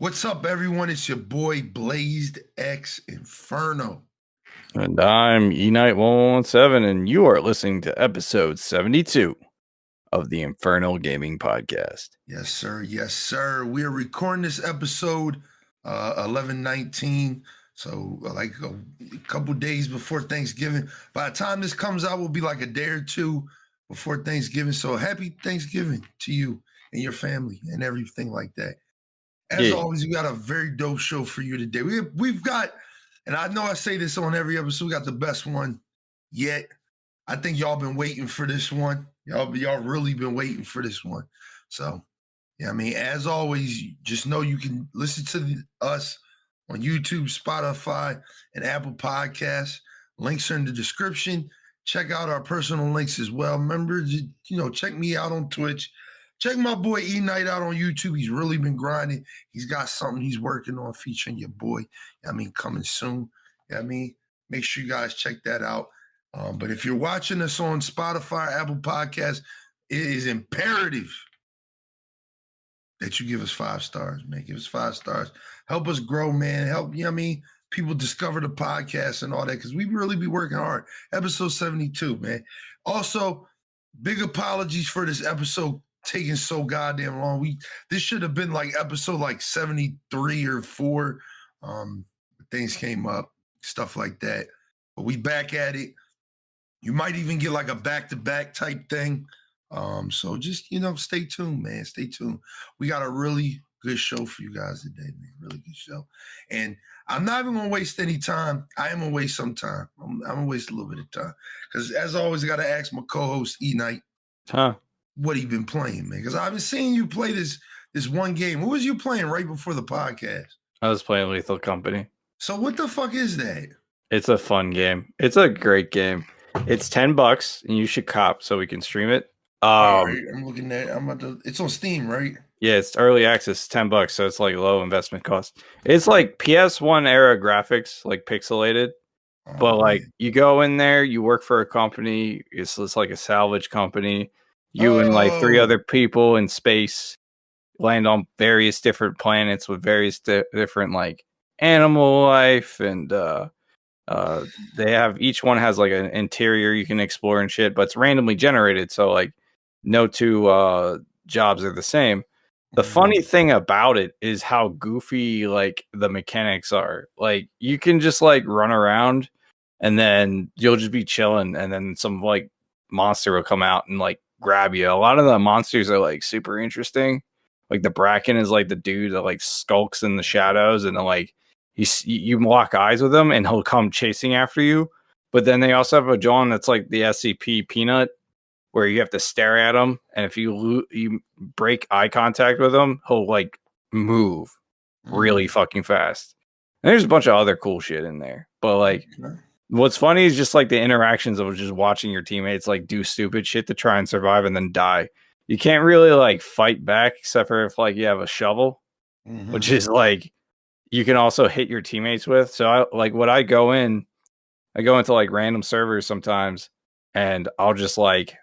What's up, everyone? It's your boy BLAZEDxENFERNO. And I'm Eknight117, and you are listening to episode 72 of the Infernal Gaming Podcast. Yes, sir. Yes, sir. We are recording this episode 11/19. So like a couple days before Thanksgiving. By the time this comes out, will be like a day or two before Thanksgiving. So happy Thanksgiving to you and your family and everything like that. As always, we got a very dope show for you today. We've got, and I know I say this on every episode, we got the best one yet. I think y'all been waiting for this one. Y'all really been waiting for this one. So, yeah, I mean, as always, just know you can listen to us on YouTube, Spotify, and Apple Podcasts. Links are in the description. Check out our personal links as well. Remember, check me out on Twitch. Check my boy Eknight out on YouTube. He's really been grinding. He's got something he's working on featuring your boy. Coming soon. Make sure you guys check that out. But if you're watching us on Spotify, Apple Podcasts, it is imperative that you give us 5 stars, man. Give us 5 stars. Help us grow, man. Help, people discover the podcast and all that, because we really be working hard. Episode 72, man. Also, big apologies for this episode taking so goddamn long. This should have been like episode like 73 or 4. Things came up, stuff like that. But we back at it. You might even get like a back-to-back type thing. So just, stay tuned, man. Stay tuned. We got a really good show for you guys today, man. Really good show. And I'm not even going to waste any time. I am going to waste some time. I'm going to waste a little bit of time. Because as always, I got to ask my co-host, Eknight. What he been playing, man? Because I've been seeing you play this one game. What was you playing right before the podcast? I was playing Lethal Company. So what the fuck is that? It's a fun game. It's a great game. It's $10, and you should cop so we can stream it. All right, I'm looking at. It's on Steam, right? Yeah, it's early access, $10, so it's like low investment cost. It's like PS1 era graphics, like pixelated. But like you go in there, you work for a company. It's like a salvage company. You and like 3 other people in space land on various different planets with various different like animal life, and they have, each one has like an interior you can explore and shit, but it's randomly generated, so like no 2 jobs are the same. The funny thing about it is how goofy like the mechanics are. Like you can just like run around and then you'll just be chilling, and then some like monster will come out and like grab you. A lot of the monsters are like super interesting. Like the Bracken is like the dude that like skulks in the shadows, and then like you lock eyes with him and he'll come chasing after you. But then they also have a John that's like the SCP Peanut, where you have to stare at him, and if you break eye contact with him, he'll like move really fucking fast. And there's a bunch of other cool shit in there, but like what's funny is just like the interactions of just watching your teammates like do stupid shit to try and survive and then die. You can't really like fight back except for if like you have a shovel, which is like you can also hit your teammates with. So I go into like random servers sometimes, and I'll just like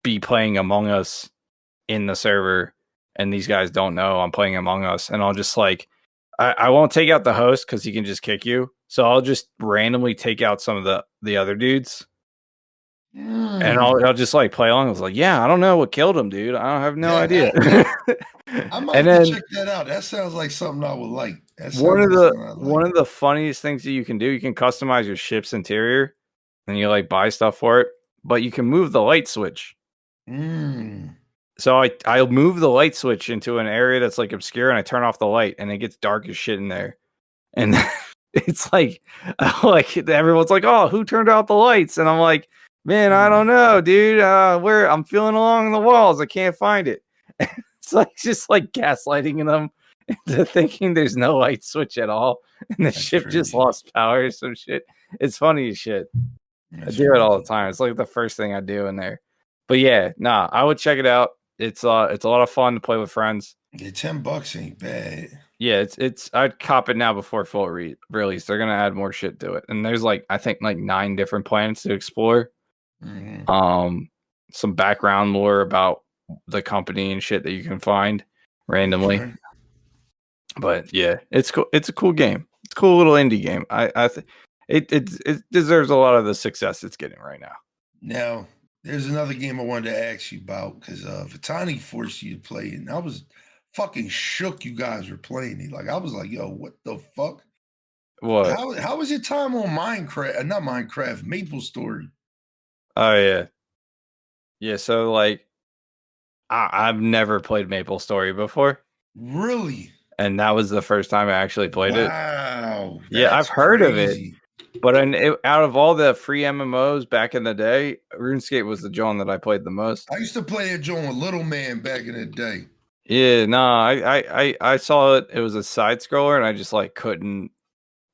be playing Among Us in the server, and these guys don't know I'm playing Among Us, and I'll just like I won't take out the host because he can just kick you. So I'll just randomly take out some of the other dudes. And I'll just like play along. I was like, yeah, I don't know what killed him, dude. I have no idea. I might have to check that out. That sounds like something I would like. One of the funniest things that you can do, you can customize your ship's interior, and you like buy stuff for it, but you can move the light switch. So I'll move the light switch into an area that's like obscure, and I turn off the light, and it gets dark as shit in there. And it's like everyone's like, oh, who turned out the lights? And I'm like, man, I don't know, dude. I'm feeling along the walls. I can't find it. It's like just like gaslighting them into thinking there's no light switch at all, and the ship just lost power or some shit. It's funny as shit. I do it all the time. It's like the first thing I do in there. But yeah, I would check it out. It's a lot of fun to play with friends. Yeah, $10 ain't bad. Yeah, it's I'd cop it now before full release. They're gonna add more shit to it, and there's like I think like 9 different planets to explore. Some background lore about the company and shit that you can find randomly. But yeah, it's cool. It's a cool game. It's a cool little indie game. It deserves a lot of the success it's getting right now. Now, there's another game I wanted to ask you about because Vitani forced you to play it, and I was fucking shook you guys were playing it. Like, I was like, yo, what the fuck? What? How was your time on Minecraft? Not Minecraft, Maple Story. Oh yeah, yeah. So like, I've never played Maple Story before, Really? and that was the first time I actually played it. Wow. Yeah, I've That's heard of it, crazy. but out of all the free MMOs back in the day, RuneScape was the genre that I played the most. I used to play that joint with Little Man back in the day. Yeah, no, I saw it. It was a side scroller, and I just like couldn't.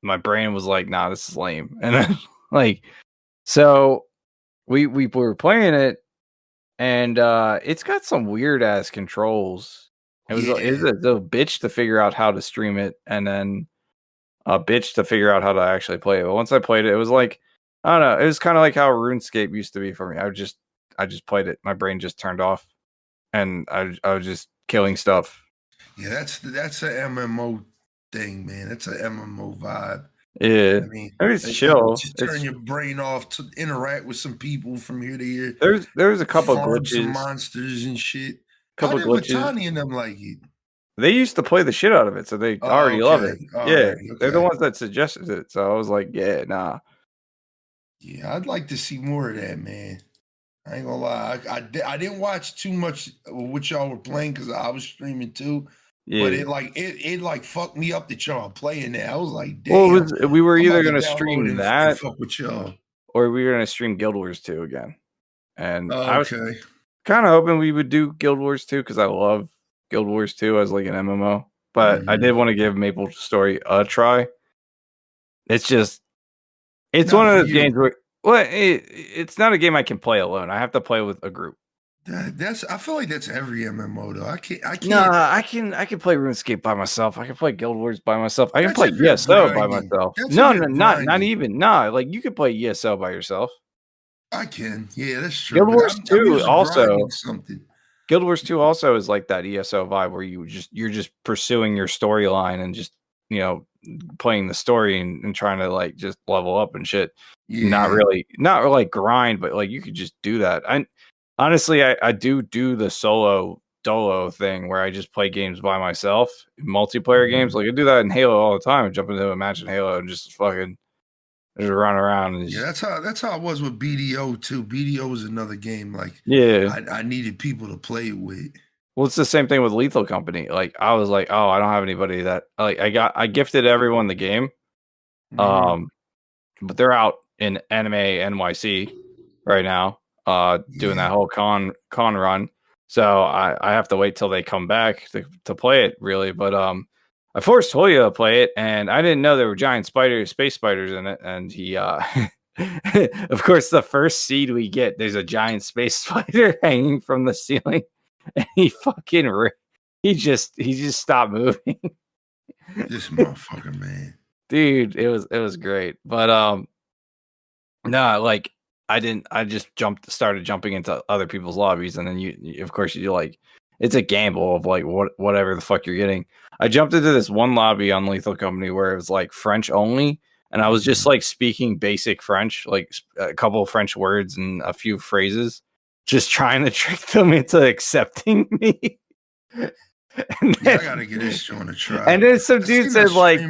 My brain was like, "Nah, this is lame," and I, like, so we were playing it, and it's got some weird ass controls. It was a bitch to figure out how to stream it, and then a bitch to figure out how to actually play it. But once I played it, it was like, I don't know. It was kind of like how RuneScape used to be for me. I just played it. My brain just turned off, and I was just killing stuff. Yeah, that's an MMO thing, man. That's an MMO vibe. Yeah, I mean, it's chill. Just turn your brain off to interact with some people from here to here. There's a couple farm some glitches, monsters and shit. couple How did glitches. Vitani and them like it? They used to play the shit out of it, so they already love it. Yeah, they're the ones that suggested it. So I was like, yeah, nah. Yeah, I'd like to see more of that, man. I ain't gonna lie. I didn't watch too much of what y'all were playing because I was streaming too. Yeah. But it like fucked me up that y'all playing that. I was like, damn. Well, we were either gonna stream that, and fuck with y'all, or we were gonna stream Guild Wars 2 again. And I was okay. kind of hoping we would do Guild Wars 2 because I love Guild Wars 2 as like an MMO. But I did want to give Maple Story a try. It's just, it's Not one of for those you. games where, well, it's not a game I can play alone. I have to play with a group. I feel like that's every MMO though. I can't. No, I can play RuneScape by myself. I can play Guild Wars by myself. I can That's play if you're ESO by grinding. myself. That's No, if you're not grinding. even. No, like you could play ESO by yourself. I can. Yeah, that's true. Guild But Wars I'm 2 usually also. grinding something. Guild Wars 2 also is like that ESO vibe where you're just pursuing your storyline and just, you know, playing the story and trying to like just level up and shit. Yeah. Not like grind, but like you could just do that. Honestly, I do the solo dolo thing where I just play games by myself, multiplayer games. Like I do that in Halo all the time. I jump into Imagine Halo and just fucking just run around. And Yeah, that's how it was with BDO too. BDO was another game like I needed people to play with. Well, it's the same thing with Lethal Company. Like I was like, oh, I don't have anybody that like I gifted everyone the game. Mhm. But they're out in Anime NYC right now, doing that whole con run. So I have to wait till they come back to play it really. But I forced Toya to play it, and I didn't know there were giant space spiders in it. And he of course the first seed we get, there's a giant space spider hanging from the ceiling, and he fucking he just stopped moving. This motherfucker, man. Dude, it was great. But no, like I just started jumping into other people's lobbies, and then you of course you like, it's a gamble of like whatever the fuck you're getting. I jumped into this one lobby on Lethal Company where it was like French only, and I was just like speaking basic French, like a couple of French words and a few phrases, just trying to trick them into accepting me. And then, I gotta get this joint a try. And then some dude said like,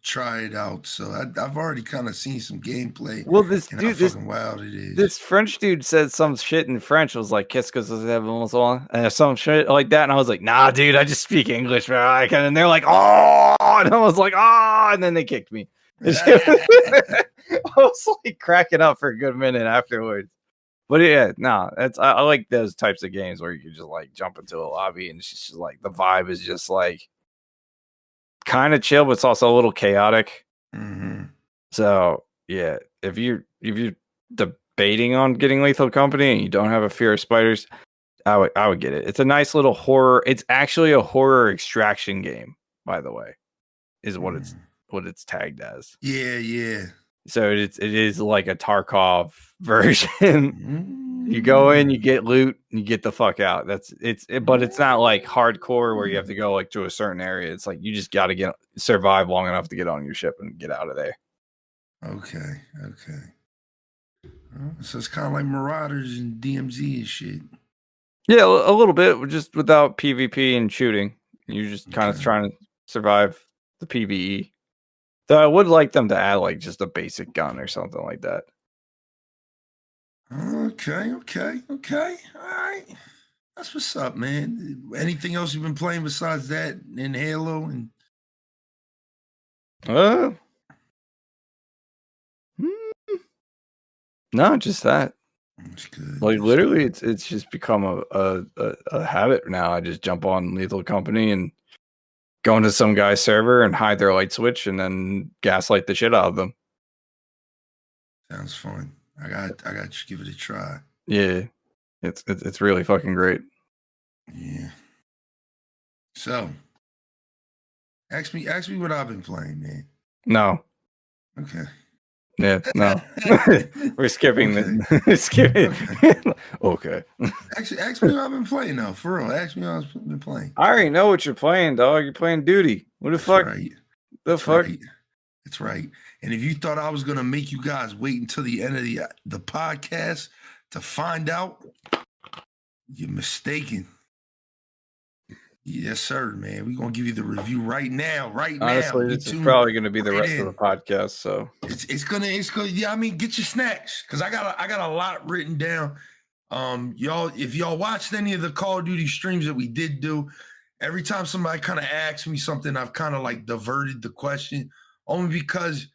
try it out. So I've already kind of seen some gameplay. Well, this and dude, how fucking wild it is. This French dude said some shit in French. Was like, "Qu'est-ce que vous avez?" and some shit like that. And I was like, "Nah, dude, I just speak English, bro." And they're like, "Oh," and I was like, "Oh," and then they kicked me. I was like cracking up for a good minute afterwards. But yeah, no, I like those types of games where you can just like jump into a lobby and it's just like the vibe is just like kind of chill, but it's also a little chaotic. Mm-hmm. So yeah, if you're debating on getting Lethal Company and you don't have a fear of spiders, I would get it. It's a nice little horror. It's actually a horror extraction game, by the way, is what it's tagged as. Yeah. So it is like a Tarkov version. You go in, you get loot, and you get the fuck out. But it's not like hardcore where you have to go like to a certain area. It's like you just got to survive long enough to get on your ship and get out of there. Okay. So it's kind of like Marauders and DMZ and shit. Yeah, a little bit, just without PvP and shooting. You're just kind of trying to survive the PvE. Though I would like them to add like just a basic gun or something like that. Okay. All right. That's what's up, man. Anything else you've been playing besides that and Halo and no, just that. That's good. Like literally, it's just become a habit now. I just jump on Lethal Company and go into some guy's server and hide their light switch and then gaslight the shit out of them. Sounds fun. I got to give it a try. Yeah, it's really fucking great. Yeah. So, ask me what I've been playing, man. No. Okay. Yeah, no. We're skipping skipping. Okay. Ask me what I've been playing now, for real. Ask me what I've been playing. I already know what you're playing, dog. You're playing Duty. What the fuck? Right. The fuck? Right. That's right. And if you thought I was gonna make you guys wait until the end of the podcast to find out, you're mistaken. Yes, sir, man. We're gonna give you the review right now. Honestly, this is probably gonna be the rest of the podcast. So it's gonna yeah. I mean, get your snacks because I got a lot written down. Y'all, if y'all watched any of the Call of Duty streams that we did do, every time somebody kind of asks me something, I've kind of like diverted the question only because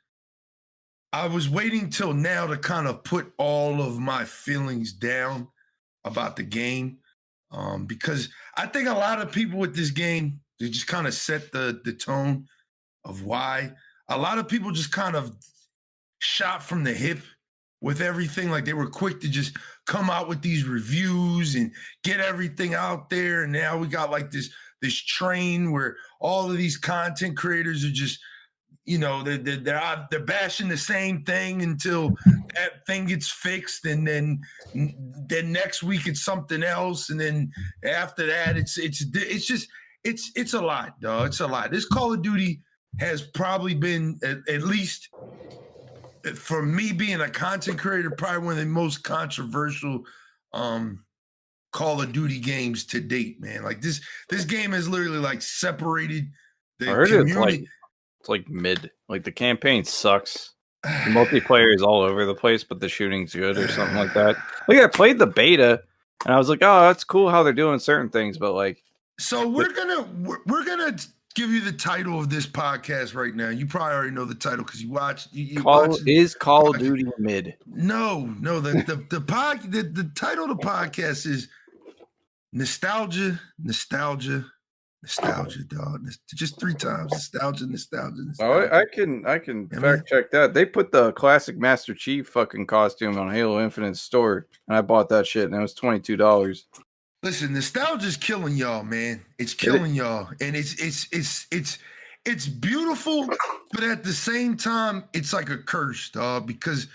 I was waiting till now to kind of put all of my feelings down about the game. Because I think a lot of people with this game, they just kind of set the tone of why. A lot of people just kind of shot from the hip with everything. Like they were quick to just come out with these reviews and get everything out there. And now we got like this train where all of these content creators are just, they're bashing the same thing until that thing gets fixed, and then next week it's something else, and then after that it's a lot, dog. It's a lot. This Call of Duty has probably been at least for me being a content creator, probably one of the most controversial Call of Duty games to date, man. Like this game has literally like separated the community. It's like mid. Like the campaign sucks. The multiplayer is all over the place, but the shooting's good or something like that. Like I played the beta and I was like, oh, that's cool how they're doing certain things, but like. So we're gonna give you the title of this podcast right now. You probably already know the title because you watched. Call of Duty mid? No. The title of the podcast is Nostalgia, dog. Just 3 times. Nostalgia. Oh, I can fact check that. They put the classic Master Chief fucking costume on Halo Infinite store, and I bought that shit, and it was $22. Listen, nostalgia's killing y'all, man. It's killing y'all, and it's beautiful, but at the same time, it's like a curse, dog, because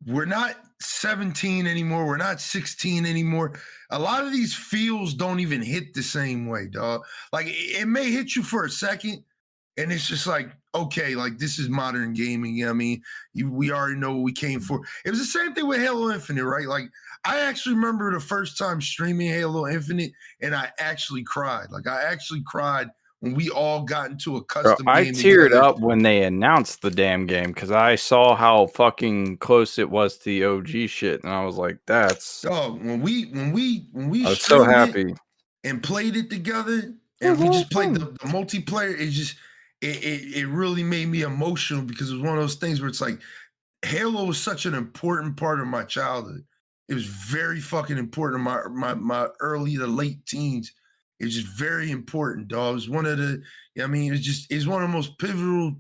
we're not 17 anymore. We're not 16 anymore. A lot of these feels don't even hit the same way, dog. Like it may hit you for a second, and it's just like, okay, like this is modern gaming. You know what I mean, we already know what we came for. It was the same thing with Halo Infinite, right? Like I actually remember the first time streaming Halo Infinite, and I actually cried. Like I actually cried when we all got into a custom game. I teared up when they announced the damn game because I saw how fucking close it was to the OG shit, and I was like, "That's." Oh, when we I was so happy and played it together, and we just played the multiplayer. It really made me emotional because it was one of those things where it's like Halo was such an important part of my childhood. It was very fucking important in my early to late teens. It was just very important, dog. It was one of the, it's one of the most pivotal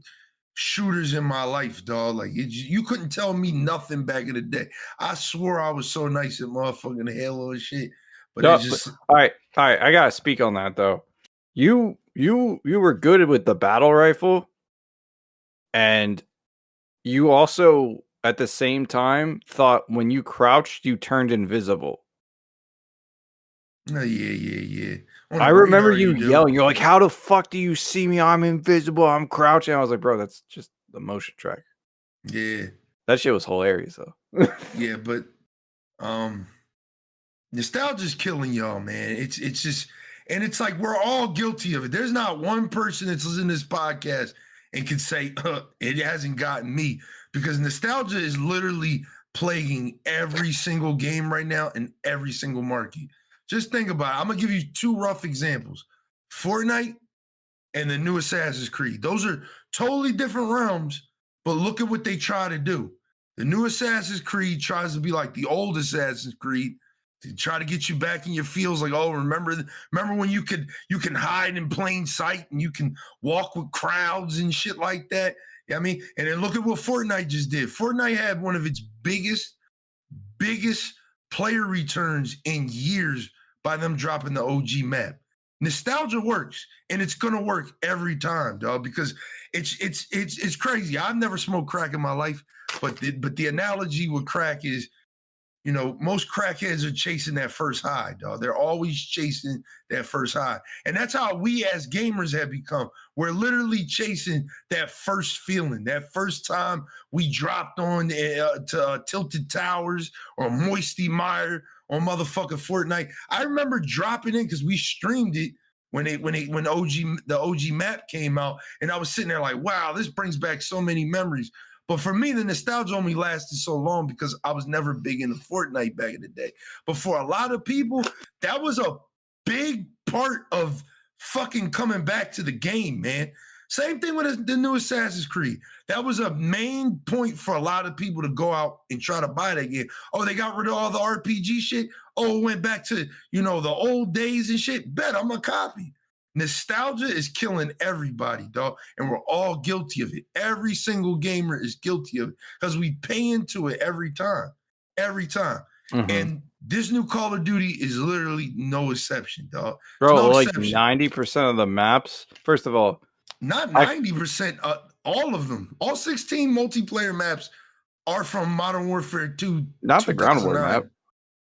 shooters in my life, dog. Like you couldn't tell me nothing back in the day. I swore I was so nice at motherfucking Halo and shit. But no, it's just all right. I gotta speak on that though. You were good with the battle rifle, and you also at the same time thought when you crouched, you turned invisible. Oh, yeah. On I the remember radar, you you do. yelling. You're like, "How the fuck do you see me? I'm invisible. I'm crouching." I was like, "Bro, that's just the motion track." Yeah, That shit was hilarious, though. yeah, but nostalgia's killing y'all, man. It's just, and it's like we're all guilty of it. There's not one person that's listening to this podcast and can say it hasn't gotten me, because nostalgia is literally plaguing every single game right now and every single market. Just think about it. I'm gonna give you two rough examples: Fortnite and the new Assassin's Creed. Those are totally different realms, but look at what they try to do. The new Assassin's Creed tries to be like the old Assassin's Creed, to try to get you back in your feels, like, oh, remember when you can hide in plain sight and you can walk with crowds and shit like that. You know what I mean? And then look at what Fortnite just did. Fortnite had one of its biggest player returns in years by them dropping the OG map. Nostalgia works, and it's gonna work every time, dog, because it's crazy. I've never smoked crack in my life, but the analogy with crack is, most crackheads are chasing that first high, dog. They're always chasing that first high. And that's how we as gamers have become. We're literally chasing that first feeling, that first time we dropped on to Tilted Towers or Moisty Mire or motherfucking Fortnite. I remember dropping in because we streamed it when the OG map came out, and I was sitting there like, wow, this brings back so many memories. But for me, the nostalgia only lasted so long because I was never big into Fortnite back in the day. But for a lot of people, that was a big part of fucking coming back to the game, man. Same thing with the new Assassin's Creed. That was a main point for a lot of people to go out and try to buy that game. Oh, they got rid of all the RPG shit. Oh, it went back to, the old days and shit. Bet I'm a copy. Nostalgia is killing everybody, dog, and we're all guilty of it. Every single gamer is guilty of it because we pay into it every time. Mm-hmm. And this new Call of Duty is literally no exception, dog. Bro, no like exception. 90% of the maps, first of all. Not 90%, all of them. All 16 multiplayer maps are from Modern Warfare 2. Not the ground war map.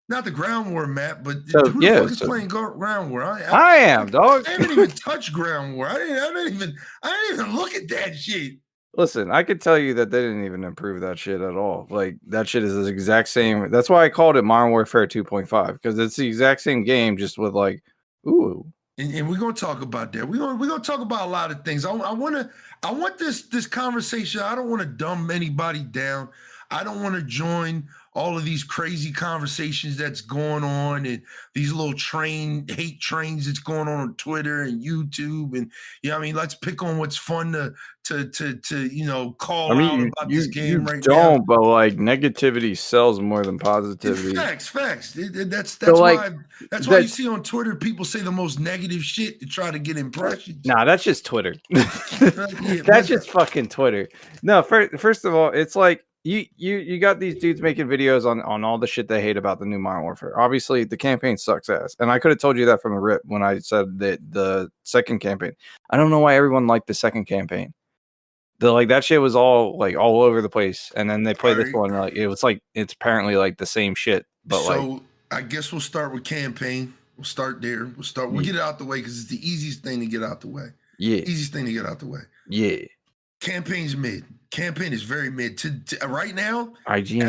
Not the ground war map, but who the fuck is playing ground war? I am, dog. I haven't even touched ground war. I didn't even look at that shit. Listen, I could tell you that they didn't even improve that shit at all. Like, that shit is the exact same. That's why I called it Modern Warfare 2.5, because it's the exact same game, just with like, ooh. And we're gonna talk about that. We're gonna talk about a lot of things. I want this conversation. I don't want to dumb anybody down. I don't want to join all of these crazy conversations that's going on and these little hate trains that's going on Twitter and YouTube. And let's pick on what's fun to call out about this game right now. But like, negativity sells more than positivity. Facts. That's why you see on Twitter people say the most negative shit to try to get impressions. Nah, that's just Twitter. That's just fucking Twitter. No, first of all, it's like, you got these dudes making videos on all the shit they hate about the new Modern Warfare. Obviously, the campaign sucks ass, and I could have told you that from the rip when I said that the second campaign. I don't know why everyone liked the second campaign. That shit was all over the place, and then they played this one. It's apparently like the same shit. But so I guess we'll start with campaign. We'll start there. We'll get it out the way because it's the easiest thing to get out the way. Yeah, easiest thing to get out the way. Yeah. Campaign's mid. Campaign is very mid. To right now, IGN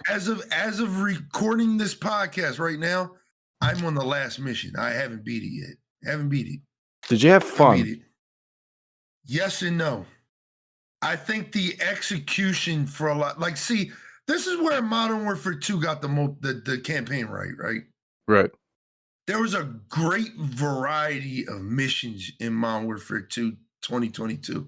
as of as of recording this podcast right now, I'm on the last mission. I haven't beat it yet. Haven't beat it. Did you have fun? Yes and no. I think the execution for a lot, this is where Modern Warfare 2 got the campaign right. Right. There was a great variety of missions in Modern Warfare 2 2022.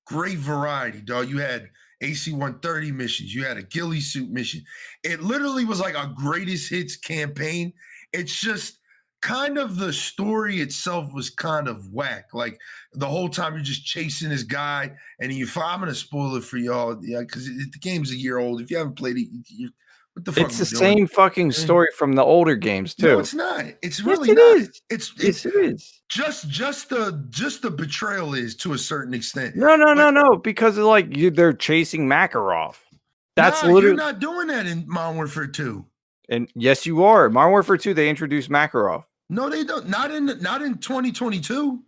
Great variety, dog. You had AC-130 missions. You had a ghillie suit mission. It literally was like a greatest hits campaign. It's just kind of the story itself was kind of whack. Like the whole time you're just chasing this guy, and I'm going to spoil it for y'all, because the game's a year old. If you haven't played it, what the fuck? It's the same fucking story from the older games too. No, it's not. It's really not. It is. Just the betrayal is, to a certain extent. No. Because they're chasing Makarov. That's You're literally. not doing that in Modern Warfare 2. And yes, you are. Modern Warfare 2, they introduced Makarov. No, they don't. Not in 2022.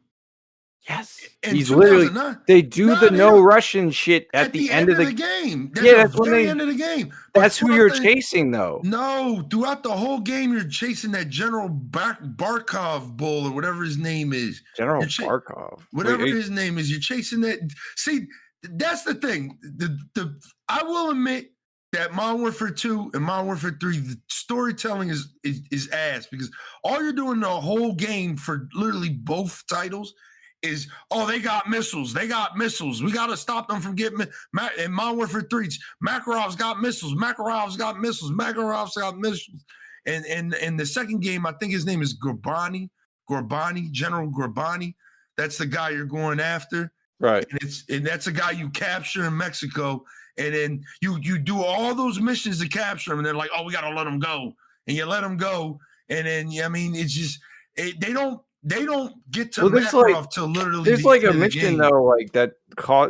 Yes. In He's literally. 2009. They do the They no don't. Russian shit at the end of the game. At Yeah, the that's when very they. end of the game. But That's who throughout you're the- chasing, though. No, throughout the whole game, you're chasing that General Barkov bull or whatever his name is. General Barkov. Whatever his name is, you're chasing that. See, that's the thing. I will admit that Modern Warfare 2 and Modern Warfare 3, the storytelling is ass, because all you're doing the whole game for literally both titles is, oh, they got missiles. They got missiles. We got to stop them from getting in Modern Warfare 3. Makarov's got missiles. Makarov's got missiles. Makarov's got missiles. And the second game, I think his name is Gorbani, General Gorbani. That's the guy you're going after. Right. And that's a guy you capture in Mexico. And then you do all those missions to capture him. And they're like, oh, we got to let him go. And you let him go. And then, I mean, it's just, they don't get to Makarov till literally there's the like end a of the mission game. though, like that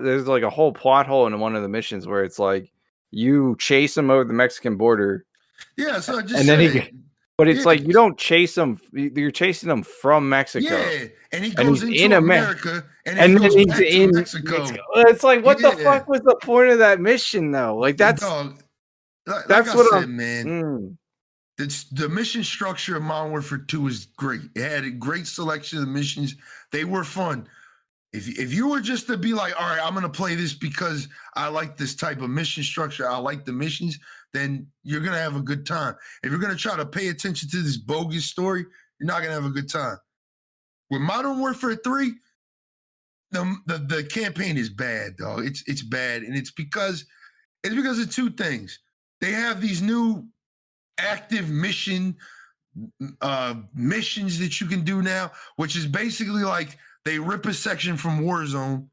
there's like a whole plot hole in one of the missions where it's like you chase him over the Mexican border. Yeah, so I just and then but it's like you don't chase him, you're chasing him from Mexico. Yeah, and he goes into in America, and then he goes back to Mexico. It's like, what the fuck was the point of that mission though? Like that's that's what I said, man. The mission structure of Modern Warfare 2 is great. It had a great selection of missions. They were fun. If you were just to be like, all right, I'm going to play this because I like this type of mission structure, I like the missions, then you're going to have a good time. If you're going to try to pay attention to this bogus story, you're not going to have a good time. With Modern Warfare 3, the campaign is bad, dog. It's bad, and it's because of two things. They have these new active missions that you can do now, which is basically like they rip a section from Warzone,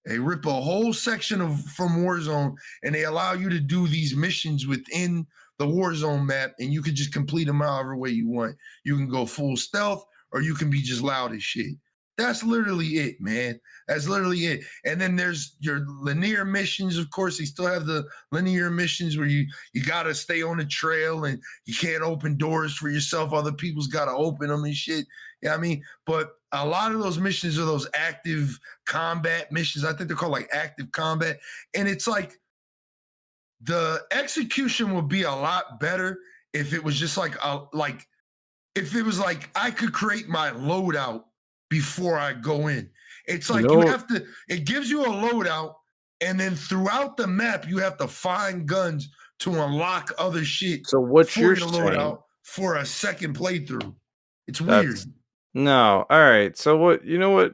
they rip a whole section from Warzone, and they allow you to do these missions within the Warzone map, and you can just complete them however way you want. You can go full stealth, or you can be just loud as shit. That's literally it, man. That's literally it. And then there's your linear missions. Of course, they still have the linear missions where you got to stay on the trail and you can't open doors for yourself. Other people's got to open them and shit. Yeah, I mean, but a lot of those missions are those active combat missions. I think they're called like active combat. And it's like the execution would be a lot better if it was just if it was like I could create my loadout before I go in. It's like you have to, it gives you a loadout, and then throughout the map, you have to find guns to unlock other shit. So what you're saying loadout for a second playthrough. It's weird. No. All right. So what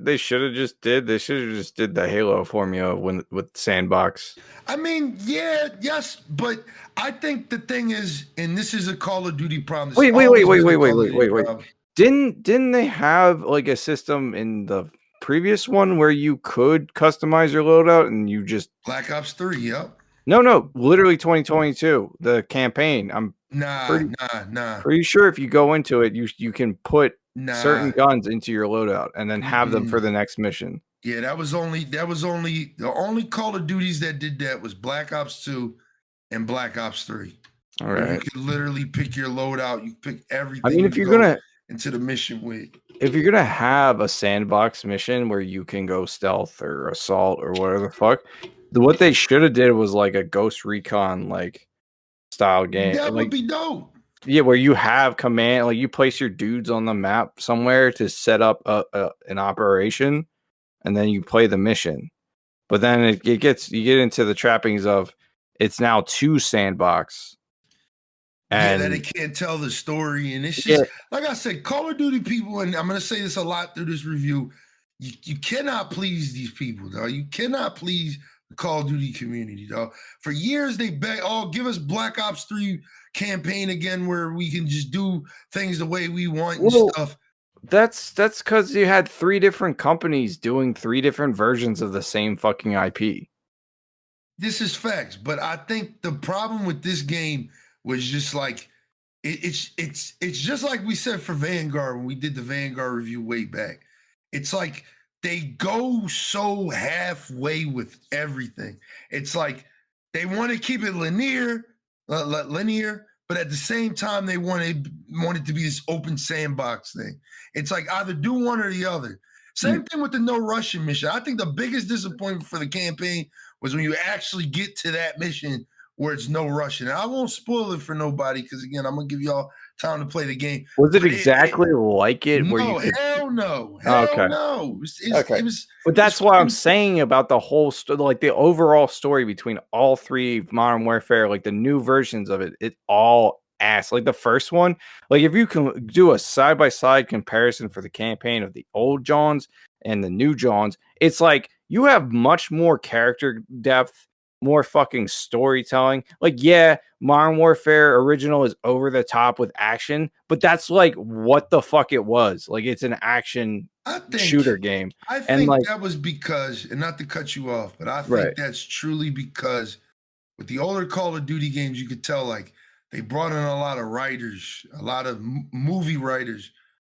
they should have just did? They should have just did the Halo formula with Sandbox. I mean, yes, but I think the thing is, and this is a Call of Duty problem. Wait. Didn't they have like a system in the previous one where you could customize your loadout and you just Black Ops 3, yep. No, literally 2022, the campaign. I'm pretty sure if you go into it, you can put certain guns into your loadout and then have them for the next mission. Yeah, that was only the only Call of Duties that did that was Black Ops 2 and Black Ops 3. All right. You could literally pick your loadout. You pick everything. I mean, if you're gonna into the mission with. If you're gonna have a sandbox mission where you can go stealth or assault or whatever the fuck, what they should have did was like a Ghost Recon like style game. That would be dope. Yeah, where you have command, like you place your dudes on the map somewhere to set up an operation, and then you play the mission. But then you get into the trappings of it's now 2 sandbox. And that it can't tell the story. And it's just, like I said, Call of Duty people, and I'm going to say this a lot through this review, you cannot please these people, dog. You cannot please the Call of Duty community, dog. For years, they beg, give us Black Ops 3 campaign again where we can just do things the way we want and stuff. That's because you had 3 different companies doing 3 different versions of the same fucking IP. This is facts, but I think the problem with this game was just like it's just like we said for Vanguard when we did the Vanguard review way back. It's like they go so halfway with everything. It's like They want to keep it linear, but at the same time, they want it to be this open sandbox thing. It's like either do one or the other. Same thing with the no Russian mission. I think the biggest disappointment for the campaign was when you actually get to that mission where it's no Russian. And I won't spoil it for nobody because, again, I'm going to give y'all time to play the game. Was it exactly like it? No, where you could... hell no. Hell no. But that's what I'm saying about the whole story, like the overall story between all three Modern Warfare, like the new versions of it, it all ass. Like the first one, like if you can do a side-by-side comparison for the campaign of the old Johns and the new Johns, it's like you have much more character depth, more fucking storytelling. Like, yeah, Modern Warfare original is over the top with action, but that's like what the fuck it was. Like, it's an action shooter game. I think that was because, and not to cut you off, but I think that's truly because with the older Call of Duty games, you could tell like they brought in a lot of writers, a lot of movie writers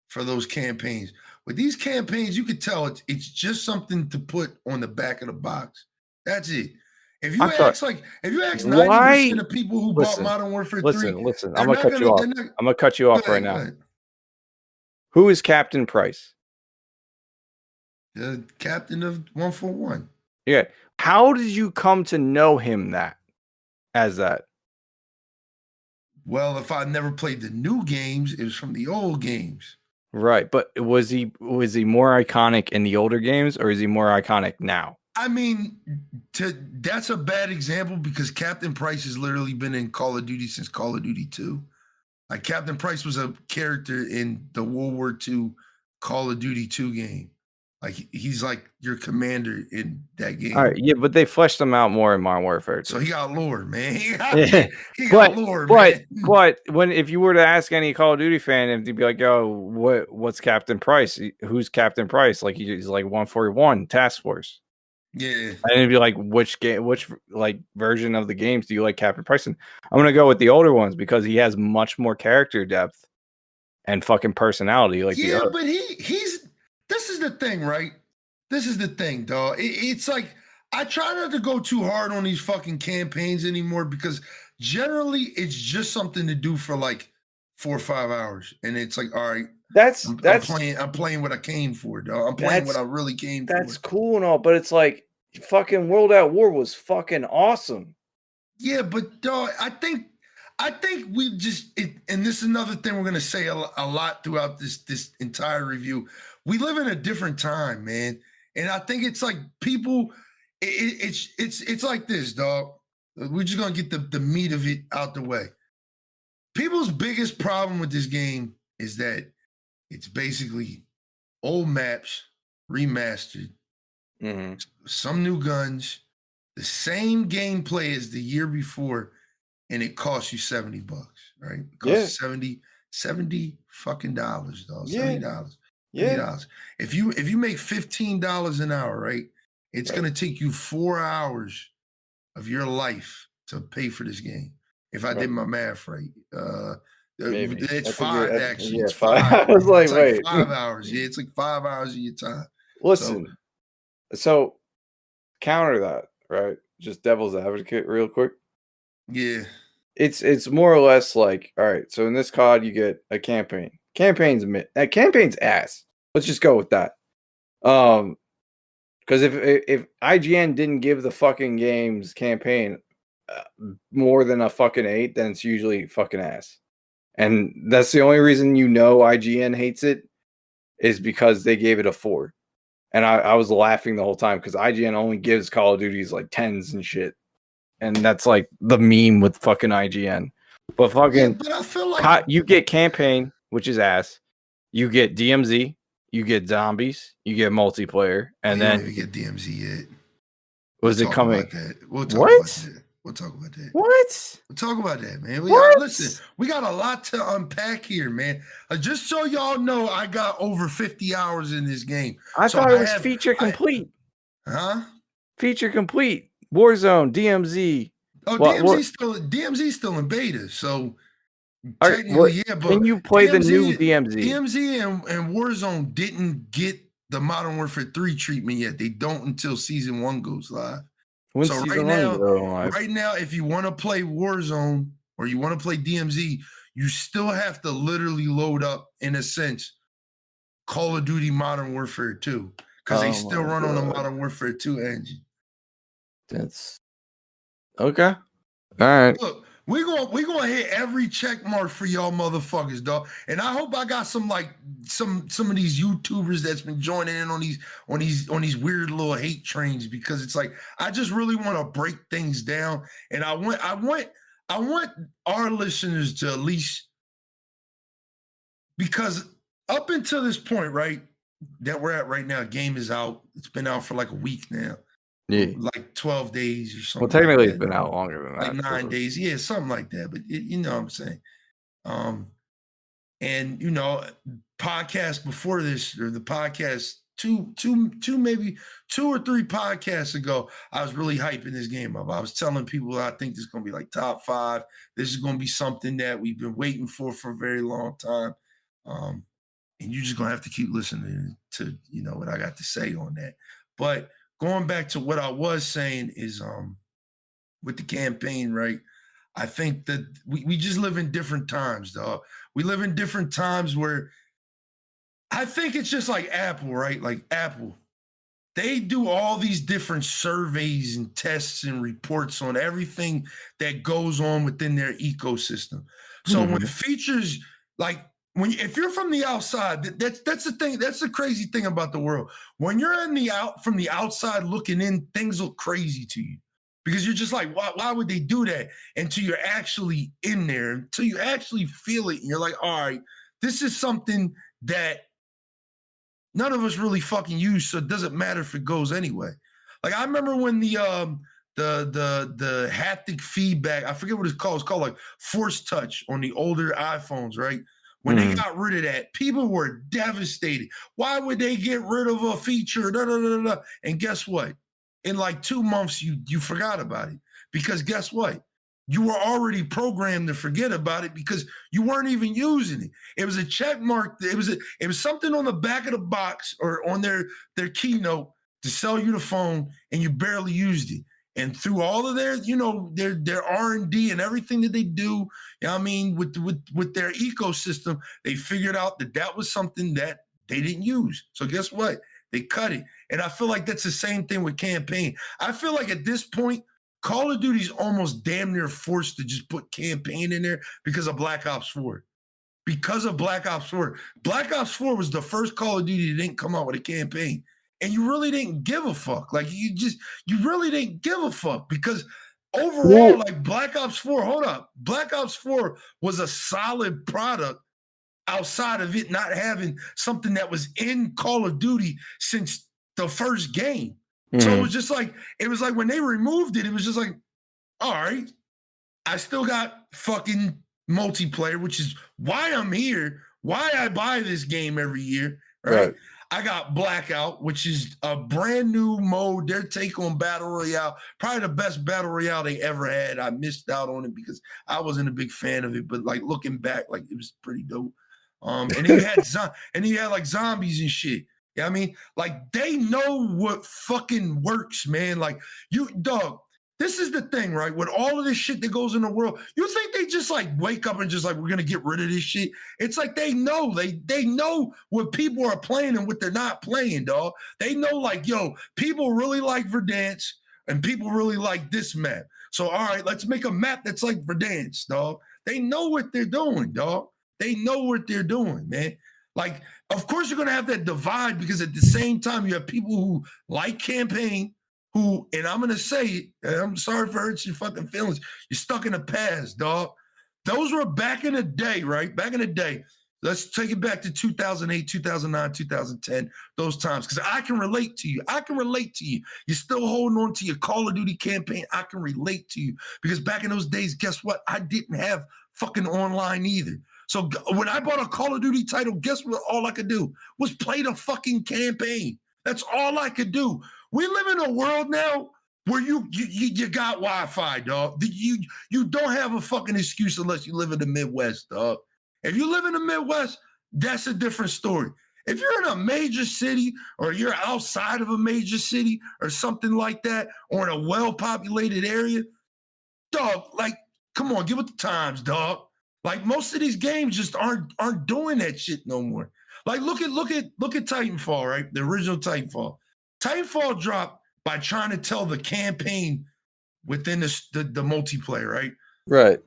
for those campaigns. With these campaigns, you could tell it's just something to put on the back of the box. That's it. If you ask 90% of people who bought Modern Warfare 3, listen, I'm gonna cut you off. I'm gonna cut you off right now. Who is Captain Price? The captain of 141. Yeah. How did you come to know him as that? Well, if I never played the new games, it was from the old games. Right, but was he more iconic in the older games, or is he more iconic now? I mean, that's a bad example because Captain Price has literally been in Call of Duty since Call of Duty 2. Like Captain Price was a character in the World War II Call of Duty 2 game. Like he's like your commander in that game. All right, yeah, but they fleshed him out more in Modern Warfare 2. So he got lore, man. He got lore, man. But if you were to ask any Call of Duty fan, if they'd be like, "Yo, what's Captain Price? Who's Captain Price?" Like he's like 141 Task Force. Yeah, and it'd be like, which like version of the games do you like Captain Price in? I'm gonna go with the older ones because he has much more character depth and fucking personality. Like but he's. This is the thing, right? This is the thing, dog. It's like I try not to go too hard on these fucking campaigns anymore because generally it's just something to do for like 4 or 5 hours, and it's like, all right. I'm playing what I came for, dog. I'm playing what I really came for. That's cool and all, but it's like fucking World at War was fucking awesome. Yeah, but dog, I think we just and this is another thing we're gonna say a lot throughout this entire review. We live in a different time, man, and I think it's like people. It's like this, dog. We're just gonna get the meat of it out the way. People's biggest problem with this game is that it's basically old maps remastered, some new guns, the same gameplay as the year before, and it costs you $70, right? It costs $70 fucking dollars, dog. $70. $70. If you make $15 an hour, right? It's gonna take you 4 hours of your life to pay for this game. If I did my math right. Maybe. It's 5 actually. Yeah, it's 5. I was like, wait. 5 hours. Yeah, it's like 5 hours of your time. Listen, so counter that, right? Just devil's advocate real quick. Yeah. It's more or less like, all right, so in this COD you get a campaign. Campaign's ass. Let's just go with that. Because if IGN didn't give the fucking game's campaign more than a fucking 8, then it's usually fucking ass. And that's the only reason IGN hates it is because they gave it a 4. And I was laughing the whole time because IGN only gives Call of Duties like 10s and shit. And that's like the meme with fucking IGN. But fucking, but I feel like you get campaign, which is ass. You get DMZ, you get zombies, you get multiplayer, and then you get DMZ yet. Was it coming? We'll talk about that. We'll talk about that. What? We'll talk about that, man. Listen, we got a lot to unpack here, man. Just so y'all know, I got over 50 hours in this game. I thought it was feature complete. Feature complete. Warzone, DMZ. Oh, DMZ's still in beta, so technically, yeah. But can you play the new DMZ? DMZ and Warzone didn't get the Modern Warfare 3 treatment yet. They don't until Season 1 goes live. When's So season one go live? right now, if you want to play Warzone or you want to play DMZ, you still have to literally load up, in a sense, Call of Duty Modern Warfare 2 because they still run on the Modern Warfare 2 engine. That's okay. All right. Look, we gonna hit every check mark for y'all motherfuckers, dog. And I hope I got some of these YouTubers that's been joining in on these weird little hate trains, because it's like I just really want to break things down, and I want our listeners to at least, because up until this point, right, that we're at right now, game is out. It's been out for like a week now. Yeah. Like 12 days or something. Well, technically, like it's been out longer than that. Like 9 days. Yeah, something like that. But you know what I'm saying. And you know, podcast before this, or the podcast maybe 2 or 3 podcasts ago, I was really hyping this game up. I was telling people I think this is gonna be like top 5. This is gonna be something that we've been waiting for a very long time. And you're just gonna have to keep listening to, you know, what I got to say on that. But going back to what I was saying is, with the campaign, right? I think that we just live in different times, dog. We live in different times where I think it's just like Apple, right? Like Apple, they do all these different surveys and tests and reports on everything that goes on within their ecosystem. So when features like, if you're from the outside, that's the thing. That's the crazy thing about the world. When you're from the outside looking in, things look crazy to you, because you're just like, why would they do that? Until you're actually in there, until you actually feel it, and you're like, all right, this is something that none of us really fucking use, so it doesn't matter if it goes anyway. Like I remember when the haptic feedback, I forget what it's called like Force Touch on the older iPhones, right? When they got rid of that, people were devastated. Why would they get rid of a feature? And guess what? In like 2 months, you forgot about it, because guess what? You were already programmed to forget about it because you weren't even using it. It was a check mark. It was something on the back of the box or on their keynote to sell you the phone, and you barely used it. And through all of their, you know, their R&D and everything that they do, you know what I mean, with their ecosystem, they figured out that was something that they didn't use. So guess what? They cut it. And I feel like that's the same thing with campaign. I feel like at this point, Call of Duty's almost damn near forced to just put campaign in there because of Black Ops 4. Because of Black Ops 4. Black Ops 4 was the first Call of Duty that didn't come out with a campaign. And you really didn't give a fuck. Like you really didn't give a fuck, because overall, like Black Ops 4, hold up. Black Ops 4 was a solid product outside of it not having something that was in Call of Duty since the first game. So it was just like, when they removed it, it was just like, all right, I still got fucking multiplayer, which is why I'm here, why I buy this game every year, right? I got Blackout, which is a brand new mode, their take on Battle Royale, probably the best Battle Royale they ever had. I missed out on it because I wasn't a big fan of it, but like looking back, like it was pretty dope. And then you had like zombies and shit. Yeah, I mean, like they know what fucking works, man. Like dog, this is the thing, right? With all of this shit that goes in the world, you think they just like wake up and just like, we're gonna get rid of this shit? It's like they know what people are playing and what they're not playing, dog. They know, like, yo, people really like Verdansk and people really like this map. So all right, let's make a map that's like Verdansk, dog. They know what they're doing, dog. They know what they're doing, man. Like, of course you're going to have that divide, because at the same time, you have people who like campaign, who, and I'm going to say it, and I'm sorry for hurting your fucking feelings, you're stuck in the past, dog. Those were back in the day, right? Back in the day. Let's take it back to 2008, 2009, 2010, those times, because I can relate to you. I can relate to you. You're still holding on to your Call of Duty campaign. I can relate to you, because back in those days, guess what? I didn't have fucking online either. So when I bought a Call of Duty title, guess what? All I could do was play the fucking campaign. That's all I could do. We live in a world now where you got Wi-Fi, dog. You don't have a fucking excuse unless you live in the Midwest, dog. If you live in the Midwest, that's a different story. If you're in a major city or you're outside of a major city or something like that, or in a well-populated area, dog, like, come on, give it the times, dog. Like, most of these games just aren't doing that shit no more. Like, look at Titanfall, right? The original Titanfall. Titanfall dropped by trying to tell the campaign within the multiplayer, right? Right.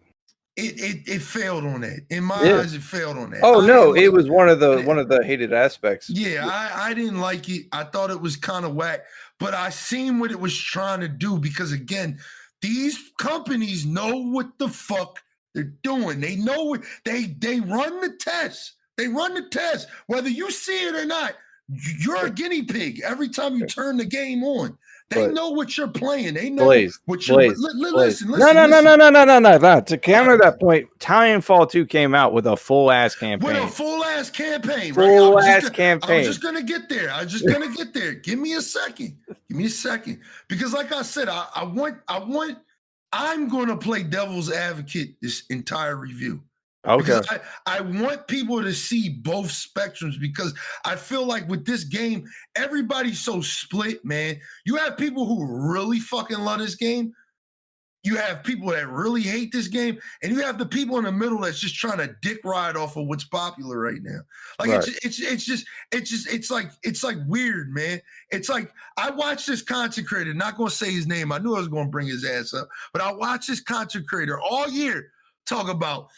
It failed on that. In my eyes, it failed on that. Oh no, it was one of the hated aspects. Yeah, I didn't like it. I thought it was kind of whack, but I seen what it was trying to do, because again, these companies know what the fuck they're doing. They know it. They run the tests. They run the test. Whether you see it or not, you're a guinea pig every time you turn the game on. They know what you're playing. They know what you're. Listen. No. To counter that point, Titanfall 2 came out with a full ass campaign. With a full ass campaign. Full ass campaign. I'm just gonna get there. Give me a second. Because like I said, I'm gonna play devil's advocate this entire review. Okay. Because I want people to see both spectrums, because I feel like with this game, everybody's so split, man. You have people who really fucking love this game. You have people that really hate this game, and you have the people in the middle that's just trying to dick ride off of what's popular right now. Like, right. It's like weird, man. It's like, I watched this content creator, not gonna say his name. I knew I was gonna bring his ass up, but I watched this content creator all year talk about,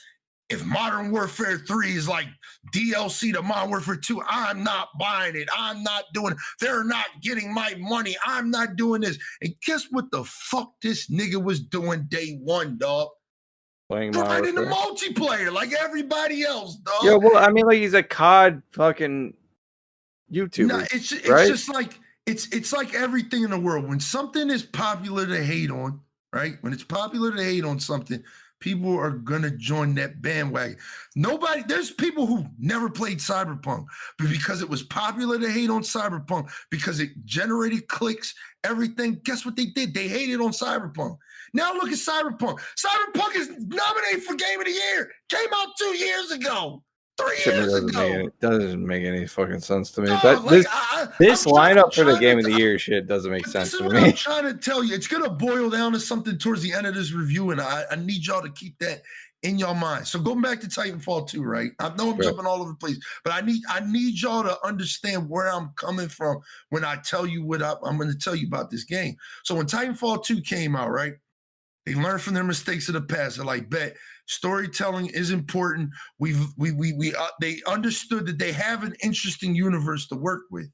if Modern Warfare 3 is like DLC to Modern Warfare 2, I'm not buying it. I'm not doing it. They're not getting my money. I'm not doing this. And guess what the fuck this nigga was doing day one, dog? Playing right in the multiplayer like everybody else, dog. Yeah, well, I mean, like, he's a COD fucking YouTuber. No, it's right? just like, it's like everything in the world. When something is popular to hate on, right? When it's popular to hate on something, people are gonna join that bandwagon. There's people who never played Cyberpunk, but because it was popular to hate on Cyberpunk, because it generated clicks, everything, guess what they did? They hated on Cyberpunk. Now look at Cyberpunk. Cyberpunk is nominated for Game of the Year. Came out 2 years ago. 3 years ago. It doesn't make any fucking sense to me. No, This lineup for the Game of the Year shit doesn't make sense to me. This is what I'm trying to tell you. It's going to boil down to something towards the end of this review, and I need y'all to keep that in your mind. So going back to Titanfall 2, right? I know I'm jumping all over the place, but I need y'all to understand where I'm coming from when I tell you what I'm going to tell you about this game. So when Titanfall 2 came out, right? They learned from their mistakes of the past. They're like, bet storytelling is important. They understood that they have an interesting universe to work with,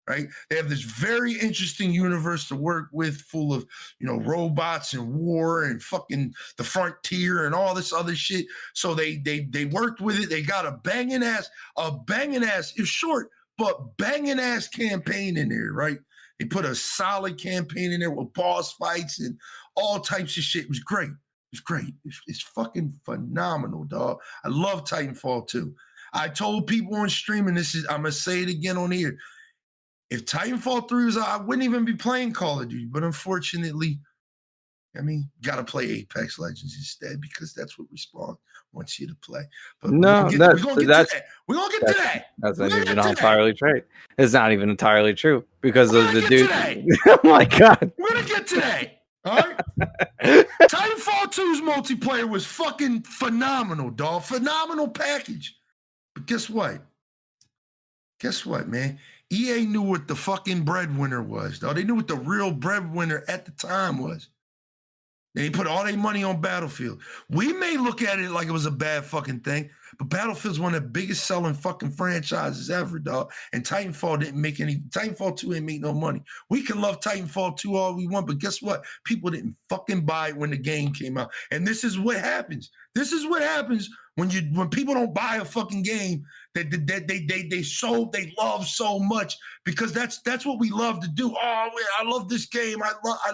right? They have this very interesting universe to work with, full of, robots and war and fucking the frontier and all this other shit. So they worked with it. They got a banging ass, it's short, but banging ass campaign in there, right? They put a solid campaign in there with boss fights and all types of shit. It was great. It's great. It's fucking phenomenal, dog. I love Titanfall 2. I told people on stream, and I'm going to say it again on here. If Titanfall 3 was out, I wouldn't even be playing Call of Duty. But unfortunately, got to play Apex Legends instead, because that's what Respawn wants you to play. But no, we're going to get to that. We're going to get to that. That's not even entirely true. It's not even entirely true, because of the dude. Oh my God. We're going to get to that. All right. Titanfall 2's multiplayer was fucking phenomenal, dog. Phenomenal package. But guess what? Man? EA knew what the fucking breadwinner was, dog. They knew what the real breadwinner at the time was. They put all their money on Battlefield. We may look at it like it was a bad fucking thing, but Battlefield's one of the biggest selling fucking franchises ever, dog. And Titanfall 2 ain't make no money. We can love Titanfall 2 all we want, but guess what? People didn't fucking buy it when the game came out. And this is what happens. This is what happens when people don't buy a fucking game that they love so much, because that's what we love to do. Oh, I love this game. I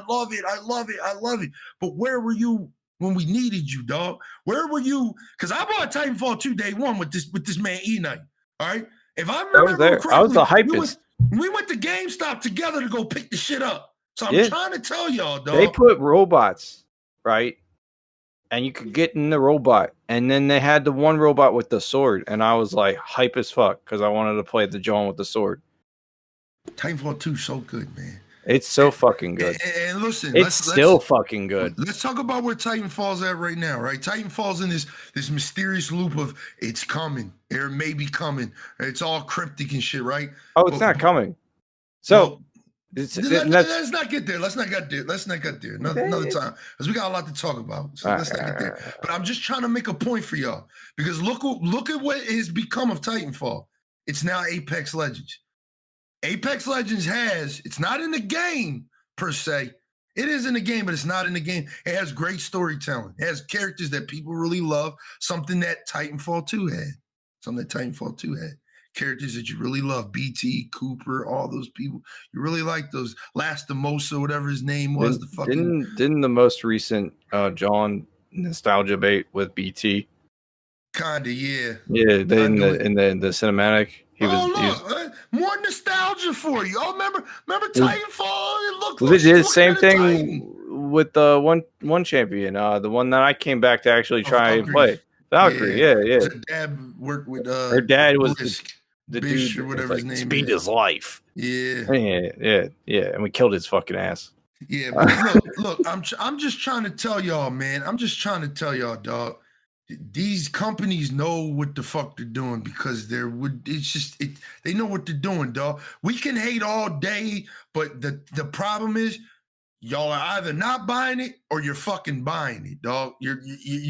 love it. But where were you when we needed you, dog? Where were you? Because I bought Titanfall 2 day one with this man Eknight. All right. If I remember correctly, I was the hypest. We went to GameStop together to go pick the shit up. So I'm trying to tell y'all, dog. They put robots, right, and you could get in the robot. And then they had the one robot with the sword, and I was like hype as fuck because I wanted to play the John with the sword. Titanfall 2 so good, man. It's so fucking good. And listen, it's still fucking good. Let's talk about where Titanfall's at right now, right? Titanfall's in this mysterious loop of it's coming, or maybe coming. It's all cryptic and shit, right? Oh, it's not coming. So let's not get there. Let's not get there. Another time, because we got a lot to talk about. So let's not get there. But I'm just trying to make a point for y'all, because look at what has become of Titanfall. It's now Apex Legends. Apex Legends it's not in the game per se. It is in the game, but it's not in the game. It has great storytelling. It has characters that people really love, something that Titanfall 2 had. Characters that you really love, BT, Cooper, all those people. You really like those. Lastimosa, whatever his name was. Didn't the most recent John nostalgia bait with BT? Kinda, yeah. Yeah, in the cinematic. He was more nostalgia for you. Oh, remember Titanfall? It looked like the same thing with the one champion, the one that I came back to actually try and play. Valkyrie, yeah. Her dad worked with her dad was the Bish dude or whatever his name speed is. his life. Yeah, and we killed his fucking ass. Yeah, but look, I'm just trying to tell y'all, man. I'm just trying to tell y'all, dog. These companies know what the fuck they're doing because they know what they're doing, dog. We can hate all day, but the problem is y'all are either not buying it or you're fucking buying it, dog. You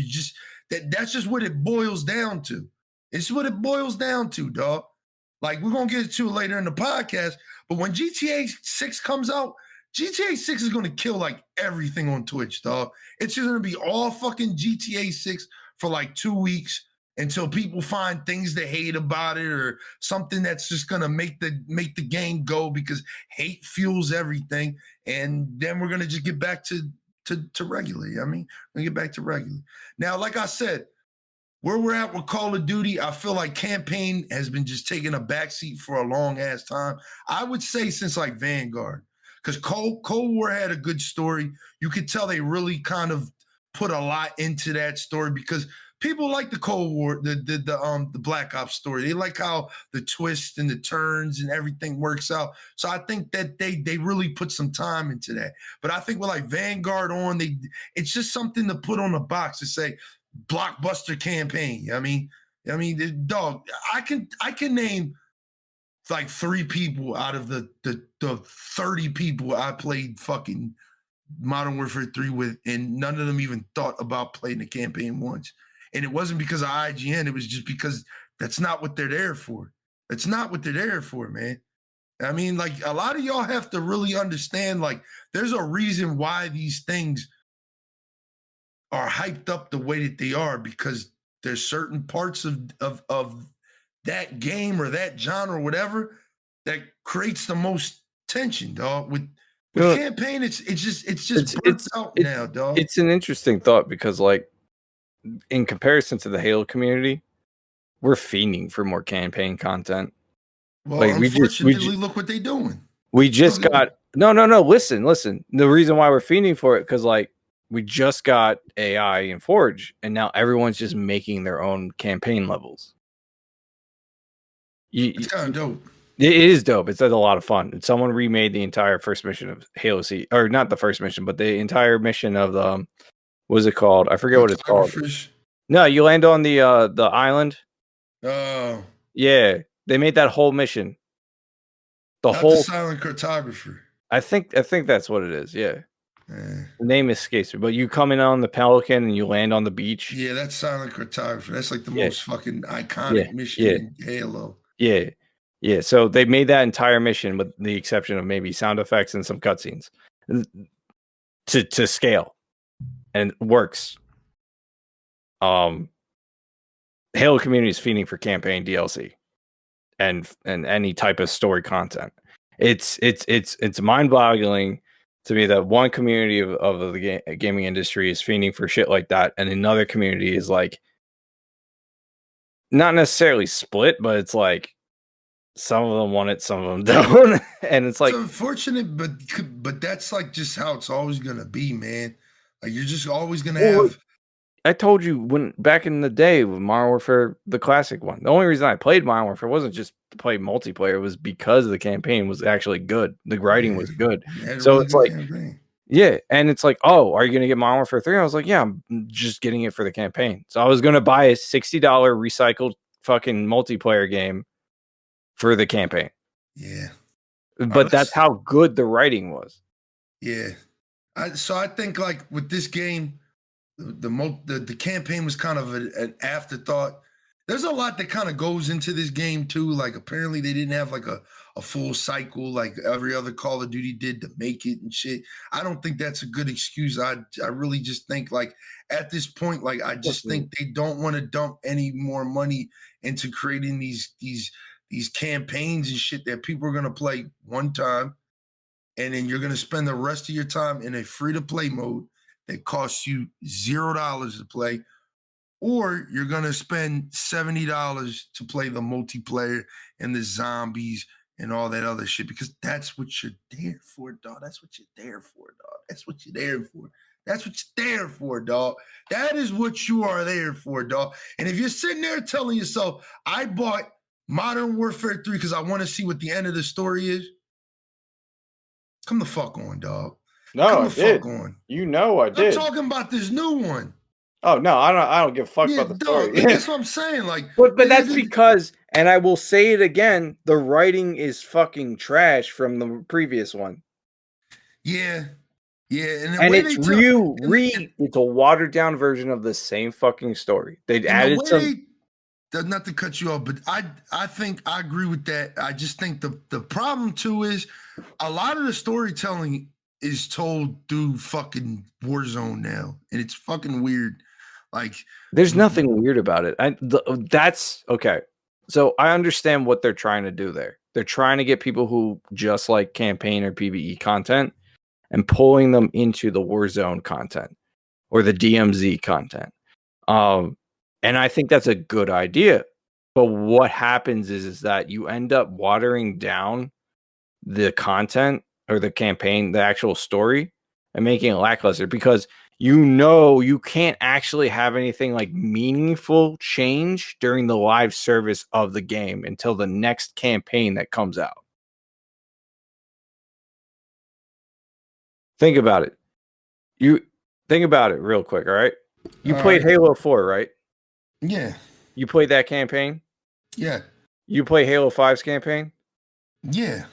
just that's just what it boils down to. It's what it boils down to, dog. Like, we're gonna get to it later in the podcast, but when GTA 6 comes out, GTA 6 is gonna kill like everything on Twitch, dog. It's just gonna be all fucking GTA 6 for like 2 weeks until people find things to hate about it or something that's just gonna make the game go, because hate fuels everything. And then we're gonna just get back to regular. I mean, we're gonna get back to regular. Now, like I said, where we're at with Call of Duty, I feel like campaign has been just taking a backseat for a long ass time. I would say since like Vanguard, because Cold War had a good story. You could tell they really kind of put a lot into that story because people like the Cold War, the Black Ops story. They like how the twists and the turns and everything works out. So I think that they really put some time into that. But I think with like Vanguard on, it's just something to put on the box to say blockbuster campaign. I mean, dog, I can name like 3 people out of the 30 people I played fucking Modern Warfare 3 with, and none of them even thought about playing the campaign once. And it wasn't because of IGN. It was just because that's not what they're there for. That's not what they're there for, man. I mean, like, a lot of y'all have to really understand, like, there's a reason why these things are hyped up the way that they are, because there's certain parts of that game or that genre or whatever that creates the most tension, dog. With campaign, it's just burnt out now, dog. It's an interesting thought because, like, in comparison to the Halo community, we're fiending for more campaign content. Well, like, unfortunately, look what they're doing. We just got no. Listen. The reason why we're fiending for it because, like, we just got AI in Forge, and now everyone's just making their own campaign levels. It's kind of dope. It is dope. It's a lot of fun. Someone remade the entire first mission of Halo C, or not the first mission, but the entire mission of the what is it called? I forget what it's called. No, you land on the island. Oh. Yeah, they made that whole mission. The silent cartographer. I think that's what it is. Yeah. The name escapes me, but you come in on the Pelican and you land on the beach. Yeah, that's silent cartographer. That's like the most fucking iconic mission in Halo. Yeah. So they made that entire mission, with the exception of maybe sound effects and some cutscenes, to scale, and it works. Halo community is feeding for campaign DLC and any type of story content. It's mind-boggling to me that one community of the gaming industry is fiending for shit like that, and another community is like not necessarily split, but it's like some of them want it, some of them don't, and it's like unfortunate, but that's like just how it's always gonna be, man. Like, you're just always gonna have I told you when back in the day with Modern Warfare, the classic one. The only reason I played Modern Warfare wasn't just to play multiplayer. It was because the campaign was actually good. The writing was good. You had a So really it's good like, campaign. yeah, and it's like, oh, are you gonna get Modern Warfare 3? I was like, yeah, I'm just getting it for the campaign. So I was gonna buy a $60 recycled fucking multiplayer game for the campaign. Yeah. But that's how good the writing was. Yeah. So I think like with this game, the campaign was kind of an afterthought. There's a lot that kind of goes into this game too. Like apparently they didn't have like a full cycle like every other Call of Duty did to make it and shit. I don't think that's a good excuse. I really just think like at this point, like I just think they don't want to dump any more money into creating these campaigns and shit that people are gonna play one time, and then you're gonna spend the rest of your time in a free-to-play mode that costs you $0 to play, or you're gonna spend $70 to play the multiplayer and the zombies and all that other shit, because that's what you're there for, dog. That's what you're there for, dog. That's what you're there for. That's what you're there for, dog. That is what you are there for, dog. And if you're sitting there telling yourself, I bought Modern Warfare 3 because I want to see what the end of the story is, come the fuck on, dog. No, come the I did. Fuck on. You know I did. I'm talking about this new one. Oh no, I don't give a fuck about the story. Like, that's what I'm saying. Like, but that's because, and I will say it again, the writing is fucking trash from the previous one. Yeah, and it's it's a watered down version of the same fucking story. They added some. Not to cut you off, but I think I agree with that. I just think the problem too is a lot of the storytelling is told through fucking Warzone now, and it's fucking weird. Like, there's nothing weird about it. That's okay. So I understand what they're trying to do there. They're trying to get people who just like campaign or PvE content and pulling them into the Warzone content or the DMZ content. And I think that's a good idea. But what happens is that you end up watering down the content or the campaign, the actual story, and making it lackluster, because you can't actually have anything like meaningful change during the live service of the game until the next campaign that comes out. Think about it. You think about it real quick, all right? You played Halo 4, right? Yeah. You played that campaign? Yeah. You play Halo 5's campaign? Yeah.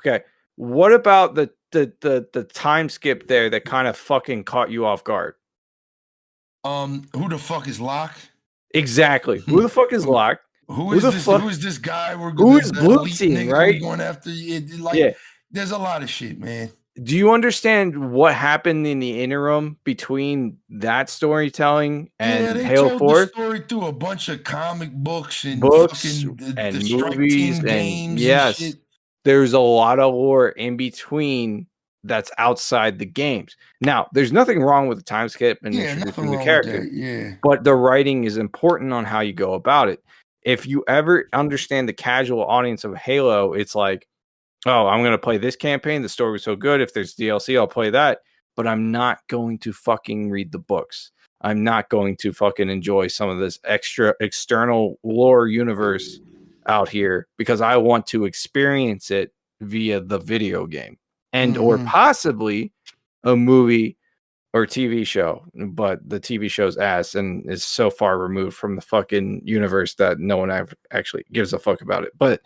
Okay. What about the time skip there that kind of fucking caught you off guard? Who the fuck is Locke? Exactly. Who the fuck is Locke? Who is this guy? Who is Blue Team, right? Going after you. There's a lot of shit, man. Do you understand what happened in the interim between that storytelling and Halo 4? The story through a bunch of comic books and movies and games and shit. There's a lot of lore in between that's outside the games. Now, there's nothing wrong with the time skip and introducing the character. But the writing is important on how you go about it. If you ever understand the casual audience of Halo, it's like, oh, I'm going to play this campaign. The story was so good. If there's DLC, I'll play that. But I'm not going to fucking read the books. I'm not going to fucking enjoy some of this extra external lore universe out here because I want to experience it via the video game and or possibly a movie or TV show. But the TV show's ass and is so far removed from the fucking universe that no one actually gives a fuck about it. But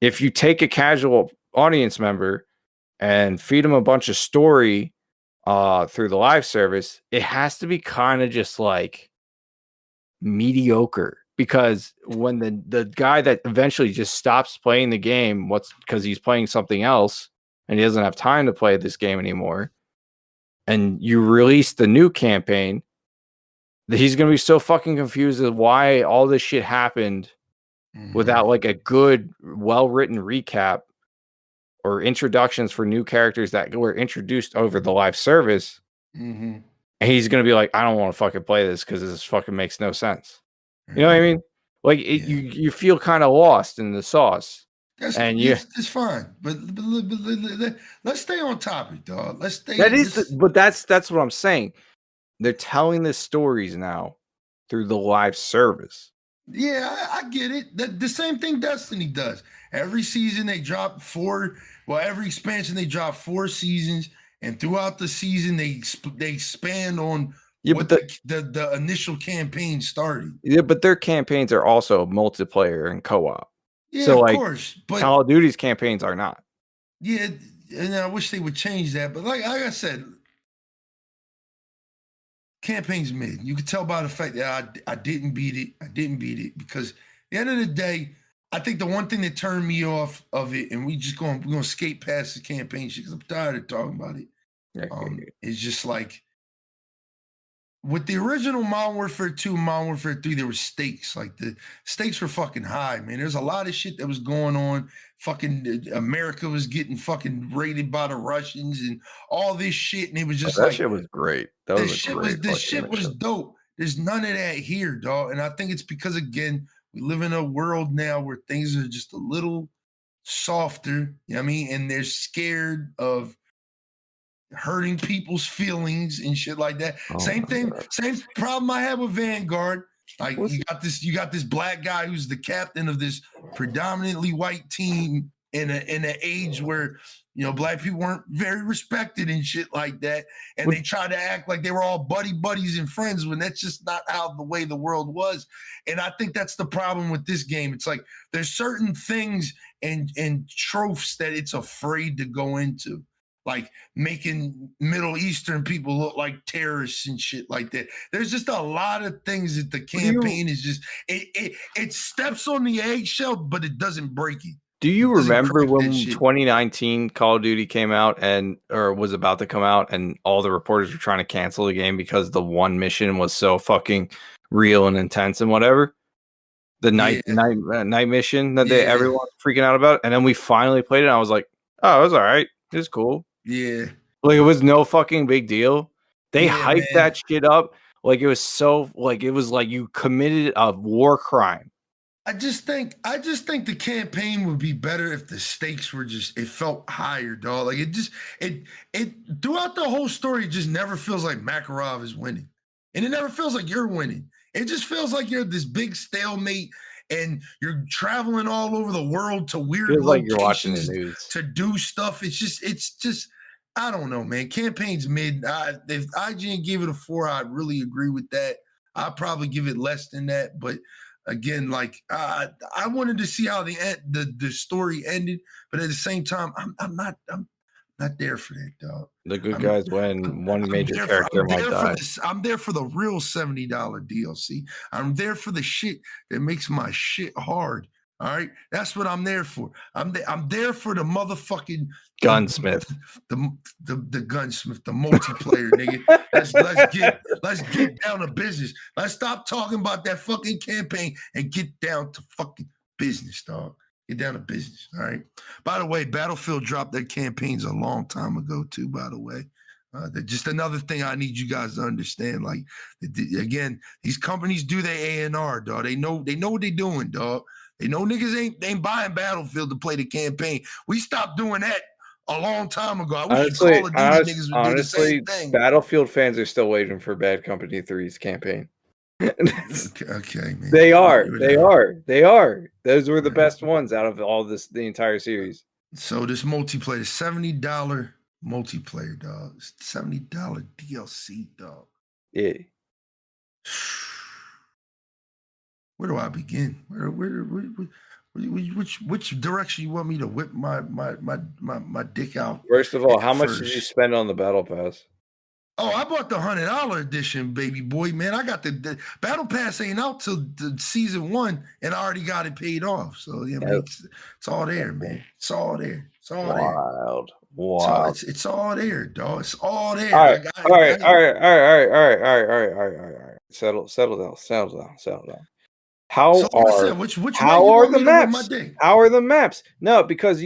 if you take a casual audience member and feed them a bunch of story through the live service, it has to be kind of just like mediocre, because when the guy that eventually just stops playing the game, because he's playing something else and he doesn't have time to play this game anymore, and you release the new campaign, he's going to be so fucking confused as why all this shit happened without like a good, well-written recap or introductions for new characters that were introduced over the live service. And he's going to be like, I don't want to fucking play this because this fucking makes no sense. You know what I mean? Like you feel kind of lost in the sauce. It's fine, but let's stay on topic, dog. Let's stay. That's what I'm saying. they're telling the stories now through the live service. Yeah, I get it. The same thing Destiny does. Every season they drop every expansion they drop 4 seasons, and throughout the season they expand on what the initial campaign started. Yeah, but their campaigns are also multiplayer and co-op. Yeah, so, of like, course. But Call of Duty's campaigns are not. Yeah, and I wish they would change that. But like I said, campaign's mid. You can tell by the fact that I didn't beat it. I didn't beat it because at the end of the day, I think the one thing that turned me off of it, and we're gonna skate past the campaign shit because I'm tired of talking about it. It's just like with the original Modern Warfare 2, Modern Warfare 3, there were stakes. Like the stakes were fucking high, man. There's a lot of shit that was going on. Fucking America was getting fucking raided by the Russians and all this shit. And it was just that shit was great. This shit was dope. There's none of that here, dog. And I think it's because, again, we live in a world now where things are just a little softer. You know what I mean? And they're scared of hurting people's feelings and shit like that. Same problem I had with Vanguard. Like you got this black guy who's the captain of this predominantly white team in an age where, you know, black people weren't very respected and shit like that. And they try to act like they were all buddies and friends when that's just not how the way the world was. And I think that's the problem with this game. It's like there's certain things and tropes that it's afraid to go into, like making Middle Eastern people look like terrorists and shit like that. There's just a lot of things that the campaign is just, it steps on the eggshell, but it doesn't break it. Do you remember when 2019 Call of Duty came out or was about to come out, and all the reporters were trying to cancel the game because the one mission was so fucking real and intense and whatever? The night mission that everyone was freaking out about. And then we finally played it, and I was like, oh, it was all right. It was cool. Yeah. Like, it was no fucking big deal. They hyped that shit up like it was so, like, it was like you committed a war crime. I just think the campaign would be better if the stakes were it felt higher, dog. Like it throughout the whole story, it just never feels like Makarov is winning. And it never feels like you're winning. It just feels like you're this big stalemate and you're traveling all over the world to weird locations to do stuff. It's just, I don't know, man. Campaign's mid. If IGN gave it a 4, I'd really agree with that. I'd probably give it less than that, but again, like I wanted to see how the story ended, but at the same time, I'm not there for that, dog. The good guys win. One major character might die. I'm there for the real $70 DLC. I'm there for the shit that makes my shit hard. All right, that's what I'm there for. I'm there for the motherfucking gunsmith, the gunsmith, the multiplayer, nigga. Let's get down to business. Let's stop talking about that fucking campaign and get down to fucking business, dog. Get down to business. All right. By the way, Battlefield dropped their campaigns a long time ago too. By the way, just another thing I need you guys to understand. Like, again, these companies do their A&R, dog. They know what they're doing, dog. They know niggas ain't buying Battlefield to play the campaign. We stopped doing that a long time ago. I wish Call of Duty niggas would do the same thing. Battlefield fans are still waiting for Bad Company 3's campaign. Okay, man. They are. Those were the best ones out of all this, the entire series. So this multiplayer, $70 multiplayer, dog. $70 DLC, dog. Yeah. Where do I begin? Which direction you want me to whip my dick out? First of all, how much did you spend on the Battle Pass? Oh, I bought the $100 edition, baby boy, man. I got the Battle Pass ain't out till the season 1, and I already got it paid off. So yeah, man, it's all there, man. It's all there. It's all wild. There. Wild. It's all there, dog. It's all there. All right. Settle down. How are the maps? How are the maps? No, because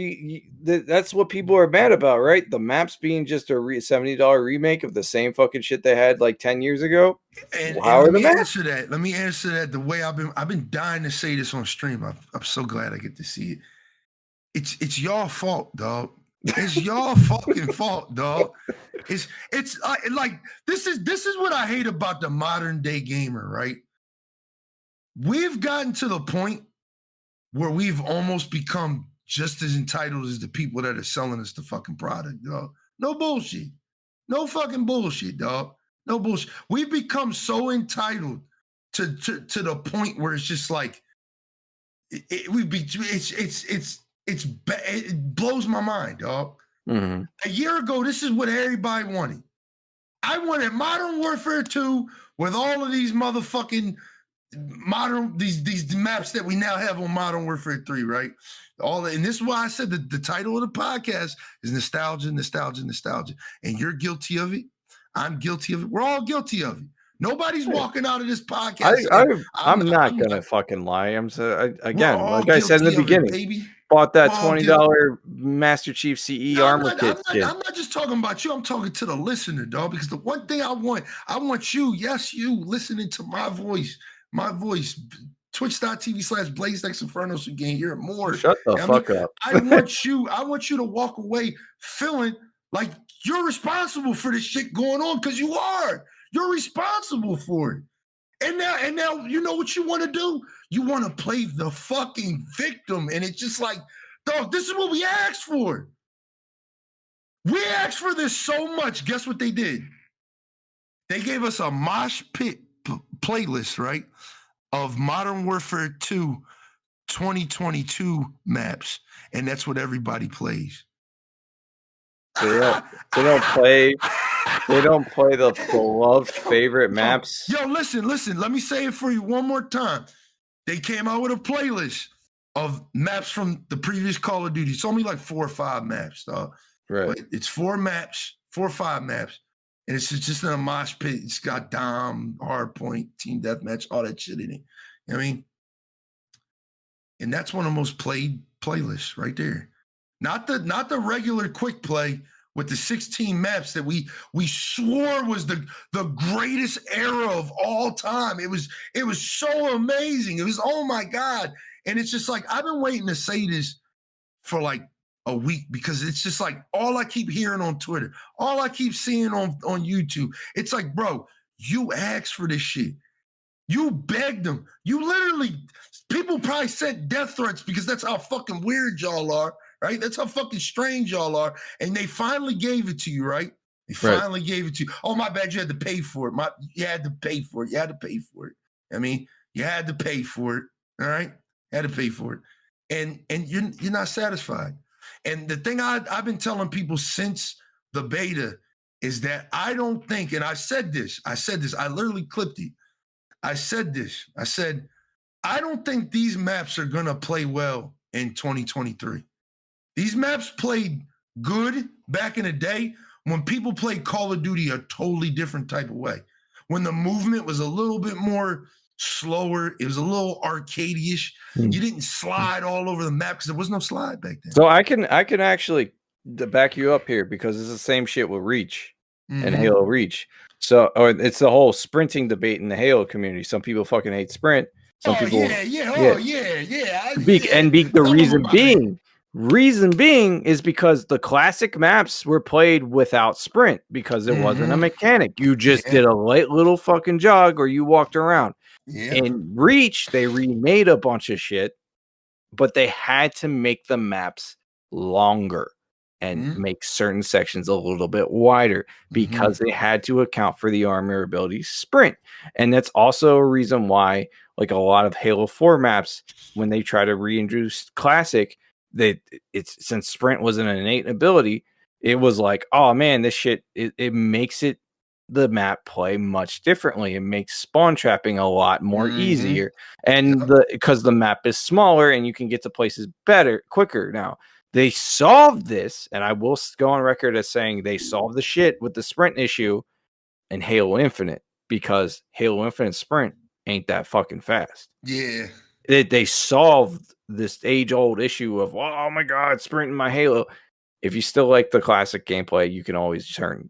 that's what people are mad about, right? The maps being just a $70 remake of the same fucking shit they had like 10 years ago. And how are the maps? Let me answer that the way I've been dying to say this on stream. I'm so glad I get to see it. It's y'all fault, dog. It's your fucking fault, dog. It's like this is what I hate about the modern day gamer, right? We've gotten to the point where we've almost become just as entitled as the people that are selling us the fucking product, dog. No bullshit. No fucking bullshit, dog. No bullshit. We've become so entitled to the point where it's just like it blows my mind, dog. Mm-hmm. A year ago, this is what everybody wanted. I wanted Modern Warfare 2 with all of these motherfucking these maps that we now have on Modern Warfare 3, right? And this is why I said the title of the podcast is nostalgia, nostalgia, nostalgia. And you're guilty of it. I'm guilty of it. We're all guilty of it. Nobody's walking out of this podcast. I'm not gonna fucking lie. Again, all like I said in the beginning, baby. bought that $20 Master Chief CE armor kit. I'm not just talking about you. I'm talking to the listener, dog. Because the one thing I want you, yes, you listening to my voice. Twitch.tv/BLAZEDxENFERNO so you can hear it more. Shut the fuck up. I want you to walk away feeling like you're responsible for this shit going on, because you are. You're responsible for it. And now you know what you want to do? You want to play the fucking victim. And it's just like, dog, this is what we asked for. We asked for this so much. Guess what they did? They gave us a mosh pit playlist, right, of Modern Warfare 2 2022 maps, and that's what everybody plays. They don't play the beloved favorite maps. Yo, listen. Let me say it for you one more time. They came out with a playlist of maps from the previous Call of Duty. It's only like 4 or 5 maps, dog. Right. But it's 4 or 5 maps. And it's just in a mosh pit. It's got Dom, Hardpoint, Team Deathmatch, all that shit in it. You know what I mean? And that's one of the most played playlists right there. Not the regular quick play with the 16 maps that we swore was the greatest era of all time. It was so amazing. It was, oh my God. And it's just like, I've been waiting to say this for like a week, because it's just like all I keep hearing on Twitter, all I keep seeing on YouTube. It's like, bro, you asked for this shit. You begged them. You literally, people probably sent death threats because that's how fucking weird y'all are, right? That's how fucking strange y'all are. And they finally gave it to you, right? They finally gave it to you. Oh, my bad, you had to pay for it. You had to pay for it. You had to pay for it. I mean, you had to pay for it, all right? You had to pay for it. And you're not satisfied. And the thing I've been telling people since the beta is that I don't think, and I said this, I literally clipped it. I said this. I said, I don't think these maps are going to play well in 2023. These maps played good back in the day when people played Call of Duty a totally different type of way. When the movement was a little bit more slower, it was a little arcade-ish. You didn't slide all over the map because there was no slide back then. So I can actually back you up here, because it's the same shit with Reach and Halo Reach. So, or it's the whole sprinting debate in the Halo community. Some people fucking hate sprint. Some people, the reason being is because the classic maps were played without sprint, because it wasn't a mechanic. You just did a light little fucking jog, or you walked around. In Reach, they remade a bunch of shit, but they had to make the maps longer and make certain sections a little bit wider, because they had to account for the armor ability sprint. And that's also a reason why, like, a lot of Halo 4 maps, when they try to reintroduce classic, since sprint was an innate ability, it was like, oh man, this shit, it makes the map play much differently. It makes spawn trapping a lot more easier, and because the map is smaller and you can get to places quicker. Now they solved this, and I will go on record as saying they solved the shit with the sprint issue in Halo Infinite, because Halo Infinite sprint ain't that fucking fast. Yeah, they solved this age-old issue of, oh my God, sprinting my Halo. If you still like the classic gameplay, you can always turn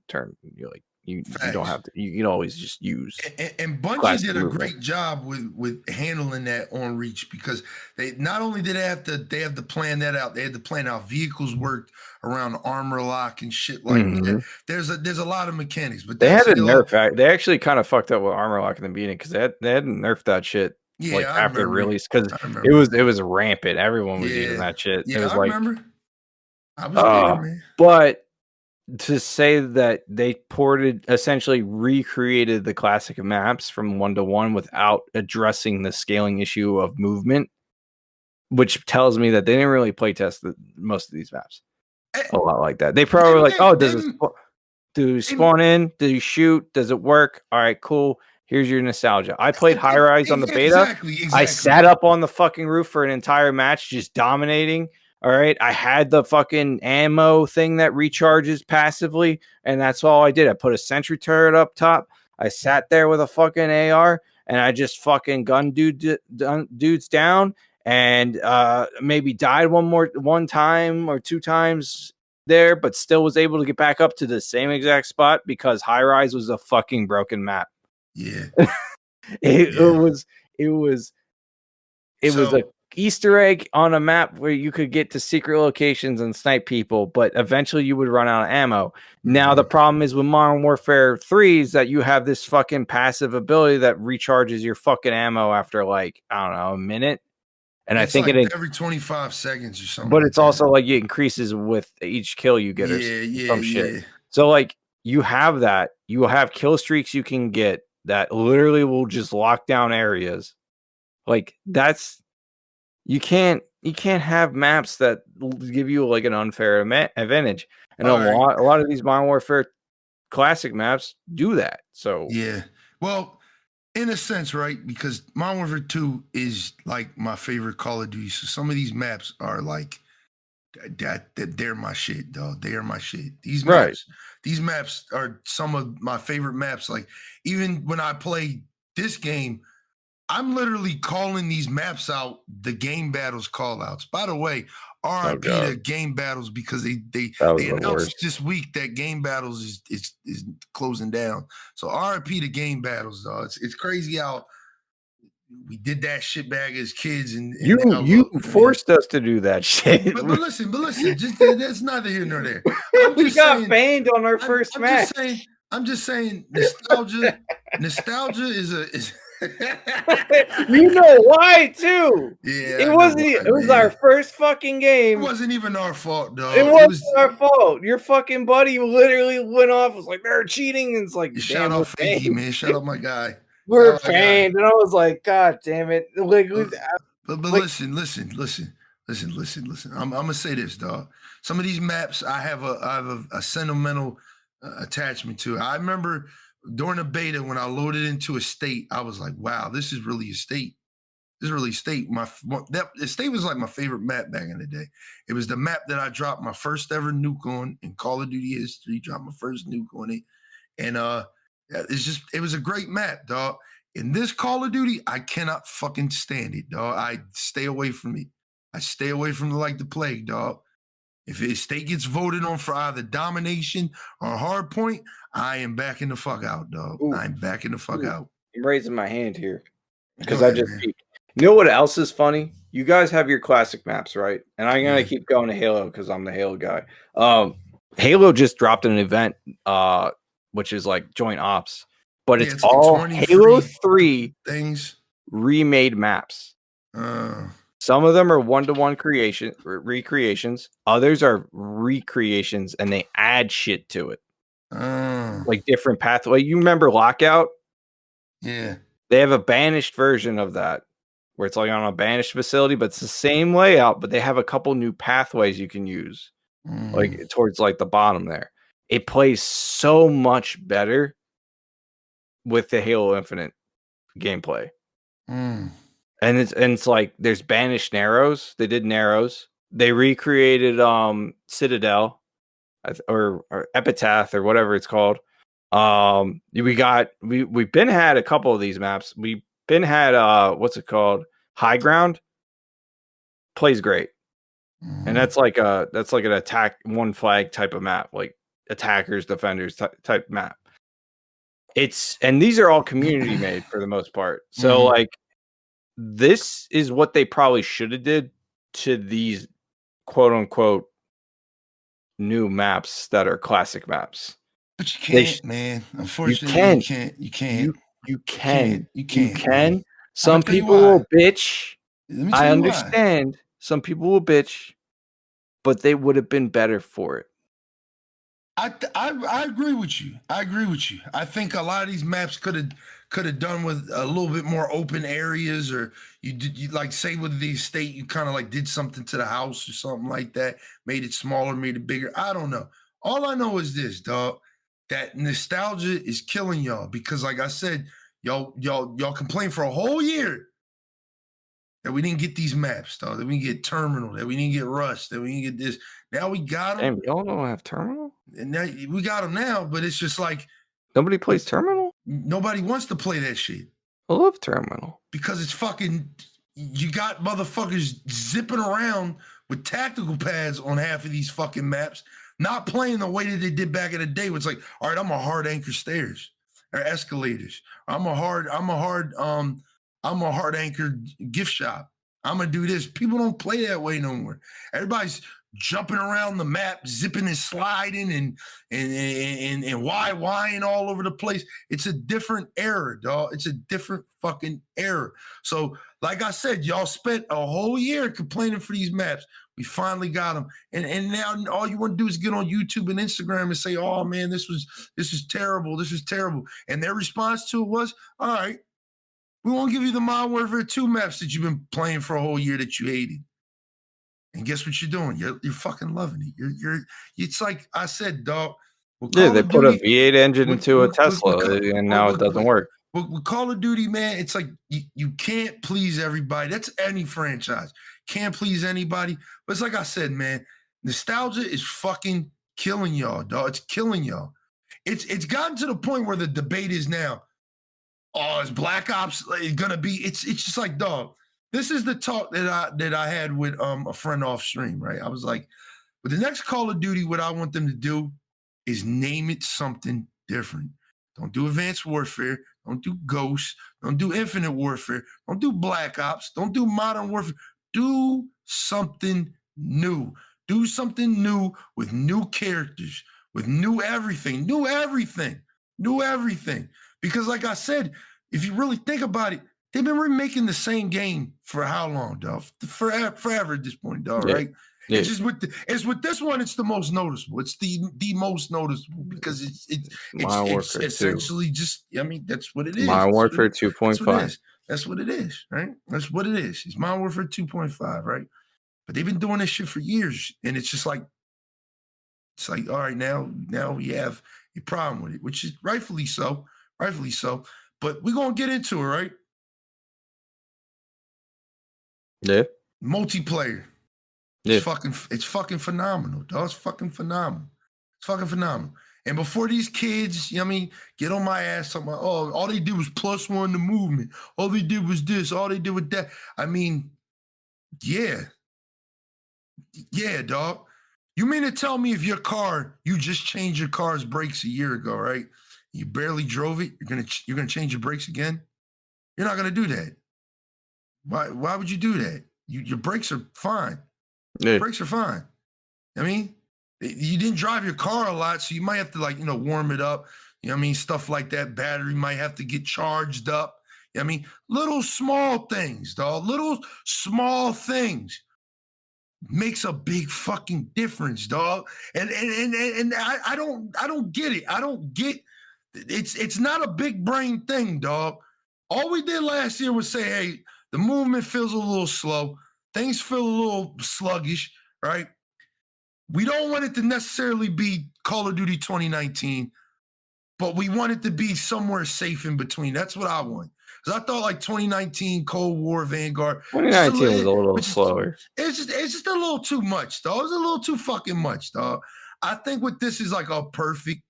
You don't Facts. have to. You can always just use. And Bungie classic did a movement. great job with handling that on Reach, because they not only did they have to plan that out, they had to plan how vehicles worked around the armor lock and shit like that. There's a lot of mechanics, but They that's had to nerf. They actually kind of fucked up with armor lock in the beginning because they had to nerf that shit. Yeah, like I after remember. release, because I it remember. was rampant. Everyone was using Yeah, that shit. It yeah, was I like, remember. I was there, man. But to say that they essentially recreated the classic maps from 1-to-1 without addressing the scaling issue of movement, which tells me that they didn't really play test most of these maps a lot like that. They probably were like, oh, do you spawn in? Do you shoot? Does it work? All right, cool. Here's your nostalgia. I played High Rise on the beta. Exactly. I sat up on the fucking roof for an entire match, just dominating. All right. I had the fucking ammo thing that recharges passively, and that's all I did. I put a sentry turret up top. I sat there with a fucking AR, and I just fucking gunned dudes down, and maybe died one time or two times there, but still was able to get back up to the same exact spot because High Rise was a fucking broken map. Yeah. It was a Easter egg on a map where you could get to secret locations and snipe people, but eventually you would run out of ammo. Now the problem is with Modern Warfare 3 is that you have this fucking passive ability that recharges your fucking ammo after like, I don't know, a minute. And it's I think like every 25 seconds or something. But it's also like it increases with each kill you get or some shit. So like you have that. You will have kill streaks you can get that literally will just lock down areas. Like that's you can't have maps that give you like an unfair advantage. And a lot of these Modern Warfare classic maps do that. So yeah. Well, in a sense, right? Because Modern Warfare 2 is like my favorite Call of Duty. So some of these maps are like that they're my shit, dog. They are my shit. These maps are some of my favorite maps. Like even when I play this game, I'm literally calling these maps out the game battles call outs. By the way, RIP to game battles, because they announced this week that game battles is closing down. So RIP to game battles, dog. It's crazy how we did that shit back as kids, and you forced us to do that shit. But listen, just that's neither here nor there. We got banned on our first match. I'm just saying, nostalgia is. You know why too? Yeah, it wasn't. It was our first fucking game. It wasn't even our fault, though. It wasn't our fault. Your fucking buddy literally went off. Was like they're cheating. And it's like shout out Fakey, man. Shout out my guy. We're banned, and I was like, God damn it! Like, but listen. I'm gonna say this, dog. Some of these maps I have a sentimental attachment to. I remember during the beta when I loaded into a state, I was like, wow, this is really a state. This is really a state. The state was like my favorite map back in the day. It was the map that I dropped my first ever nuke on in Call of Duty history. Dropped my first nuke on it, and it was a great map, dog. In this Call of Duty, I cannot fucking stand it, dog. I stay away from it. I stay away from it like the plague, dog. If a state gets voted on for either domination or hard point, I am backing the fuck out, dog. I'm backing the fuck out. I'm raising my hand here because I just peeked. You know what else is funny? You guys have your classic maps, right? And I'm gonna keep going to Halo because I'm the Halo guy. Halo just dropped an event, which is like joint ops, but it's all Halo 3 things remade maps. Some of them are 1-to-1 recreations. Others are recreations, and they add shit to it, like different pathway. You remember Lockout? Yeah, they have a banished version of that, where it's like on a banished facility, but it's the same layout, but they have a couple new pathways you can use, like towards like the bottom there. It plays so much better with the Halo Infinite gameplay. And it's like there's banished narrows. They did narrows. They recreated Citadel or Epitaph or whatever it's called. We've been had a couple of these maps. We've been had what's it called? High Ground. Plays great. And that's like an attack one flag type of map, like attackers, defenders type map. and these are all community made for the most part. So like this is what they probably should have did to these quote unquote new maps that are classic maps. But you can't, man. Unfortunately, you can't. You can't. You can. You can't. Man. Some people will bitch. Let me tell I you understand. Why. Some people will bitch, but they would have been better for it. I agree with you. I think a lot of these maps could have done with a little bit more open areas, or you like say with the estate, you kind of like did something to the house or something like that, made it smaller, made it bigger. I don't know. All I know is this, dog, that nostalgia is killing y'all because, like I said, y'all complained for a whole year that we didn't get these maps, dog, that we didn't get Terminal, that we didn't get Rust, that we didn't get this. Now we got them. Damn, y'all don't have Terminal? And now we got them now, but it's just like nobody plays Terminal. Nobody wants to play that shit. I love Terminal because it's fucking. You got motherfuckers zipping around with tactical pads on half of these fucking maps, not playing the way that they did back in the day. Where it's like, all right, I'm a hard anchor stairs or escalators. I'm a hard anchor gift shop. I'm gonna do this. People don't play that way no more. Everybody's jumping around the map, zipping and sliding and YYing all over the place. It's a different era, dog. It's a different fucking era. So, like I said, y'all spent a whole year complaining for these maps. We finally got them. And now all you want to do is get on YouTube and Instagram and say, oh man, this was terrible. This is terrible. And their response to it was, all right, we won't give you the Modern Warfare 2 maps that you've been playing for a whole year that you hated. And guess what you're doing? You're fucking loving it. It's like I said, dog. Yeah, they put a V8 engine into a Tesla, and now it doesn't work. With Call of Duty, man, it's like you can't please everybody. That's any franchise. Can't please anybody. But it's like I said, man, nostalgia is fucking killing y'all, dog. It's killing y'all. It's gotten to the point where the debate is now, oh, is Black Ops gonna be? It's just like, dog. This is the talk that I had with a friend off stream, right? I was like, with the next Call of Duty, what I want them to do is name it something different. Don't do Advanced Warfare. Don't do Ghost. Don't do Infinite Warfare. Don't do Black Ops. Don't do Modern Warfare. Do something new. Do something new with new characters, with new everything. Because like I said, if you really think about it, they've been remaking the same game for how long, dog? Forever at this point, dog, right? Yeah. It's just with this one, it's the most noticeable. It's the most noticeable because it's essentially just, I mean, that's what it is. Modern Warfare 2.5. That's what it is, right? That's what it is. It's Modern Warfare 2.5, right? But they've been doing this shit for years, and it's just like, all right, now we have a problem with it, which is rightfully so. But we're gonna get into it, right? Yeah. Multiplayer. Yeah. It's fucking phenomenal, dog. It's fucking phenomenal. And before these kids, you know what I mean, get on my ass talking about, oh, all they did was +1 the movement. All they did was this. All they did was that. I mean, yeah, dog. You mean to tell me if your car, you just changed your car's brakes a year ago, right? You barely drove it. You're gonna change your brakes again? You're not gonna do that. Why would you do that? Your brakes are fine. Yeah. Brakes are fine. I mean, you didn't drive your car a lot, so you might have to warm it up. You know what I mean? Stuff like that. Battery might have to get charged up. You know what I mean? Little small things, dog. Little small things makes a big fucking difference, dog. And I don't get it. I don't get it's not a big brain thing, dog. All we did last year was say, hey, the movement feels a little slow. Things feel a little sluggish, right? We don't want it to necessarily be Call of Duty 2019, but we want it to be somewhere safe in between. That's what I want. Because I thought like 2019, Cold War, Vanguard. 2019 was a little slower. It's just a little too much, dog. It's a little too fucking much, dog. I think what this is like a perfect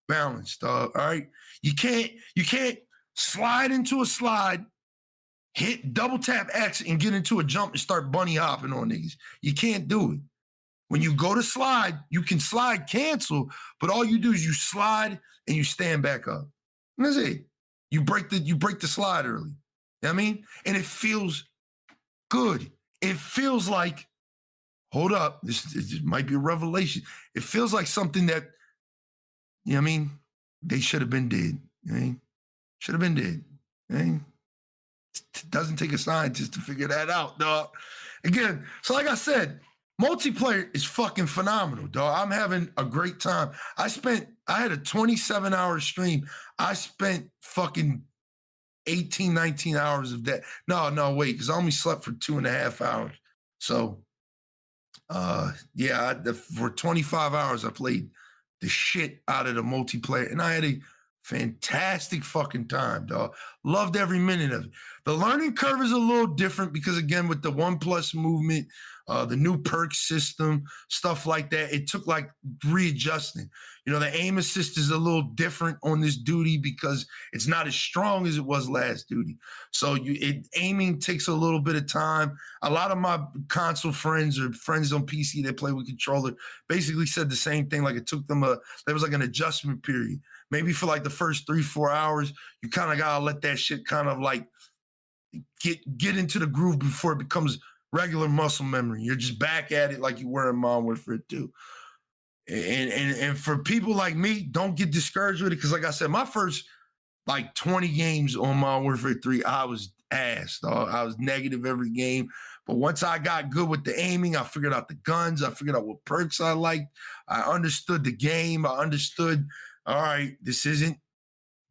balance, dog. All right. You can't slide into a slide, hit double tap X and get into a jump and start bunny hopping on niggas. You can't do it. When you go to slide, you can slide cancel, but all you do is you slide and you stand back up. And that's it. You break the slide early. You know what I mean? And it feels good. It feels like, hold up, this might be a revelation. It feels like something that, you know what I mean, they should have been dead. You know what I mean? Should have been dead. You know what I mean? It doesn't take a scientist to figure that out, dog. Again, so like I said, multiplayer is fucking phenomenal, dog. I'm having a great time. I had a 27-hour stream. I spent fucking 18, 19 hours of that. No, wait, because I only slept for 2.5 hours. So, for 25 hours, I played the shit out of the multiplayer, and I had a fantastic fucking time, dog. Loved every minute of it. The learning curve is a little different because, again, with the 1+ movement, the new perk system, stuff like that, it took like readjusting. You know, the aim assist is a little different on this duty because it's not as strong as it was last duty. So aiming takes a little bit of time. A lot of my console friends or friends on PC that play with controller basically said the same thing. Like it took them there was like an adjustment period. Maybe for like the first 3-4 hours, you kind of gotta let that shit kind of like get into the groove before it becomes regular muscle memory. You're just back at it like you were in Modern Warfare 2. And for people like me, don't get discouraged with it because, like I said, my first like 20 games on Modern Warfare 3, I was ass, dog. I was negative every game. But once I got good with the aiming, I figured out the guns. I figured out what perks I liked. I understood the game. I understood, all right, this isn't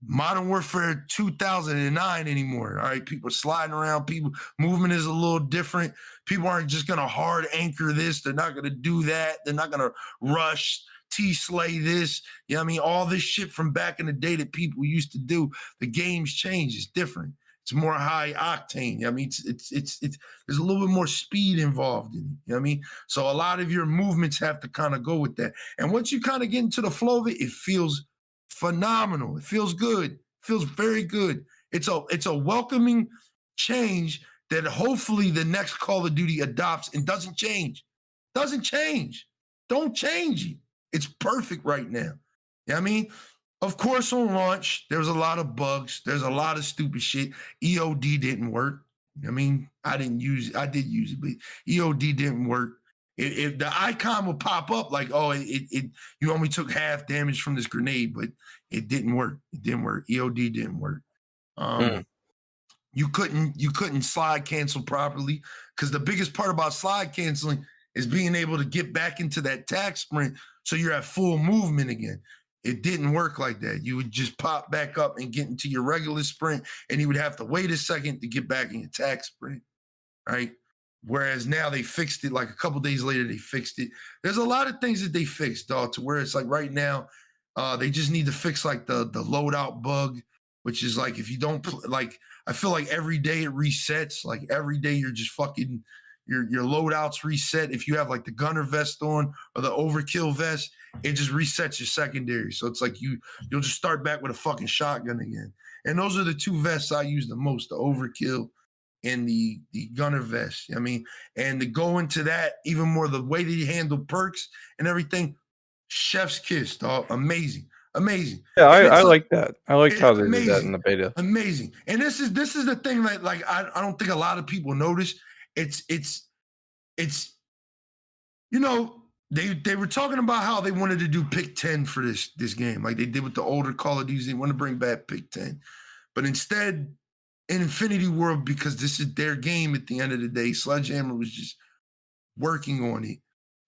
Modern Warfare 2009 anymore. All right, people are sliding around. People movement is a little different. People aren't just gonna hard anchor this. They're not gonna do that. They're not gonna rush T-slay this. You know what I mean? All this shit from back in the day that people used to do. The game's changed. It's different. It's more high octane. You know what I mean? It's there's a little bit more speed involved in it. You know what I mean? So a lot of your movements have to kind of go with that. And once you kind of get into the flow of it, it feels phenomenal. It feels good. It feels very good. It's a welcoming change that hopefully the next Call of Duty adopts and doesn't change. Doesn't change. Don't change it. It's perfect right now. You know what I mean? Of course, on launch, there's a lot of bugs. There's a lot of stupid shit. EOD didn't work. I mean, I did use it, but EOD didn't work. If the icon would pop up like, oh, you only took half damage from this grenade, but it didn't work. It didn't work. EOD didn't work. You couldn't slide cancel properly because the biggest part about slide canceling is being able to get back into that tack sprint so you're at full movement again. It didn't work like that. You would just pop back up and get into your regular sprint, and you would have to wait a second to get back in your tack sprint, right? Whereas now they fixed it, like a couple days later, they fixed it. There's a lot of things that they fixed, dog, to where it's like right now, they just need to fix like the loadout bug, which is like if you don't, like, I feel like every day it resets. Like every day you're just fucking, your loadouts reset. If you have like the gunner vest on or the overkill vest, it just resets your secondary. So it's like you'll just start back with a fucking shotgun again. And those are the two vests I use the most, the overkill and the gunner vest. I mean, and to go into that even more, the way that he handled perks and everything, chef's kiss, dog. Amazing. Yeah, I like like that. I liked how they did that in the beta. Amazing. And this is the thing that like I don't think a lot of people notice. It's you know, they were talking about how they wanted to do pick 10 for this game, like they did with the older Call of Duty. They want to bring back pick 10. But instead, in Infinity Ward, because this is their game at the end of the day, Sledgehammer was just working on it.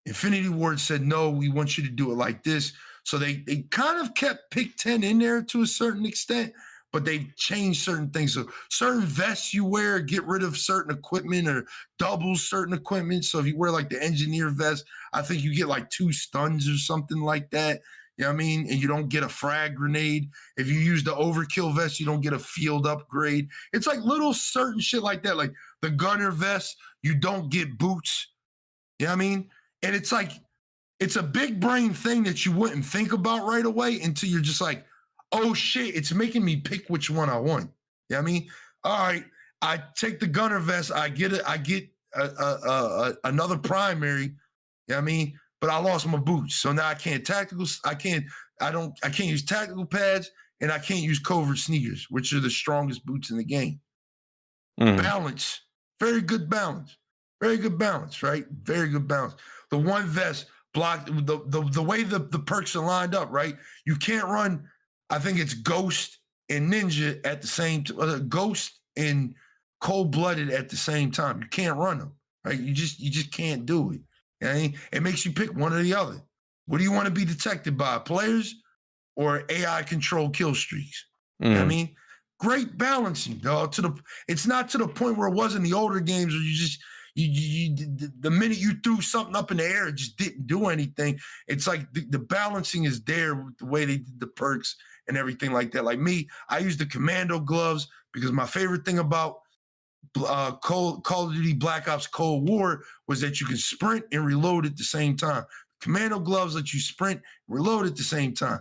Infinity Ward said, no, we want you to do it like this. So they kind of kept pick 10 in there to a certain extent, but they changed certain things. So certain vests you wear, get rid of certain equipment or double certain equipment. So if you wear like the engineer vest, I think you get like 2 stuns or something like that. You know what I mean? And you don't get a frag grenade. If you use the overkill vest, you don't get a field upgrade. It's like little certain shit like that. Like the gunner vest, you don't get boots. You know what I mean? And it's like, it's a big brain thing that you wouldn't think about right away until you're just like, oh shit, it's making me pick which one I want. You know what I mean? All right, I take the gunner vest, I get another primary, you know what I mean? But I lost my boots. So now I can't I can't use tactical pads, and I can't use covert sneakers, which are the strongest boots in the game. Balance, very good balance, right? Very good balance. The one vest blocked the way the perks are lined up, right? You can't run. I think it's Ghost and Ninja at the same time. Ghost and Cold Blooded at the same time. You can't run them, right? You just can't do it. It makes you pick one or the other. What do you want to be detected by? Players or AI controlled kill streaks? You know what I mean? Great balancing, dog. It's not to the point where it was in the older games where the minute you threw something up in the air, it just didn't do anything. It's like the balancing is there with the way they did the perks and everything like that. Like me, I use the commando gloves because my favorite thing about Call of Duty Black Ops Cold War was that you can sprint and reload at the same time. Commando gloves let you sprint, reload at the same time.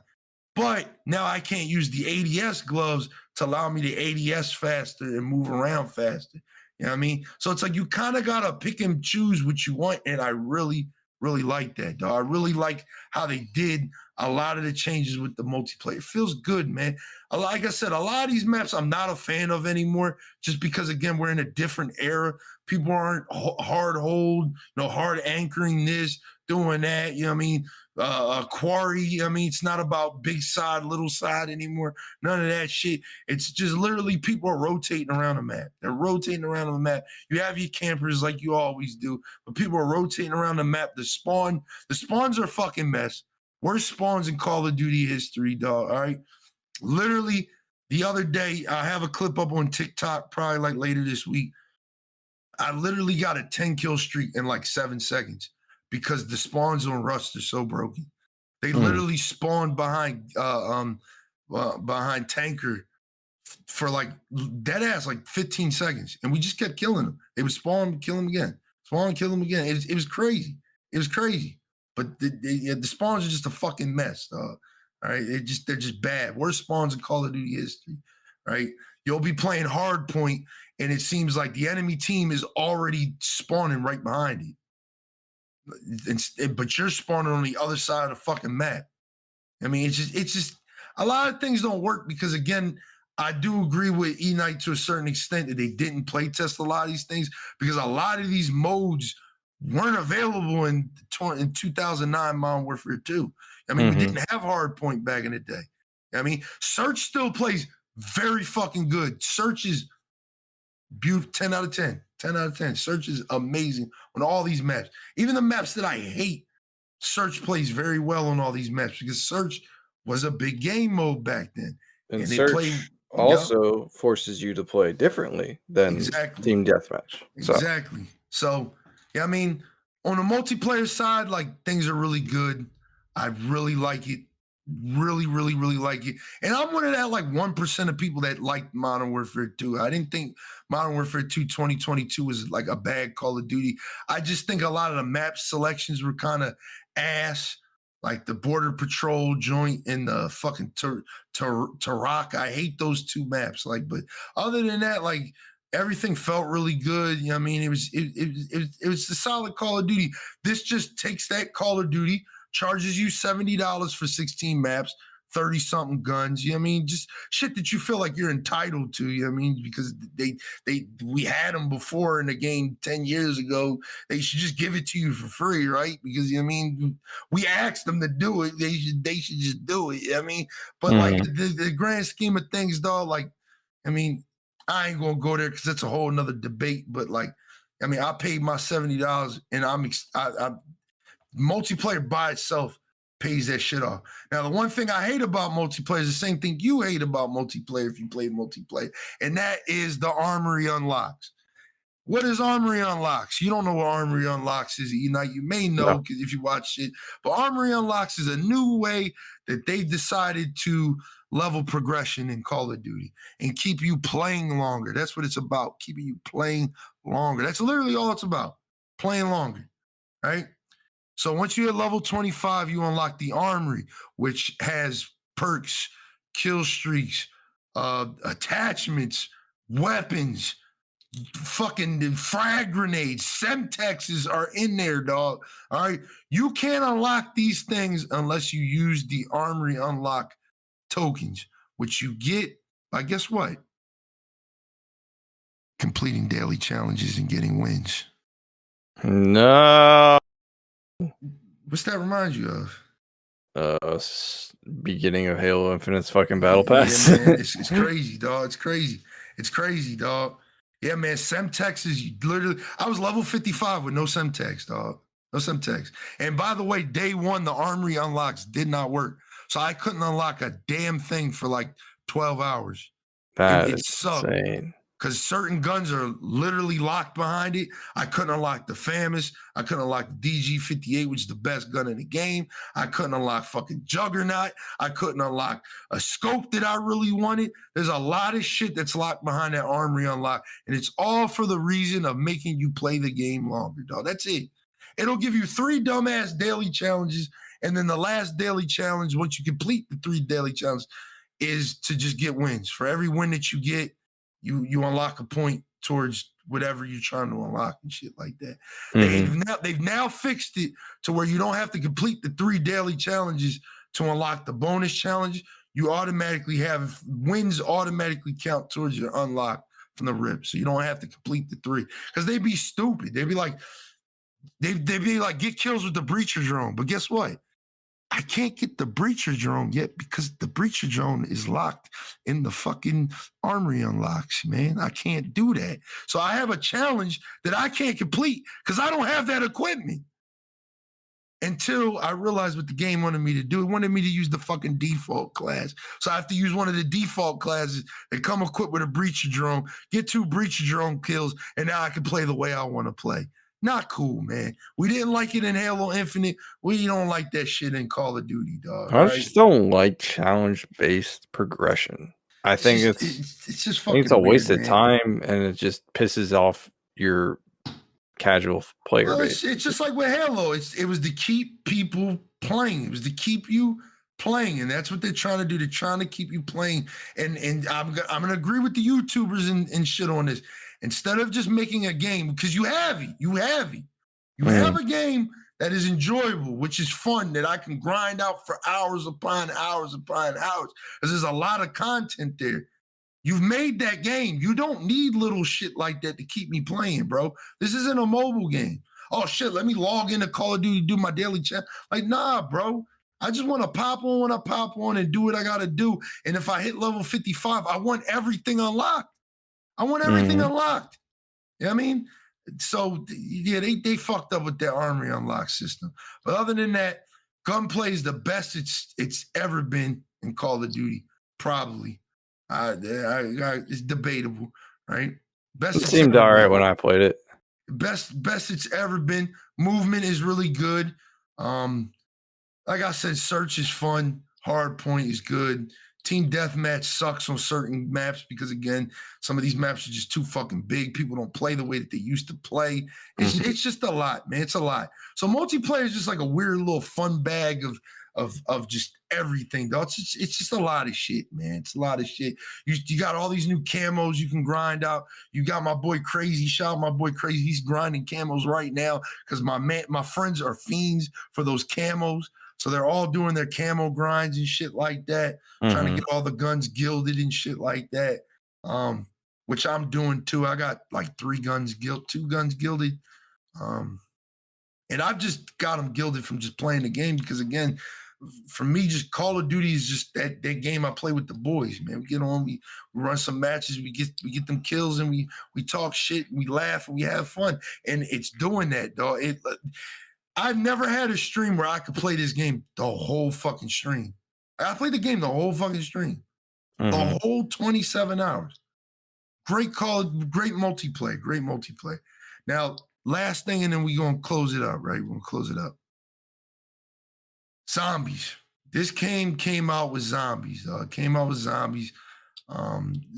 But now I can't use the ADS gloves to allow me to ADS faster and move around faster. You know what I mean? So it's like you kind of got to pick and choose what you want. And I really, really like that, dog. I really like how they did a lot of the changes with the multiplayer. It feels good, man. Like I said, a lot of these maps I'm not a fan of anymore just because, again, we're in a different era. People aren't hard hold, hard anchoring this, doing that. You know what I mean? Quarry. I mean, it's not about big side, little side anymore. None of that shit. It's just literally people are rotating around the map. They're rotating around the map. You have your campers like you always do, but people are rotating around the map. The spawns are a fucking mess. Worst spawns in Call of Duty history, dog. All right. Literally, the other day, I have a clip up on TikTok, probably like later this week. I literally got a 10 kill streak in like 7 seconds because the spawns on Rust are so broken. They literally spawned behind Tanker for like dead ass like 15 seconds, and we just kept killing them. They would spawn, kill them again, spawn, kill them again. It was crazy. It was crazy. But the spawns are just a fucking mess, dog. All right, they're just bad. Worst spawns in Call of Duty history. Right, you'll be playing hardpoint, and it seems like the enemy team is already spawning right behind you. But you're spawning on the other side of the fucking map. I mean, it's just a lot of things don't work because, again, I do agree with Eknight to a certain extent that they didn't play test a lot of these things because a lot of these modes weren't available in 2009 Modern Warfare 2. I mean, we didn't have hardpoint back in the day. I mean, Search still plays very fucking good. Search is beautiful, 10 out of 10. 10 out of 10. Search is amazing on all these maps. Even the maps that I hate, Search plays very well on all these maps because Search was a big game mode back then. And Search also forces you to play differently than Team Deathmatch. Exactly. So, yeah, I mean, on the multiplayer side, like, things are really good. I really like it. Really, really, really like it. And I'm one of that, like, 1% of people that like Modern Warfare 2. I didn't think Modern Warfare 2 2022 was, like, a bad Call of Duty. I just think a lot of the map selections were kind of ass. Like the Border Patrol joint and the fucking Tarak. I hate those two maps. Like, but other than that, like, everything felt really good. You know what I mean? It was a solid Call of Duty. This just takes that Call of Duty, charges you $70 for 16 maps, 30-something guns. You know what I mean? Just shit that you feel like you're entitled to. You know what I mean? Because we had them before in the game 10 years ago. They should just give it to you for free, right? Because, you know what I mean? We asked them to do it. They should just do it. You know what I mean? But like the grand scheme of things, dog, like, I mean, I ain't gonna go there because it's a whole nother debate. But like, I mean, I paid my $70 and I'm multiplayer by itself pays that shit off. Now, the one thing I hate about multiplayer is the same thing you hate about multiplayer if you play multiplayer, and that is the Armory Unlocks. What is Armory Unlocks? You don't know what Armory Unlocks is. You may know because if you watch it, but Armory Unlocks is a new way that they've decided to level progression in Call of Duty and keep you playing longer. That's what it's about, keeping you playing longer. That's literally all it's about, playing longer, right? So once you hit level 25, you unlock the Armory, which has perks, kill streaks, attachments, weapons, fucking frag grenades, semtexes are in there, dog. All right. You can't unlock these things unless you use the armory unlock tokens, which you get by guess what? Completing daily challenges and getting wins. No. What's that remind you of? Beginning of Halo Infinite's fucking battle pass. Yeah, man, it's crazy, dog. It's crazy, dog. Yeah, man, semtexes, you literally, I was level 55 with no semtex, dog. No semtex. And by the way, day one, the armory unlocks did not work. So I couldn't unlock a damn thing for like 12 hours. It sucked. Insane. Because certain guns are literally locked behind it. I couldn't unlock the FAMAS. I couldn't unlock the DG58, which is the best gun in the game. I couldn't unlock fucking Juggernaut. I couldn't unlock a scope that I really wanted. There's a lot of shit that's locked behind that armory unlock, and it's all for the reason of making you play the game longer, dog. That's it. It'll give you 3 dumbass daily challenges, and then the last daily challenge, once you complete the 3 daily challenges, is to just get wins. For every win that you get, you unlock a point towards whatever you're trying to unlock and shit like that. They've now fixed it to where you don't have to complete the 3 daily challenges to unlock the bonus challenge. You automatically have wins automatically count towards your unlock from the rip. So you don't have to complete the 3. Because they'd be stupid. They'd be like, get kills with the breacher drone. But guess what? I can't get the breacher drone yet because the breacher drone is locked in the fucking armory unlocks, man. I can't do that. So I have a challenge that I can't complete because I don't have that equipment. Until I realized what the game wanted me to do. It wanted me to use the fucking default class. So I have to use one of the default classes that come equipped with a breacher drone, get 2 breacher drone kills, and now I can play the way I want to play. Not cool, man. We didn't like it in Halo Infinite. We don't like that shit in Call of Duty, dog. I just don't like challenge-based progression. I think it's just fucking it's a waste weird, of time, and it just pisses off your casual player base. It's just like with Halo. It was to keep people playing. It was to keep you playing, and that's what they're trying to do. They're trying to keep you playing. And I'm gonna agree with the YouTubers and shit on this. Instead of just making a game, because you have a game that is enjoyable, which is fun, that I can grind out for hours upon hours upon hours, because there's a lot of content there. You've made that game. You don't need little shit like that to keep me playing, bro. This isn't a mobile game. Oh, shit, let me log into Call of Duty, do my daily chat. Like, nah, bro. I just want to pop on when I pop on and do what I got to do. And if I hit level 55, I want everything unlocked. Unlocked. You know what I mean? So, yeah, they fucked up with their armory unlock system. But other than that, gunplay is the best it's ever been in Call of Duty, probably. It's debatable, right? It seemed all right when I played it. Best it's ever been. Movement is really good. Like I said, search is fun. Hardpoint is good. Team deathmatch sucks on certain maps because, again, some of these maps are just too fucking big. People don't play the way that they used to play. It's just a lot, man. It's a lot. So multiplayer is just like a weird little fun bag of just everything, though. It's just a lot of shit, man. It's a lot of shit. You got all these new camos you can grind out. You got my boy Crazy. Shout out my boy Crazy. He's grinding camos right now because my friends are fiends for those camos. So they're all doing their camo grinds and shit like that, trying to get all the guns gilded and shit like that, which I'm doing too. I got like 2 guns gilded. And I've just got them gilded from just playing the game because, again, for me, just Call of Duty is just that game I play with the boys, man. We get on, we run some matches, we get them kills, and we talk shit, and we laugh, and we have fun. And it's doing that, dog. I've never had a stream where I could play this game the whole fucking stream. I played the game the whole fucking stream. The whole 27 hours. Great multiplayer. Now, last thing, and then we're going to close it up, right? We're going to close it up. Zombies. This came out with zombies, dog.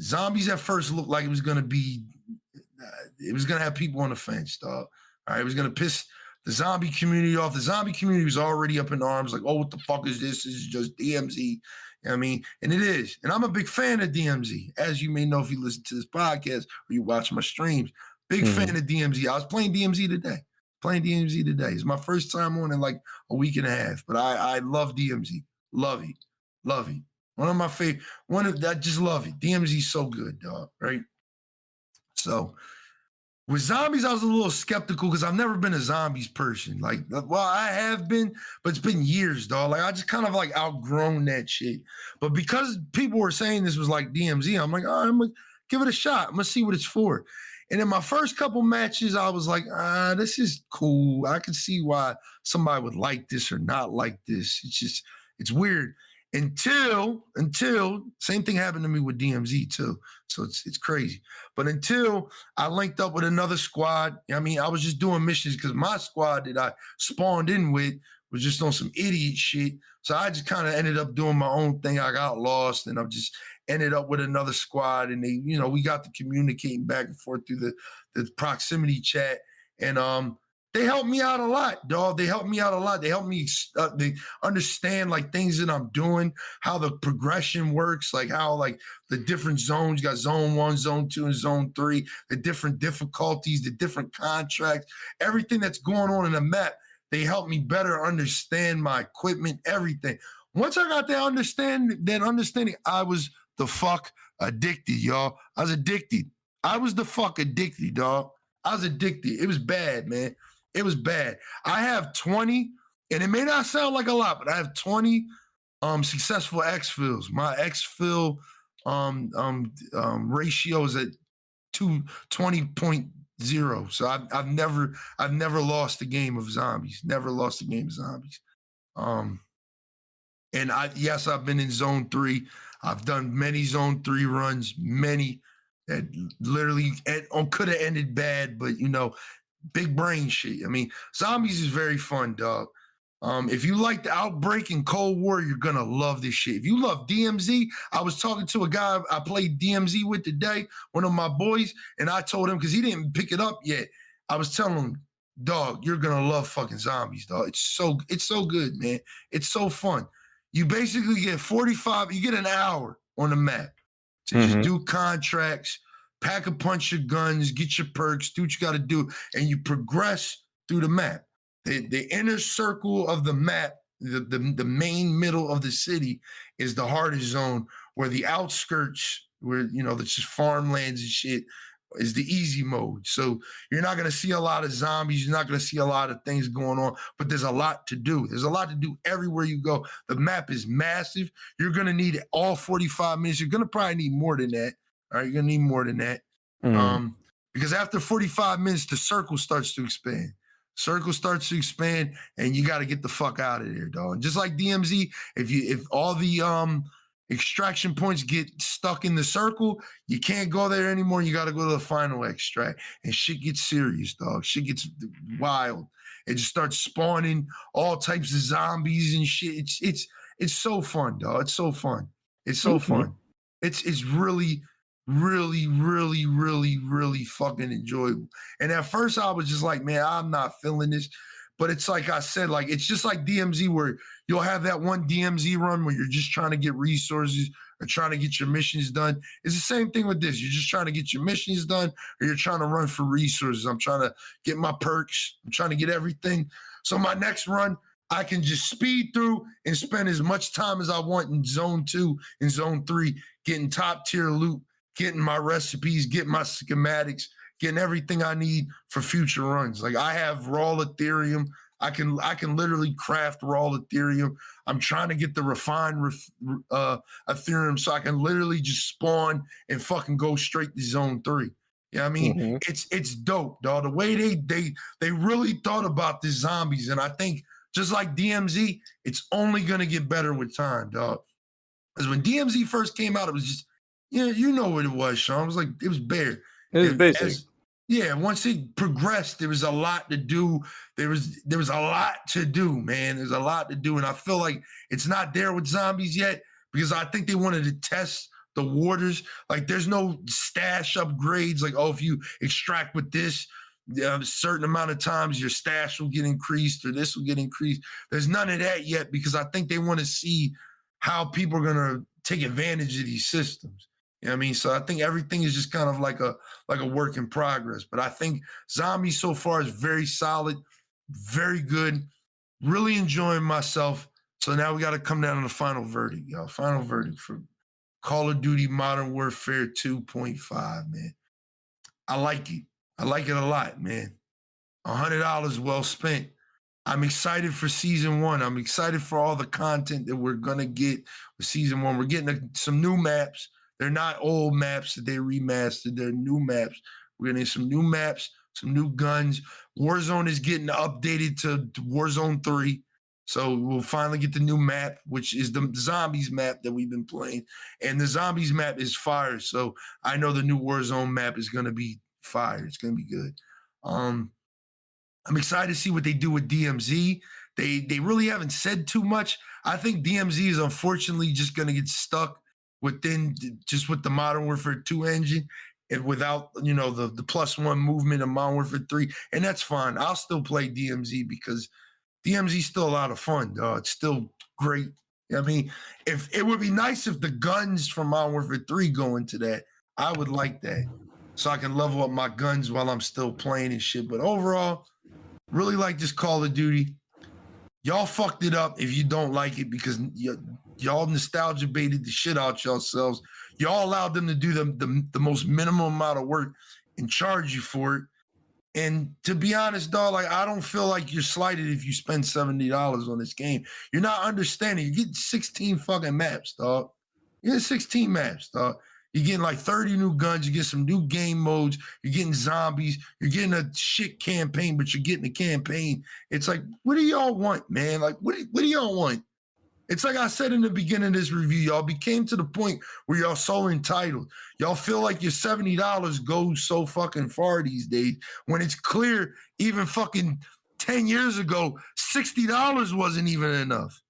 Zombies at first looked like it was going to have people on the fence, dog. All right, it was going to piss the zombie community off. The zombie community was already up in arms, like, oh, what the fuck is this? This is just DMZ. I mean, and it is. And I'm a big fan of DMZ, as you may know if you listen to this podcast or you watch my streams. Big fan of DMZ. I was playing DMZ today. It's my first time on in like a week and a half, but I love DMZ. Love it. One of my favorite, I just love it. DMZ's so good, dog, right? So with zombies, I was a little skeptical because I've never been a zombies person. Like, well, I have been, but it's been years, dog. Like, I just kind of like outgrown that shit. But because people were saying this was like DMZ, I'm like, all right, I'm gonna give it a shot. I'm gonna see what it's for. And in my first couple matches, I was like, this is cool. I can see why somebody would like this or not like this. It's weird. Until same thing happened to me with DMZ too. So it's crazy. But until I linked up with another squad, I mean, I was just doing missions because my squad that I spawned in with was just on some idiot shit. So I just kind of ended up doing my own thing. I got lost and I just ended up with another squad, and they, we got to communicating back and forth through the proximity chat. And they helped me out a lot, dog. They helped me they understand like things that I'm doing, how the progression works, like how like the different zones, you got zone 1, zone 2, and zone 3, the different difficulties, the different contracts, everything that's going on in the map. They helped me better understand my equipment, everything. Once I got that understanding, I was the fuck addicted, y'all. I was addicted. I was the fuck addicted, dog. I was addicted. It was bad, man. It was bad. I have 20, and it may not sound like a lot, but I have 20 successful exfils. My exfil ratio is at 20.0. So I've never lost a game of zombies. Never lost a game of zombies. And I've been in zone 3. I've done many zone 3 runs, many that literally could have ended bad, but big brain shit. I mean, zombies is very fun, dog. If you like the Outbreak and Cold War, you're gonna love this shit. If you love DMZ, I was talking to a guy I played DMZ with today, one of my boys, and I told him, because he didn't pick it up yet, I was telling him, dog, you're gonna love fucking zombies, dog. It's so good, man. It's so fun. You basically get you get an hour on the map to just do contracts, pack a punch your guns, get your perks, do what you gotta do, and you progress through the map. The inner circle of the map, the main middle of the city is the hardest zone, where the outskirts, where, that's just farmlands and shit, is the easy mode. So you're not going to see a lot of zombies. You're not going to see a lot of things going on, but there's a lot to do. There's a lot to do everywhere you go. The map is massive. You're going to need all 45 minutes. You're going to probably need more than that. All right, you're going to need more than that. Because after 45 minutes, the circle starts to expand. And you got to get the fuck out of there, dog. And just like DMZ, if all the extraction points get stuck in the circle, you can't go there anymore. You got to go to the final extract, and shit gets serious, dog. Shit gets wild. It just starts spawning all types of zombies and shit. It's so fun, dog. It's so fun. It's really, really, really, really, really fucking enjoyable. And at first I was just like, man, I'm not feeling this. But it's like I said, like, it's just like DMZ, where you'll have that one DMZ run where you're just trying to get resources or trying to get your missions done. It's the same thing with this. You're just trying to get your missions done, or you're trying to run for resources. I'm trying to get my perks. I'm trying to get everything. So my next run, I can just speed through and spend as much time as I want in zone 2 and zone 3, getting top tier loot, getting my recipes, getting my schematics, getting everything I need for future runs. Like, I have raw Ethereum. I can literally craft raw Ethereum. I'm trying to get the refined Ethereum, so I can literally just spawn and fucking go straight to zone 3. You know what I mean? It's dope, dog. The way they really thought about the zombies, and I think just like DMZ, it's only gonna get better with time, dog. Because when DMZ first came out, it was just, you know what it was, Sean. It was like, it was bare. It was basic. Once it progressed, there was a lot to do. There was a lot to do, man. There's a lot to do. And I feel like it's not there with zombies yet, because I think they wanted to test the waters. Like, there's no stash upgrades. Like, oh, if you extract with this, a certain amount of times your stash will get increased, or this will get increased. There's none of that yet, because I think they want to see how people are gonna take advantage of these systems. You know what I mean? So I think everything is just kind of like a work in progress. But I think Zombies so far is very solid, very good. Really enjoying myself. So now we got to come down to the final verdict, y'all. Final verdict for Call of Duty Modern Warfare 2.5, man. I like it. I like it a lot, man. $100 well spent. I'm excited for season 1. I'm excited for all the content that we're going to get with season 1. We're getting some new maps. They're not old maps that they remastered. They're new maps. We're going to get some new maps, some new guns. Warzone is getting updated to Warzone 3. So we'll finally get the new map, which is the Zombies map that we've been playing. And the Zombies map is fire. So I know the new Warzone map is going to be fire. It's going to be good. I'm excited to see what they do with DMZ. They really haven't said too much. I think DMZ is unfortunately just going to get stuck with the Modern Warfare 2 engine and without, the +1 movement of Modern Warfare 3. And that's fine. I'll still play DMZ because DMZ is still a lot of fun, dog. It's still great. I mean, if it would be nice if the guns from Modern Warfare 3 go into that. I would like that. So I can level up my guns while I'm still playing and shit. But overall, really like this Call of Duty. Y'all fucked it up if you don't like it because y'all nostalgia baited the shit out yourselves. Y'all allowed them to do the most minimum amount of work and charge you for it. And to be honest, dog, I don't feel like you're slighted if you spend $70 on this game. You're not understanding. You're getting 16 fucking maps, dog. You're getting 16 maps, dog. You're getting like 30 new guns. You get some new game modes. You're getting zombies. You're getting a shit campaign, but you're getting a campaign. It's like, what do y'all want, man? Like, what do y'all want? It's like I said in the beginning of this review, y'all became to the point where y'all so entitled. Y'all feel like your $70 goes so fucking far these days when it's clear even fucking 10 years ago, $60 wasn't even enough.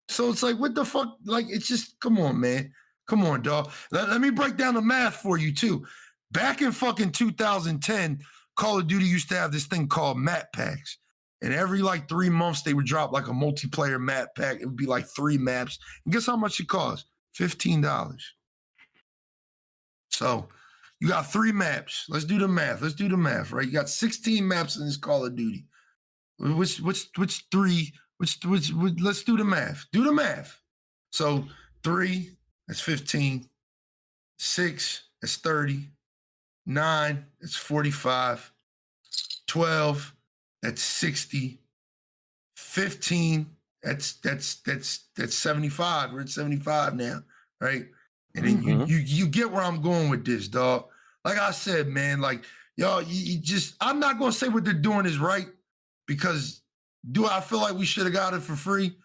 So it's like, what the fuck? Like, it's just, come on, man. Come on, dog. Let me break down the math for you, too. Back in fucking 2010, Call of Duty used to have this thing called map packs. And every 3 months, they would drop like a multiplayer map pack. It would be like 3 maps. And guess how much it cost? $15. So you got 3 maps. Let's do the math. Right? You got 16 maps in this Call of Duty. Which 3? Let's do the math. Do the math. So 3, that's 15. 6, that's 30. 9, that's 45. 12, that's 60. 15, that's 75. We're at 75 now, right? And then you get where I'm going with this, dog. Like I said, man, y'all, you just, I'm not gonna say what they're doing is right because do I feel like we should have got it for free?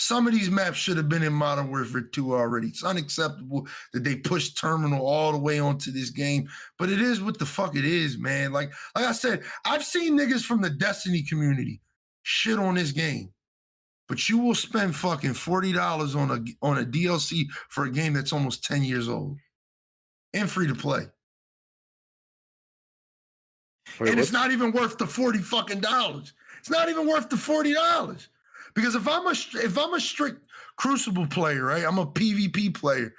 Some of these maps should have been in Modern Warfare 2 already. It's unacceptable that they pushed Terminal all the way onto this game, but it is what the fuck it is, man. Like I said, I've seen niggas from the Destiny community shit on this game, but you will spend fucking $40 on a DLC for a game that's almost 10 years old and free to play. Wait, and it's not even worth the $40 fucking dollars. It's not even worth the $40. Because if I'm a strict Crucible player, right? I'm a PvP player.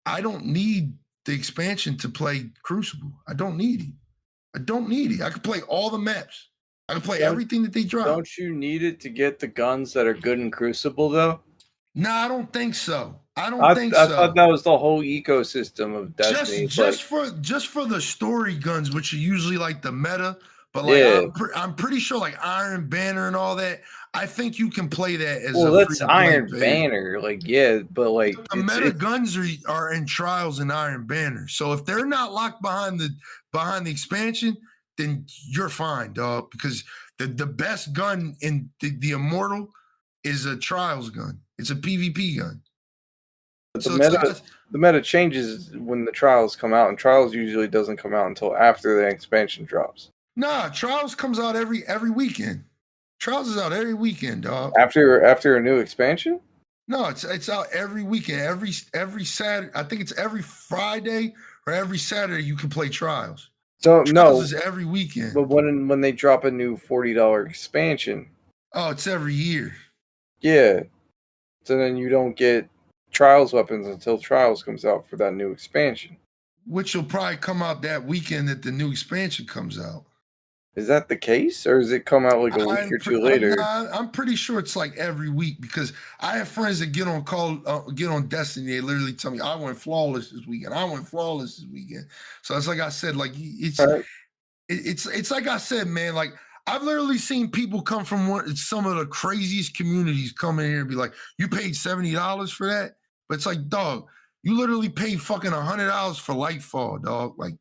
I don't need the expansion to play Crucible. I don't need it. I can play all the maps. I can play everything that they drop. Don't you need it to get the guns that are good in Crucible, though? No, I don't think so. I thought that was the whole ecosystem of Destiny. Just for the story guns, which are usually like the meta. But I'm pretty sure like Iron Banner and all that, I think you can play that as that's Iron Banner. But the meta guns are in Trials and Iron Banner. So if they're not locked behind the expansion, then you're fine, dog. Because the best gun in the Immortal is a Trials gun. It's a PvP gun. But the meta changes when the Trials come out, and Trials usually doesn't come out until after the expansion drops. Nah, Trials comes out every weekend. Trials is out every weekend, dog. After a new expansion? No, it's out every weekend. Every Saturday. I think it's every Friday or every Saturday you can play Trials. So Trials is every weekend. But when they drop a new $40 expansion. Oh, it's every year. Yeah. So then you don't get Trials weapons until Trials comes out for that new expansion. Which will probably come out that weekend that the new expansion comes out. Is that the case, or does it come out like a week or two later? I'm pretty sure it's like every week because I have friends that get on Destiny. They literally tell me, "I went flawless this weekend. I went flawless this weekend." So it's like I said, like it's like I said, man. Like I've literally seen people come from some of the craziest communities come in here and be like, "You paid $70 for that?" But it's like, dog, you literally paid fucking $100 for Lightfall, dog. Like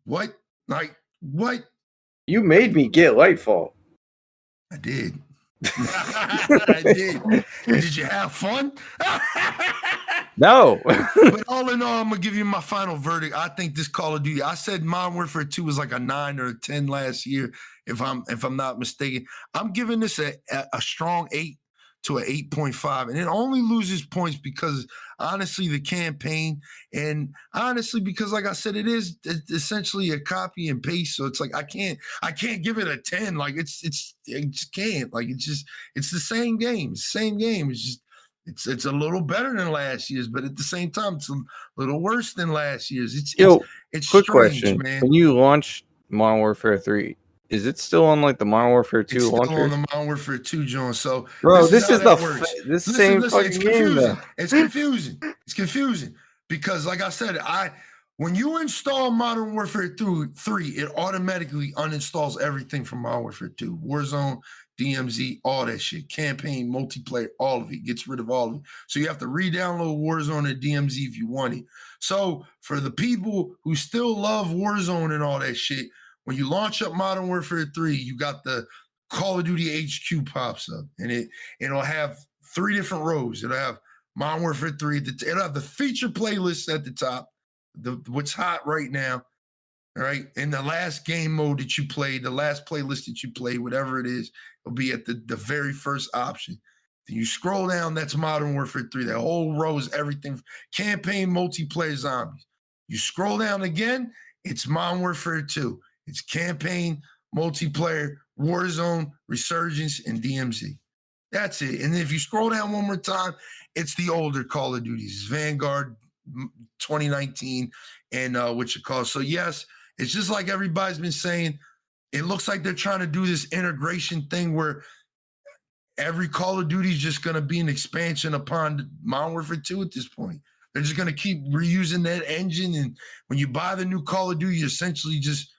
what? Like what? You made me get Lightfall. I did. I did. Did you have fun? No. But all in all, I'm gonna give you my final verdict. I think this Call of Duty. I said Modern Warfare 2 was like a 9 or a 10 last year, if I'm not mistaken. I'm giving this a strong 8 to an 8.5, and it only loses points because honestly the campaign, and honestly because like I said, it's essentially a copy and paste. So it's like I can't give it a 10. Like it just can't. Like it's the same game. It's the same game. It's just it's a little better than last year's, but at the same time, it's a little worse than last year's. It's quick strange, question, man. When you launch Modern Warfare 3, is it still on like the Modern Warfare 2 it's launcher? Still on the Modern Warfare 2, John. So, bro, this is this same fucking it's game. Confusing. It's confusing. It's confusing because, like I said, when you install Modern Warfare 3, it automatically uninstalls everything from Modern Warfare 2, Warzone, DMZ, all that shit, campaign, multiplayer, all of it, gets rid of all of it. So you have to re-download Warzone and DMZ if you want it. So for the people who still love Warzone and all that shit, when you launch up Modern Warfare 3, you got the Call of Duty HQ pops up, and it'll have 3 different rows. It'll have Modern Warfare 3, it'll have the feature playlist at the top, what's hot right now. All right. In the last game mode that you played, the last playlist that you played, whatever it is, it'll be at the very first option. Then you scroll down, that's Modern Warfare 3. That whole row is everything. Campaign, multiplayer, zombies. You scroll down again, it's Modern Warfare 2. It's campaign, multiplayer, Warzone, Resurgence, and DMZ. That's it. And if you scroll down one more time, it's the older Call of Duties. It's Vanguard 2019 and what you call. So yes, it's just like everybody's been saying. It looks like they're trying to do this integration thing where every Call of Duty is just going to be an expansion upon Modern Warfare 2 at this point. They're just going to keep reusing that engine. And when you buy the new Call of Duty, you're essentially just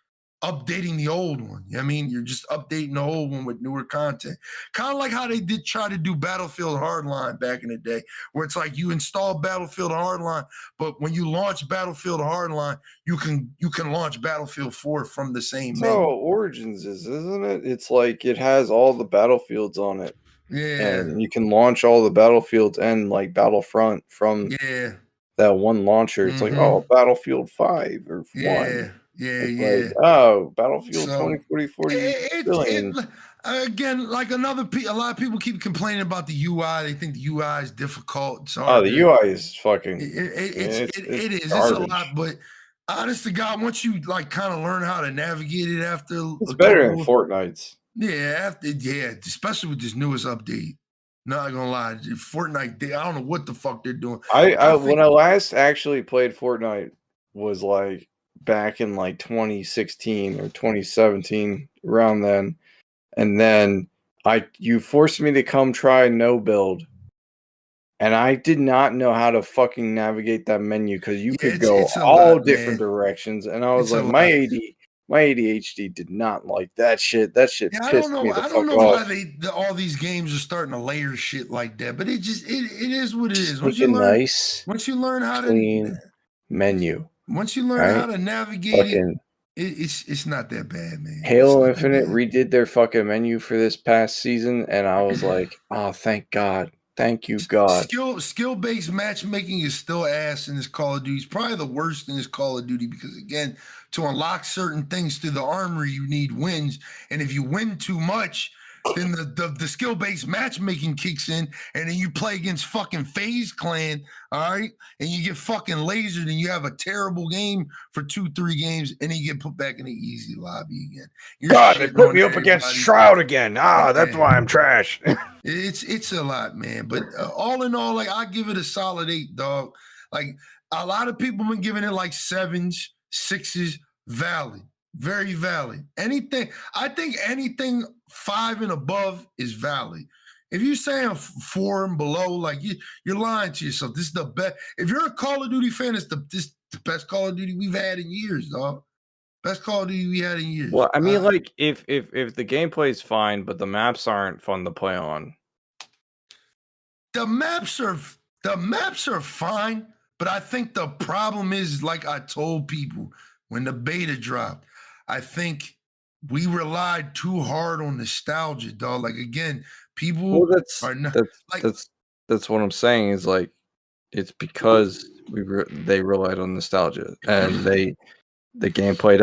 updating the old one. I mean, you're just updating the old one with newer content. Kind of like how they did try to do Battlefield Hardline back in the day, where it's like you install Battlefield Hardline, but when you launch Battlefield Hardline, you can launch Battlefield 4 from the same menu. Oh, Origins isn't it? It's like it has all the battlefields on it. Yeah. And you can launch all the battlefields and like Battlefront from that one launcher. It's like, oh, Battlefield 5 or 1. Like, oh, Battlefield 2044. Again, like a lot of people keep complaining about the UI. They think the UI is difficult. The UI is fucking. It is. It's a lot, but honest to God, once you like kind of learn how to navigate it after, it's better than Fortnite's. Yeah, especially with this newest update. Not gonna lie, Fortnite. I don't know what the fuck they're doing. When I last actually played Fortnite was like back in like 2016 or 2017, around then, and then you forced me to come try no build, and I did not know how to fucking navigate that menu because you could go all different directions, and I was like, my ADHD did not like that shit. That shit pissed me the fuck off. I don't know why all these games are starting to layer shit like that, but it is what it is. Once you learn how to menu. Once you learn how to navigate it's not that bad, man. Halo Infinite redid their fucking menu for this past season, and I was like, oh, thank God. Thank you, God. Skill-based matchmaking is still ass in this Call of Duty. It's probably the worst in this Call of Duty because, again, to unlock certain things through the armory, you need wins. And if you win too much, then the skill-based matchmaking kicks in, and then you play against fucking FaZe Clan, all right? And you get fucking lasered, and you have a terrible game for 2-3 games, and then you get put back in the easy lobby again. God, they put me up against Shroud again. That's why I'm trash. It's a lot, man. But all in all, like, I give it a solid 8, dog. Like, a lot of people been giving it like 7s, 6s, valid. Very valid. I think anything 5 and above is valid. If you're saying 4 and below, like, you're lying to yourself. This is the best. If you're a Call of Duty fan, it's the best Call of Duty we've had in years, dog. Best Call of Duty we had in years. Well, I mean, like, if the gameplay is fine, but the maps aren't fun to play on. The maps are fine, but I think the problem is, like I told people when the beta dropped, I think we relied too hard on nostalgia, dog. Like, again, people are not that's what I'm saying is, like, it's because they relied on nostalgia, and the gameplay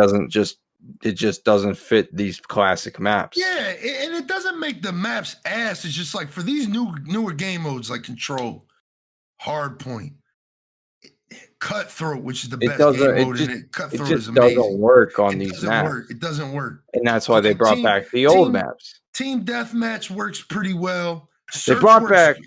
just doesn't fit these classic maps. Yeah, and it doesn't make the maps ass. It's just like for these newer game modes like Control, Hardpoint, Cutthroat, which is the best game mode in it. Cutthroat is amazing. It doesn't work on these maps. It doesn't work. And that's why they brought back the old maps. Team Deathmatch works pretty well. They brought back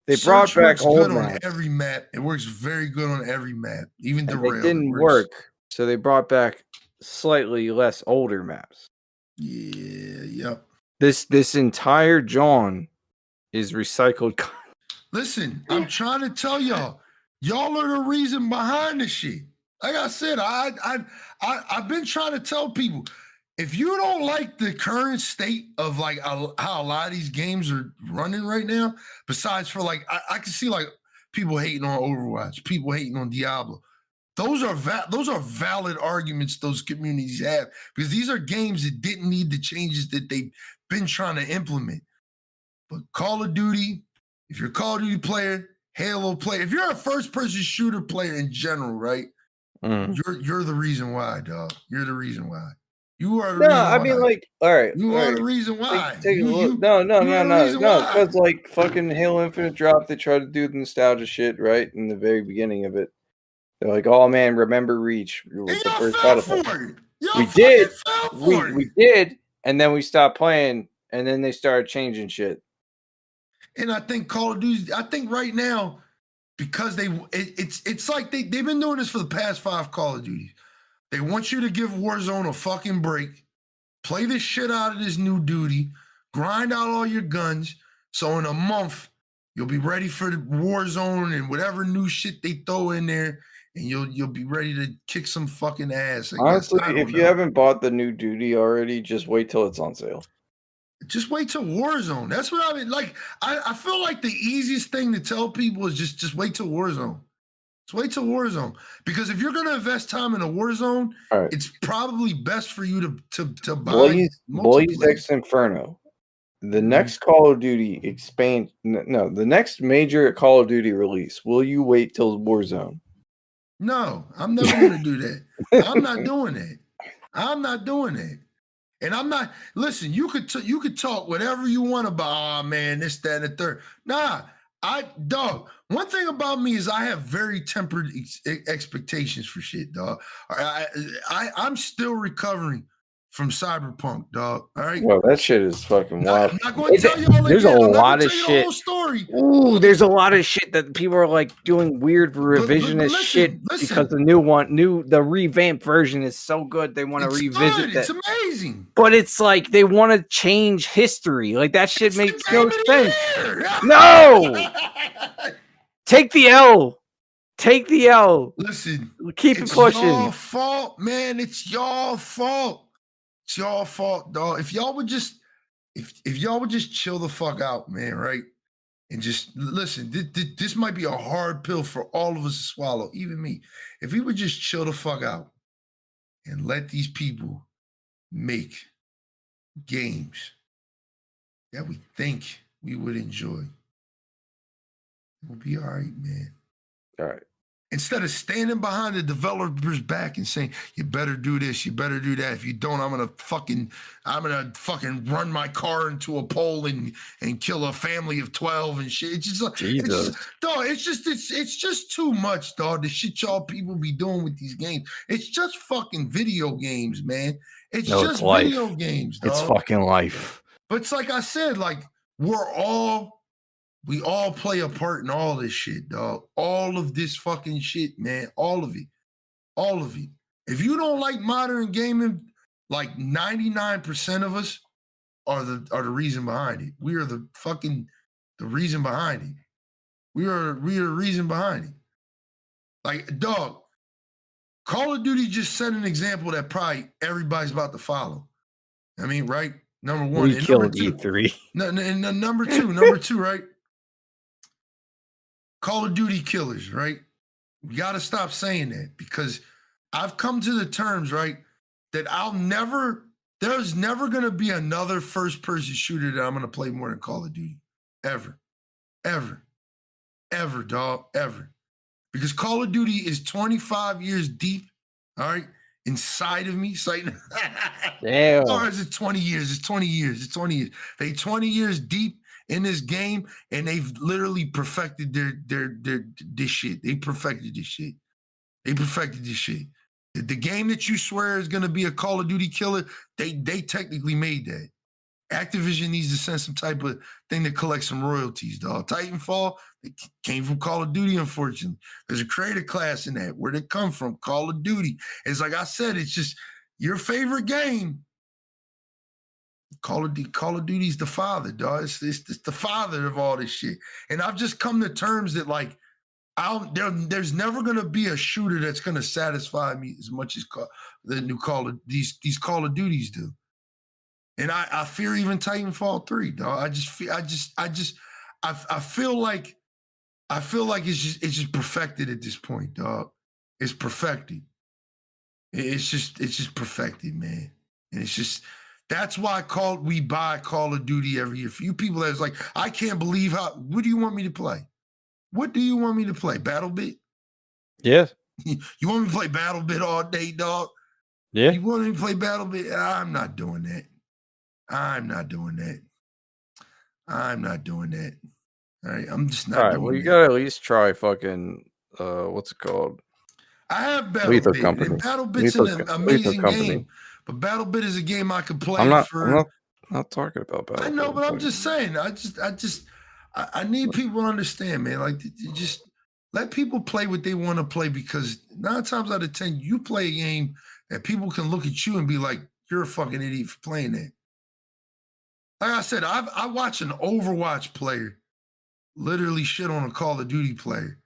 old maps. On every map. It works very good on every map. Even Derail. It didn't work. So they brought back slightly less older maps. Yeah, yep. This entire John is recycled. Listen, I'm trying to tell y'all are the reason behind this shit. Like I said, I've been trying to tell people, if you don't like the current state of like how a lot of these games are running right now, besides for like, I can see like people hating on Overwatch, people hating on Diablo. Those are valid arguments those communities have, because these are games that didn't need the changes that they've been trying to implement. But Call of Duty, if you're a Call of Duty player, Halo player, if you're a first-person shooter player in general, right? You're the reason why, dog. You're the reason why. You are the reason why. I mean, like, all right. You are the reason why. Take a look. No. Because, like, fucking Halo Infinite dropped, they tried to do the nostalgia shit, right? In the very beginning of it. They're like, oh, man, remember Reach. Was the first Battlefield. We did, and then we stopped playing, and then they started changing shit. And I think Call of Duty, right now, because it's like they've been doing this for the past 5 Call of Duties. They want you to give Warzone a fucking break, play the shit out of this new duty, grind out all your guns, so in a month, you'll be ready for the Warzone and whatever new shit they throw in there, and you'll be ready to kick some fucking ass. Honestly, if you haven't bought the new duty already, just wait till it's on sale. Just wait till Warzone. That's what I mean. Like, I feel like the easiest thing to tell people is just wait till Warzone. Just wait till Warzone. Because if you're going to invest time in a Warzone, it's probably best for you to buy BLAZEDxENFERNO. The next Call of Duty the next major Call of Duty release, will you wait till Warzone? No, I'm never going to do that. I'm not doing that. I'm not doing that. And I'm not, listen, you could talk whatever you want about, oh man, this, that, and the third. Nah, dog, one thing about me is I have very tempered expectations for shit, dog. I'm still recovering from Cyberpunk, dog. All right. Well, that shit is fucking wild. I'm not going to tell you all there's again. a I'm not lot gonna of tell you shit. the whole story. Ooh, there's a lot of shit that people are like doing weird revisionist shit because the revamped version is so good. They want to revisit that. It's amazing. But it's like they want to change history. Like that shit makes no sense. No. Take the L. Take the L. Listen, keep it pushing. It's your fault, man. It's your fault. It's your fault, dog. If y'all would just chill the fuck out, man, right? And just listen, this might be a hard pill for all of us to swallow, even me. If we would just chill the fuck out and let these people make games that we think we would enjoy, we'll be all right, man. All right. Instead of standing behind the developer's back and saying, you better do this, you better do that. If you don't, I'm gonna fucking run my car into a pole and kill a family of 12 and shit. It's just like, Jesus. it's just too much, dog. The shit y'all people be doing with these games. It's just fucking video games, man. It's just video games, dog. It's fucking life. But it's like I said, like we all play a part in all this shit, dog. All of this fucking shit, man. All of it. All of it. If you don't like modern gaming, like 99% of us are the reason behind it. We are the reason behind it. We are the reason behind it. Like, dog, Call of Duty just set an example that probably everybody's about to follow. I mean, right? Number one. We killed E3. Number two, right? Call of Duty killers, right? We got to stop saying that because I've come to the terms, right, that there's never going to be another first-person shooter that I'm going to play more than Call of Duty. Ever, dog, ever. Because Call of Duty is 25 years deep, all right, inside of me. Damn. Or is it 20 years? It's 20 years. They 20 years deep in this game, and they've literally perfected this shit. They perfected this shit. The game that you swear is going to be a Call of Duty killer, they technically made that. Activision needs to send some type of thing to collect some royalties, dog. Titanfall, it came from Call of Duty, unfortunately. There's a creator class in that. Where'd it come from? Call of Duty. It's like I said, it's just your favorite game. Call of Duty's the father, dog. It's the father of all this shit. And I've just come to terms that, like, there's never gonna be a shooter that's gonna satisfy me as much as the new these Call of Duties do. And I fear even Titanfall 3, dog. I feel like it's just perfected at this point, dog. It's perfected. It's just perfected, man. And it's just that's why we buy Call of Duty every year. For you people that's like, I can't believe what do you want me to play? What do you want me to play? BattleBit? Yeah. You want me to play BattleBit all day, dog? Yeah. You want me to play BattleBit? I'm not doing that. All right, I'm just not doing that. All right, well, you gotta at least try fucking what's it called? I have Lethal BattleBit. Company. And BattleBit's an amazing game, but BattleBit is a game I could play I'm not talking about BattleBit. I know, but I'm just saying. I need people to understand, man. Like, you just let people play what they want to play because 9 times out of 10, you play a game that people can look at you and be like, "You're a fucking idiot for playing that." Like I said, I watch an Overwatch player literally shit on a Call of Duty player.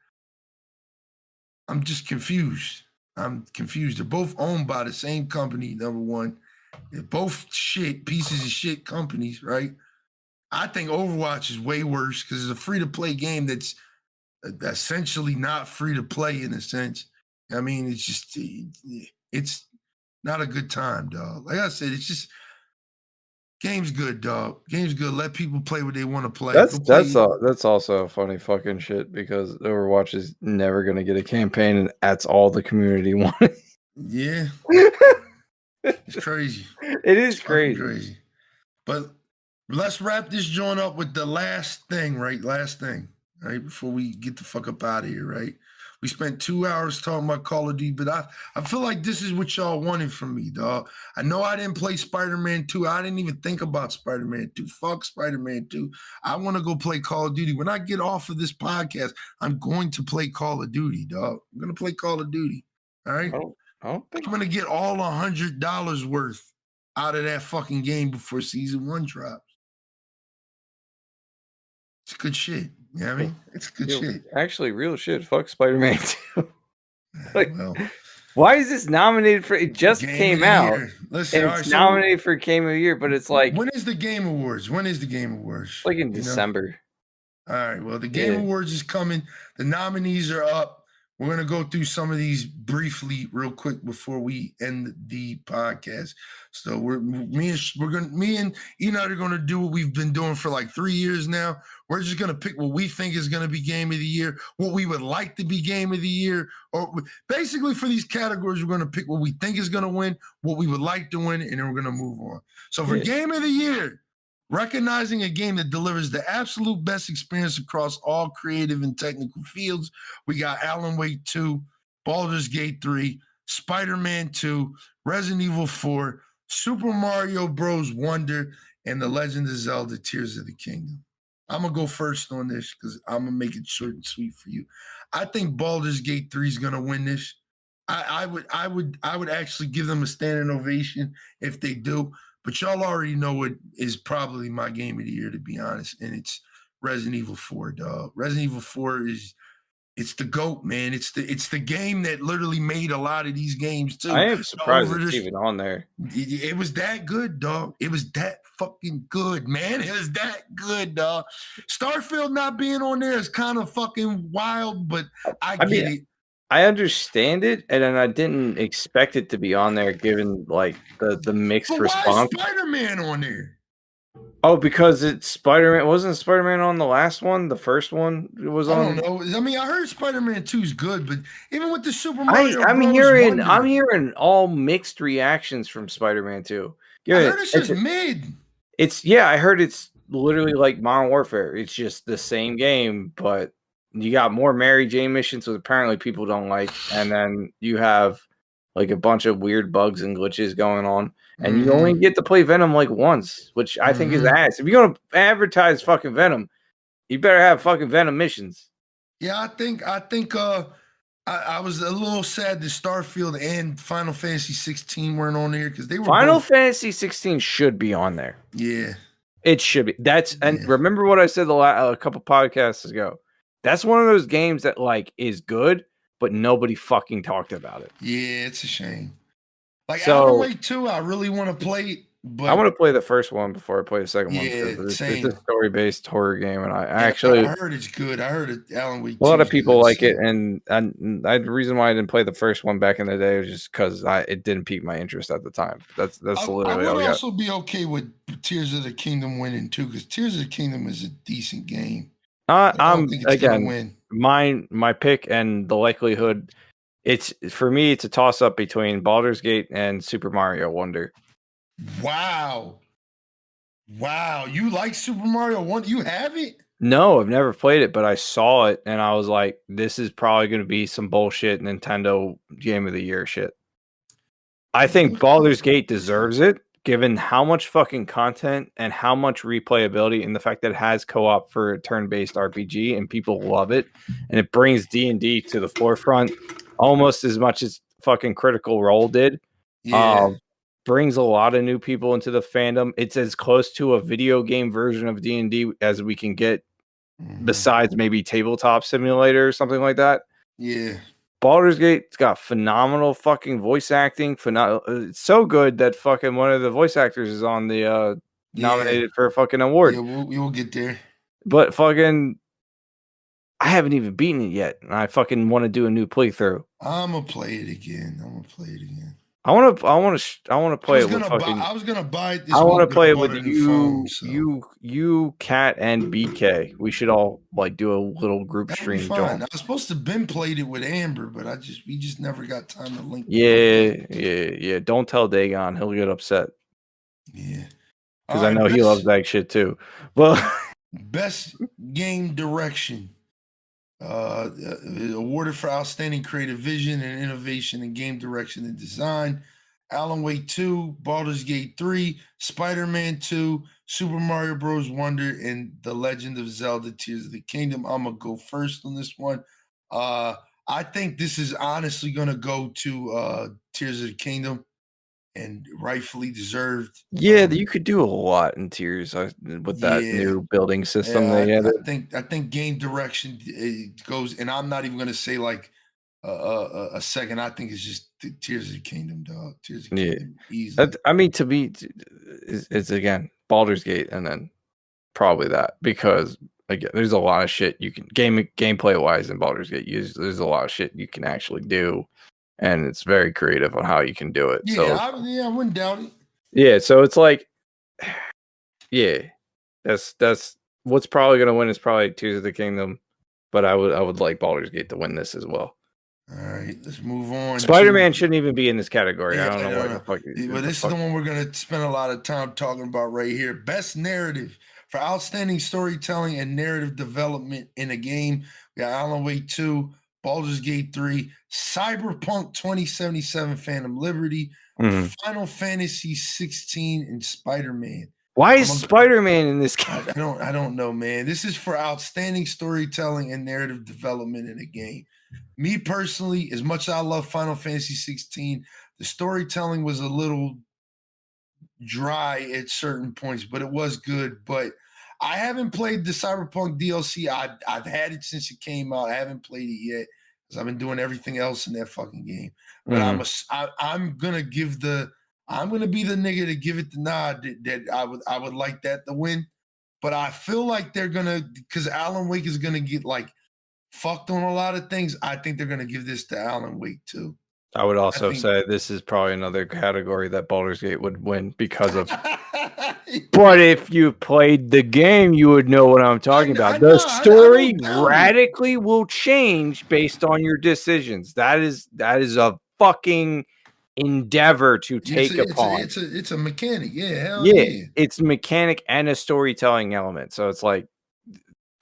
I'm just confused. They're both owned by the same company, number one. They're both pieces of shit companies, right? I think Overwatch is way worse because it's a free-to-play game that's essentially not free-to-play in a sense. I mean, it's not a good time, dog. Like I said, it's just game's good, dog. Game's good. Let people play what they want to play. That's also funny fucking shit because Overwatch is never gonna get a campaign, and that's all the community wanted. Yeah, it's crazy. It is crazy. But let's wrap this joint up with the last thing, right? Before we get the fuck up out of here, right? We spent 2 hours talking about Call of Duty, but I feel like this is what y'all wanted from me, dog. I know I didn't play Spider-Man 2. I didn't even think about Spider-Man 2. Fuck Spider-Man 2. I want to go play Call of Duty. When I get off of this podcast, I'm going to play Call of Duty, dog. I'm going to play Call of Duty, all right? I'm going to get all $100 worth out of that fucking game before Season 1 drops. It's good shit. You know what I mean? It's good shit. Actually, real shit. Fuck Spider-Man 2. Why is this nominated for? It just came out. Listen, it's nominated for Game of the Year, but it's like. When is the Game Awards? Like in December. All right. Well, the Game Awards is coming. The nominees are up. We're gonna go through some of these briefly, real quick, before we end the podcast. So me and Enoch are gonna do what we've been doing for like 3 years now. We're just gonna pick what we think is gonna be game of the year, what we would like to be game of the year, or basically for these categories, we're gonna pick what we think is gonna win, what we would like to win, and then we're gonna move on. So for game of the year, recognizing a game that delivers the absolute best experience across all creative and technical fields, we got Alan Wake 2, Baldur's Gate 3, Spider-Man 2, Resident Evil 4, Super Mario Bros. Wonder, and The Legend of Zelda Tears of the Kingdom. I'm going to go first on this because I'm going to make it short and sweet for you. I think Baldur's Gate 3 is going to win this. I would actually give them a standing ovation if they do. But y'all already know what is probably my game of the year, to be honest, and it's Resident Evil 4, dog. Resident Evil 4 it's the GOAT, man. It's the game that literally made a lot of these games too. I am surprised it's even on there. It was that good, dog. It was that fucking good, man. It was that good, dog. Starfield not being on there is kind of fucking wild, but I get it. I understand it, and then I didn't expect it to be on there, given like the mixed response. Why is Spider-Man on there? Oh, because it's Spider-Man. Wasn't Spider-Man on the last one? The first one was on. I don't know. I mean, I heard Spider-Man 2 is good, but even with the Super Mario, I'm hearing all mixed reactions from Spider-Man 2. I heard it's just mid. I heard it's literally like Modern Warfare. It's just the same game, but you got more Mary Jane missions, which apparently people don't like, and then you have like a bunch of weird bugs and glitches going on, and you only get to play Venom like once, which I think is ass. If you're gonna advertise fucking Venom, you better have fucking Venom missions. Yeah, I think I was a little sad that Starfield and Final Fantasy 16 weren't on there because they were. Final Fantasy 16 should be on there. Yeah, it should be. And remember what I said a couple podcasts ago. That's one of those games that like is good, but nobody fucking talked about it. Yeah, it's a shame. Like Alan Wake 2, I really want to play it, but I want to play the first one before I play the second one. It's a story-based horror game, and I heard it's good. I heard Alan Wake 2. A lot of people like it, and the reason why I didn't play the first one back in the day was just because it didn't pique my interest at the time. That's literally all I got. I would also be okay with Tears of the Kingdom winning too, because Tears of the Kingdom is a decent game. I'm again my pick and the likelihood. It's for me. It's a toss up between Baldur's Gate and Super Mario Wonder. Wow, you like Super Mario Wonder? You have it? No, I've never played it, but I saw it and I was like, "This is probably going to be some bullshit Nintendo Game of the Year shit." I think Baldur's Gate deserves it, given how much fucking content and how much replayability, and the fact that it has co-op for a turn-based RPG and people love it, and it brings D&D to the forefront almost as much as fucking Critical Role did. Yeah. Brings a lot of new people into the fandom. It's as close to a video game version of D&D as we can get, besides maybe Tabletop Simulator or something like that. Yeah. Baldur's Gate's got phenomenal fucking voice acting. It's so good that fucking one of the voice actors is on the nominated for a fucking award. Yeah, we'll get there. But fucking, I haven't even beaten it yet, and I fucking want to do a new playthrough. I'm gonna play it again. I want to play it with fucking. I was gonna buy it. I want to play it with you, Cat, and BK. We should all like do a little group stream. I was supposed to been played it with Amber, but we just never got time to link. Yeah. Don't tell Dagon; he'll get upset. Yeah, because I know he loves that shit too. Well, best game direction. Awarded for outstanding creative vision and innovation in game direction and design. Alan Wake 2, Baldur's Gate 3, Spider-Man 2, Super Mario Bros. Wonder, and The Legend of Zelda Tears of the Kingdom. I'm going to go first on this one. I think this is honestly going to go to Tears of the Kingdom, and rightfully deserved. Yeah, you could do a lot in Tears with that new building system they had. I think game direction goes, and I'm not even going to say like a second. I think it's just Tears of the Kingdom, dog. Tears of the Kingdom, easy. I mean, to me, it's again Baldur's Gate, and then probably that, because again, there's a lot of shit you can gameplay wise in Baldur's Gate. There's a lot of shit you can actually do, and it's very creative on how you can do it. Yeah, I wouldn't doubt it. Yeah, so it's like, yeah, that's what's probably gonna win is probably Tears of the Kingdom, but I would like Baldur's Gate to win this as well. All right, let's move on. Spider-Man shouldn't even be in this category. Yeah, I don't know what the fuck. But this is the one we're gonna spend a lot of time talking about right here. Best narrative for outstanding storytelling and narrative development in a game. We got Alan Wake 2, Baldur's Gate 3, Cyberpunk 2077, Phantom Liberty, Final Fantasy 16, and Spider-Man. Why is Spider-Man in this game? I don't know, man. This is for outstanding storytelling and narrative development in a game. Me personally, as much as I love Final Fantasy 16, the storytelling was a little dry at certain points, but it was good. But I haven't played the Cyberpunk DLC. I've had it since it came out. I haven't played it yet because I've been doing everything else in that fucking game. But I'm gonna be the nigga to give it the nod that I would like that to win. But I feel like they're gonna, because Alan Wake is gonna get like fucked on a lot of things. I think they're gonna give this to Alan Wake too. I would also say this is probably another category that Baldur's Gate would win because of. But if you played the game, you would know what I'm talking about. The story radically will change based on your decisions. That is a fucking endeavor to take upon. It's a mechanic. Yeah, yeah. It's a mechanic and a storytelling element. So it's like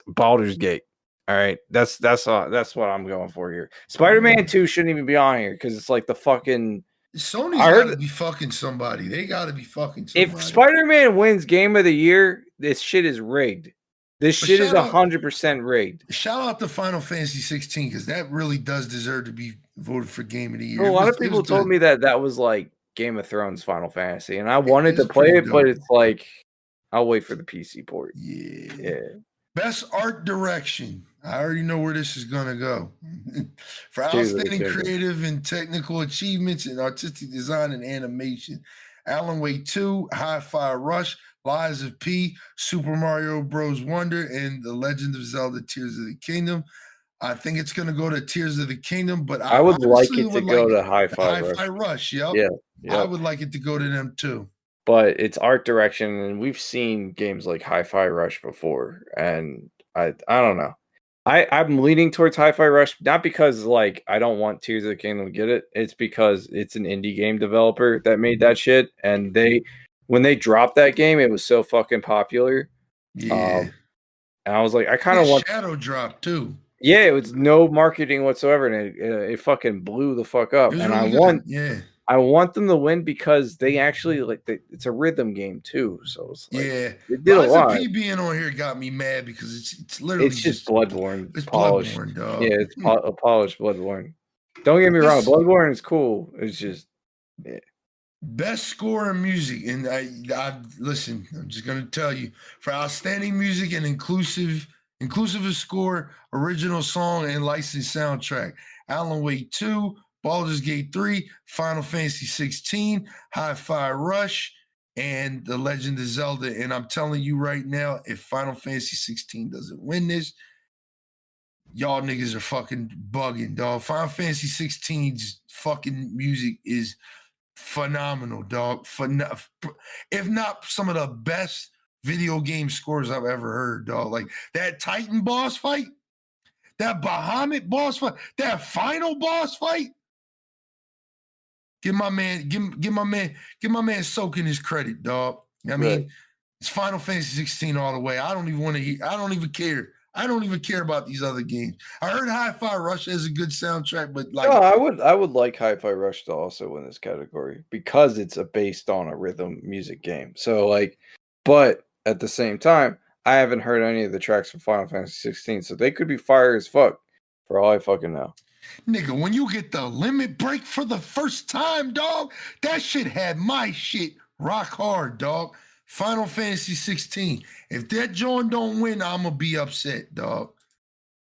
Baldur's Gate. All right, that's what I'm going for here. Spider-Man 2 shouldn't even be on here because it's like the fucking Sony's got to be fucking somebody. They got to be fucking somebody. If Spider-Man wins Game of the Year, this shit is rigged. This shit is 100% rigged. Shout out to Final Fantasy 16 because that really does deserve to be voted for Game of the Year. Well, a lot of people told me that was like Game of Thrones Final Fantasy, and I wanted to play it, but it's like I'll wait for the PC port. Yeah. Best art direction. I already know where this is gonna go. For outstanding creative and technical achievements in artistic design and animation, Alan Wake 2, Hi-Fi Rush, Lies of P, Super Mario Bros. Wonder, and The Legend of Zelda: Tears of the Kingdom. I think it's gonna go to Tears of the Kingdom, but I would like it to go to Hi-Fi Rush. Yep. Yeah. I would like it to go to them too. But it's art direction, and we've seen games like Hi-Fi Rush before, and I don't know. I'm leaning towards Hi-Fi Rush, not because like I don't want Tears of the Kingdom to get it. It's because it's an indie game developer that made that shit, and when they dropped that game, it was so fucking popular. Yeah, and I was like, I kind of want Shadow Drop too. Yeah, it was no marketing whatsoever, and it fucking blew the fuck up. And really I want them to win because they actually it's a rhythm game too. So it's like, it did a lot. P being on here got me mad because it's literally just Bloodborne. It's polished. Bloodborne, dog. Yeah, it's a polished Bloodborne. Don't get me wrong, Bloodborne is cool. It's just best score and music, and I listen. I'm just gonna tell you, for outstanding music and inclusive of score, original song, and licensed soundtrack, Alan Wake 2, Baldur's Gate 3, Final Fantasy 16, Hi-Fi Rush, and The Legend of Zelda. And I'm telling you right now, if Final Fantasy 16 doesn't win this, y'all niggas are fucking bugging, dog. Final Fantasy 16's fucking music is phenomenal, dog. If not some of the best video game scores I've ever heard, dog. Like that Titan boss fight, that Bahamut boss fight, that final boss fight. Give my man soaking his credit, dog. I mean, it's Final Fantasy 16 all the way. I don't even care. I don't even care about these other games. I heard Hi-Fi Rush has a good soundtrack, but like, no, I would like Hi-Fi Rush to also win this category because it's based on a rhythm music game. So like, but at the same time, I haven't heard any of the tracks from Final Fantasy 16, so they could be fire as fuck for all I fucking know. Nigga, when you get the limit break for the first time, dog, that shit had my shit rock hard, dog. Final Fantasy 16. If that joint don't win, I'm going to be upset, dog.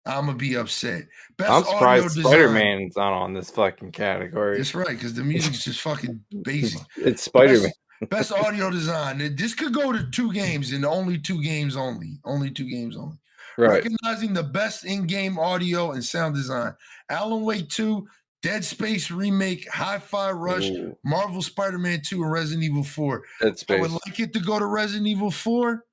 I'm going to be upset. I'm surprised Spider-Man's not on this fucking category. That's right, because the music's just fucking basic. It's Spider-Man. Best audio design. This could go to 2 games and only 2 games only. Only 2 games only. Right. Recognizing the best in-game audio and sound design. Alan Wake 2, Dead Space Remake, Hi-Fi Rush, Ooh, Marvel Spider-Man 2, and Resident Evil 4. Dead I would Space. like it to go to Resident Evil 4,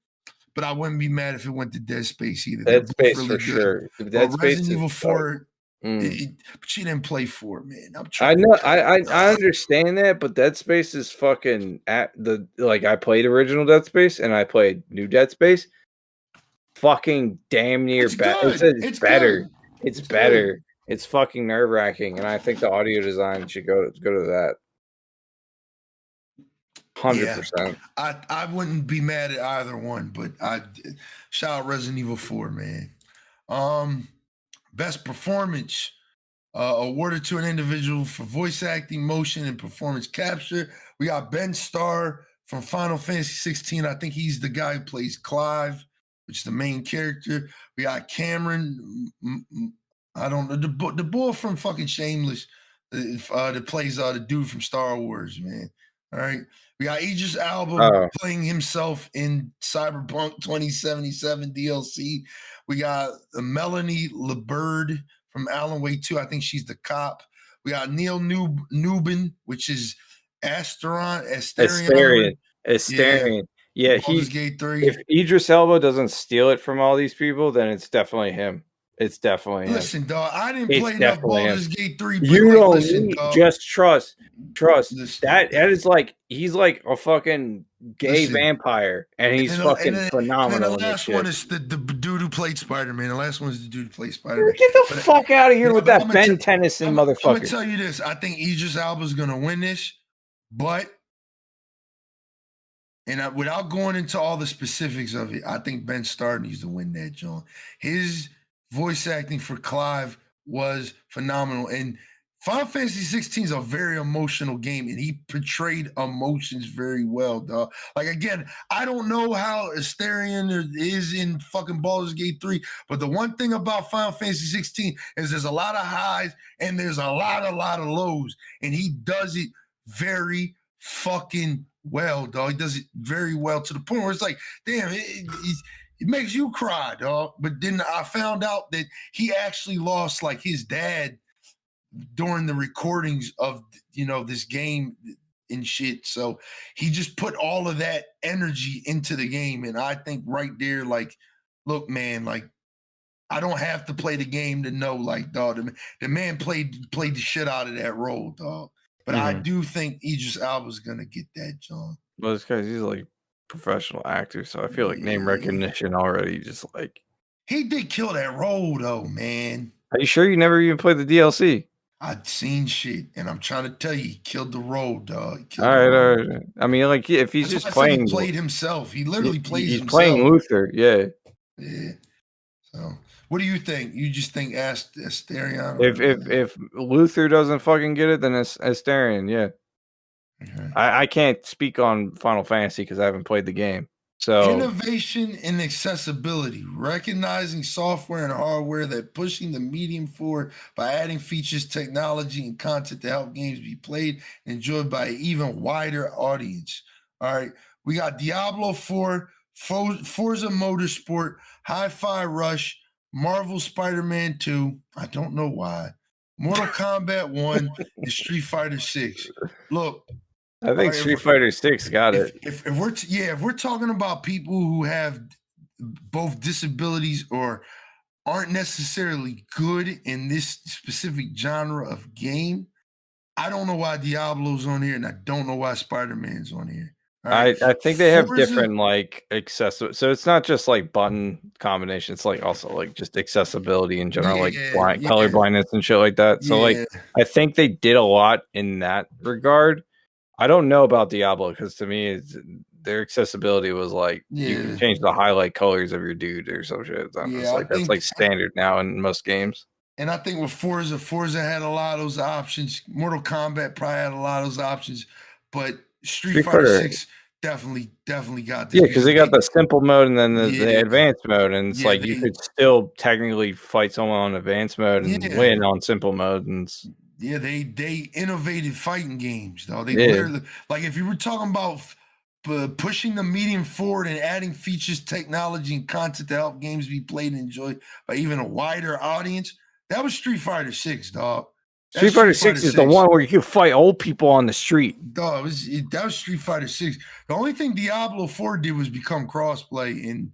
but I wouldn't be mad if it went to Dead Space either. Dead They're Space both really for good. sure. But Dead Space Resident is Evil 4, Mm. but she didn't play 4, man. I'm I trying know. to I understand that, but Dead Space is fucking at the like. I played original Dead Space and I played new Dead Space. Fucking damn near It's better. good. It's better. Good. It's It's better. good. It's fucking nerve wracking, and I think the audio design should go to that. 100%. I wouldn't be mad at either one, but I shout out Resident Evil 4, man. Best performance awarded to an individual for voice acting, motion, and performance capture. We got Ben Starr from Final Fantasy 16. I think he's the guy who plays Clive, which is the main character. We got Cameron. I don't know the boy from fucking Shameless that plays the dude from Star Wars, man. All right. We got Idris Elba playing himself in Cyberpunk 2077 DLC. We got Melanie LeBird from Alan Wake 2. I think she's the cop. We got Neil Newbin, which is Asterion. Yeah, Baldur's Gate 3. if Idris Elba doesn't steal it from all these people, then it's definitely him. It's definitely him. Listen, dog, I didn't It's play enough definitely him. Baldur's Gate 3. But You like, don't listen, need, dog. just trust. Listen. That is like he's like a fucking gay vampire, and he's fucking phenomenal. And the last one is the dude who played Spider-Man. The last one is the dude who played Spider-Man. Get the fuck out of here with that Ben Tennyson motherfucker. I'm gonna tell you this. I think Idris Elba's gonna win this, but without going into all the specifics of it, I think Ben Starr needs to win that, John. His voice acting for Clive was phenomenal. And Final Fantasy 16 is a very emotional game, and he portrayed emotions very well, dog. Like, again, I don't know how Asterion is in fucking Baldur's Gate 3, but the one thing about Final Fantasy 16 is there's a lot of highs and there's a lot of lows, and he does it very fucking well, dog. He does it very well to the point where it's like, damn, it makes you cry, dog. But then I found out that he actually lost, like, his dad during the recordings of, this game and shit. So he just put all of that energy into the game. And I think right there, like, look, man, like, I don't have to play the game to know, like, dog, the man played the shit out of that role, dog. But I do think Idris Elba's gonna get that, John. Well, this guy's he's like professional actor, so I feel like name recognition already. Just like he did kill that role, though, man. Are you sure you never even played the DLC? I'd seen shit, and I'm trying to tell you, he killed the role, dog. All right. I mean, like, if he's That's just why I said playing, he played himself. He literally plays he's himself. playing Luther, yeah. So, what do you think? You just think Asterion? If Luther doesn't fucking get it, then it's Asterion, yeah. Okay. I can't speak on Final Fantasy because I haven't played the game. So innovation and accessibility, recognizing software and hardware that pushing the medium forward by adding features, technology, and content to help games be played and enjoyed by an even wider audience. All right, we got Diablo 4, Forza Motorsport, Hi-Fi Rush, Marvel Spider-Man 2. I don't know why. Mortal Kombat 1 and Street Fighter 6. Look, I think Street Fighter 6 got it. If we're talking about people who have both disabilities or aren't necessarily good in this specific genre of game, I don't know why Diablo's on here, and I don't know why Spider-Man's on here. Right? I think they have different like accessible. So it's not just like button combination. It's like also like just accessibility in general, like color blindness and shit like that. So like I think they did a lot in that regard. I don't know about Diablo because to me, their accessibility was like you can change the highlight colors of your dude or some shit. That's like standard now in most games. And I think with Forza had a lot of those options. Mortal Kombat probably had a lot of those options, but Street Fighter 6 definitely got this. Yeah, because they got the simple mode and then the advanced mode, and it's like you could still technically fight someone on advanced mode and win on simple mode. And they innovated fighting games, though. They literally, like, if you were talking about pushing the medium forward and adding features, technology, and content to help games be played and enjoyed by even a wider audience. That was Street Fighter 6, dog. Street Fighter 6 is the one where you can fight old people on the street. Dog, that was Street Fighter 6. The only thing Diablo 4 did was become crossplay, and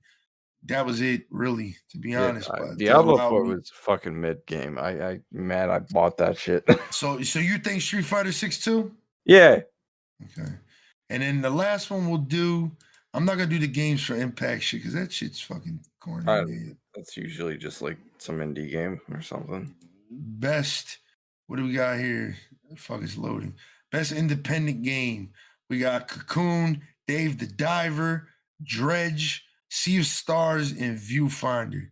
that was it, really, to be honest. Diablo 4 was fucking mid game. I mad I bought that shit. So you think Street Fighter 6 too? Yeah. Okay. And then the last one we'll do, I'm not gonna do the games for Impact shit because that shit's fucking corny. That's usually just like some indie game or something. Best, what do we got here? The fuck is loading. Best independent game. We got Cocoon, Dave the Diver, Dredge, Sea of Stars, and Viewfinder.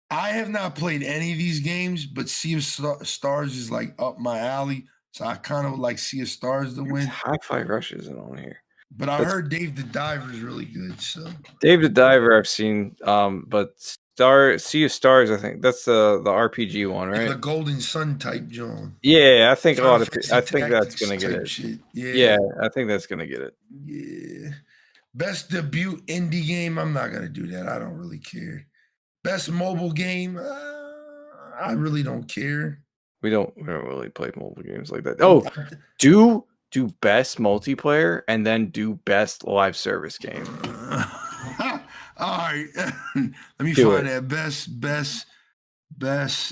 I have not played any of these games, but Sea of Stars is like up my alley. So I kind of like Sea of Stars to win. Hi-Fi Rush isn't on here. But I heard Dave the Diver is really good. So Dave the Diver I've seen, but Sea of Stars, I think that's the RPG one, right? The Golden Sun type John. Yeah, I think I think that's gonna get it. Shit. Yeah, I think that's gonna get it. Yeah. Best debut indie game. I'm not gonna do that. I don't really care. Best mobile game. I really don't care. We don't really play mobile games like that. Oh, do best multiplayer and then do best live service game. All right. Let me find that best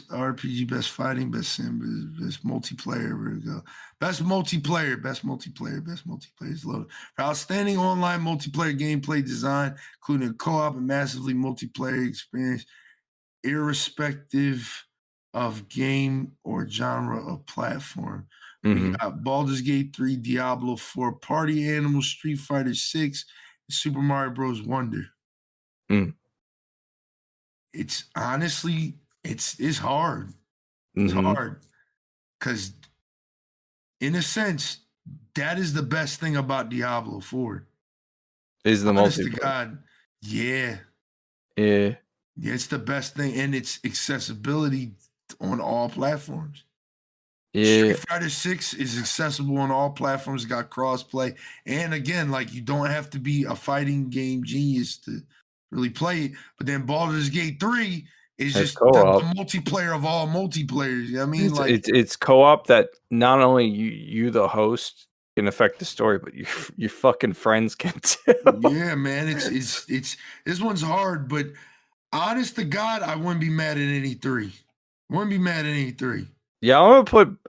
RPG, best fighting, best sim, best multiplayer. Where we go? Best multiplayer is loaded. For outstanding online multiplayer gameplay design, including a co-op and massively multiplayer experience, irrespective of game or genre of platform. We got Baldur's Gate 3, Diablo 4, Party Animals, Street Fighter 6, and Super Mario Bros. Wonder. It's honestly, it's hard. It's hard. Because in a sense, that is the best thing about Diablo 4. Is the Honest to multiplayer. God, yeah. Yeah. Yeah, it's the best thing, and its accessibility on all platforms. Yeah. Street Fighter 6 is accessible on all platforms, got crossplay. And again, like, you don't have to be a fighting game genius to really play it. But then Baldur's Gate 3 is just the multiplayer of all multiplayers. You know what I mean? It's co-op that not only you the host can affect the story, but your fucking friends can too. Yeah, man. It's this one's hard, but honest to God, I wouldn't be mad at any three. Yeah,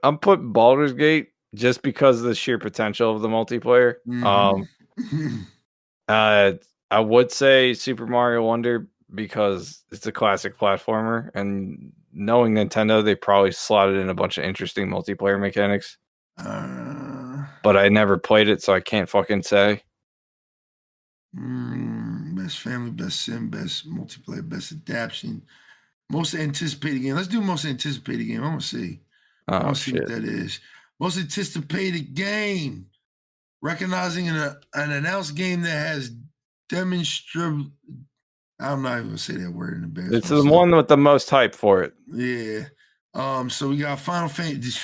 I'm putting Baldur's Gate just because of the sheer potential of the multiplayer. I would say Super Mario Wonder because it's a classic platformer, and knowing Nintendo, they probably slotted in a bunch of interesting multiplayer mechanics. But I never played it, so I can't fucking say. Best family, best sim, best multiplayer, best adaptation, most anticipated game. Let's do most anticipated game. I'm gonna see. See what that is. Most anticipated game. Recognizing an announced game that has demonstrable. I'm not even gonna say that word in the best. It's the one with the most hype for it. Yeah. So we got Final Fantasy.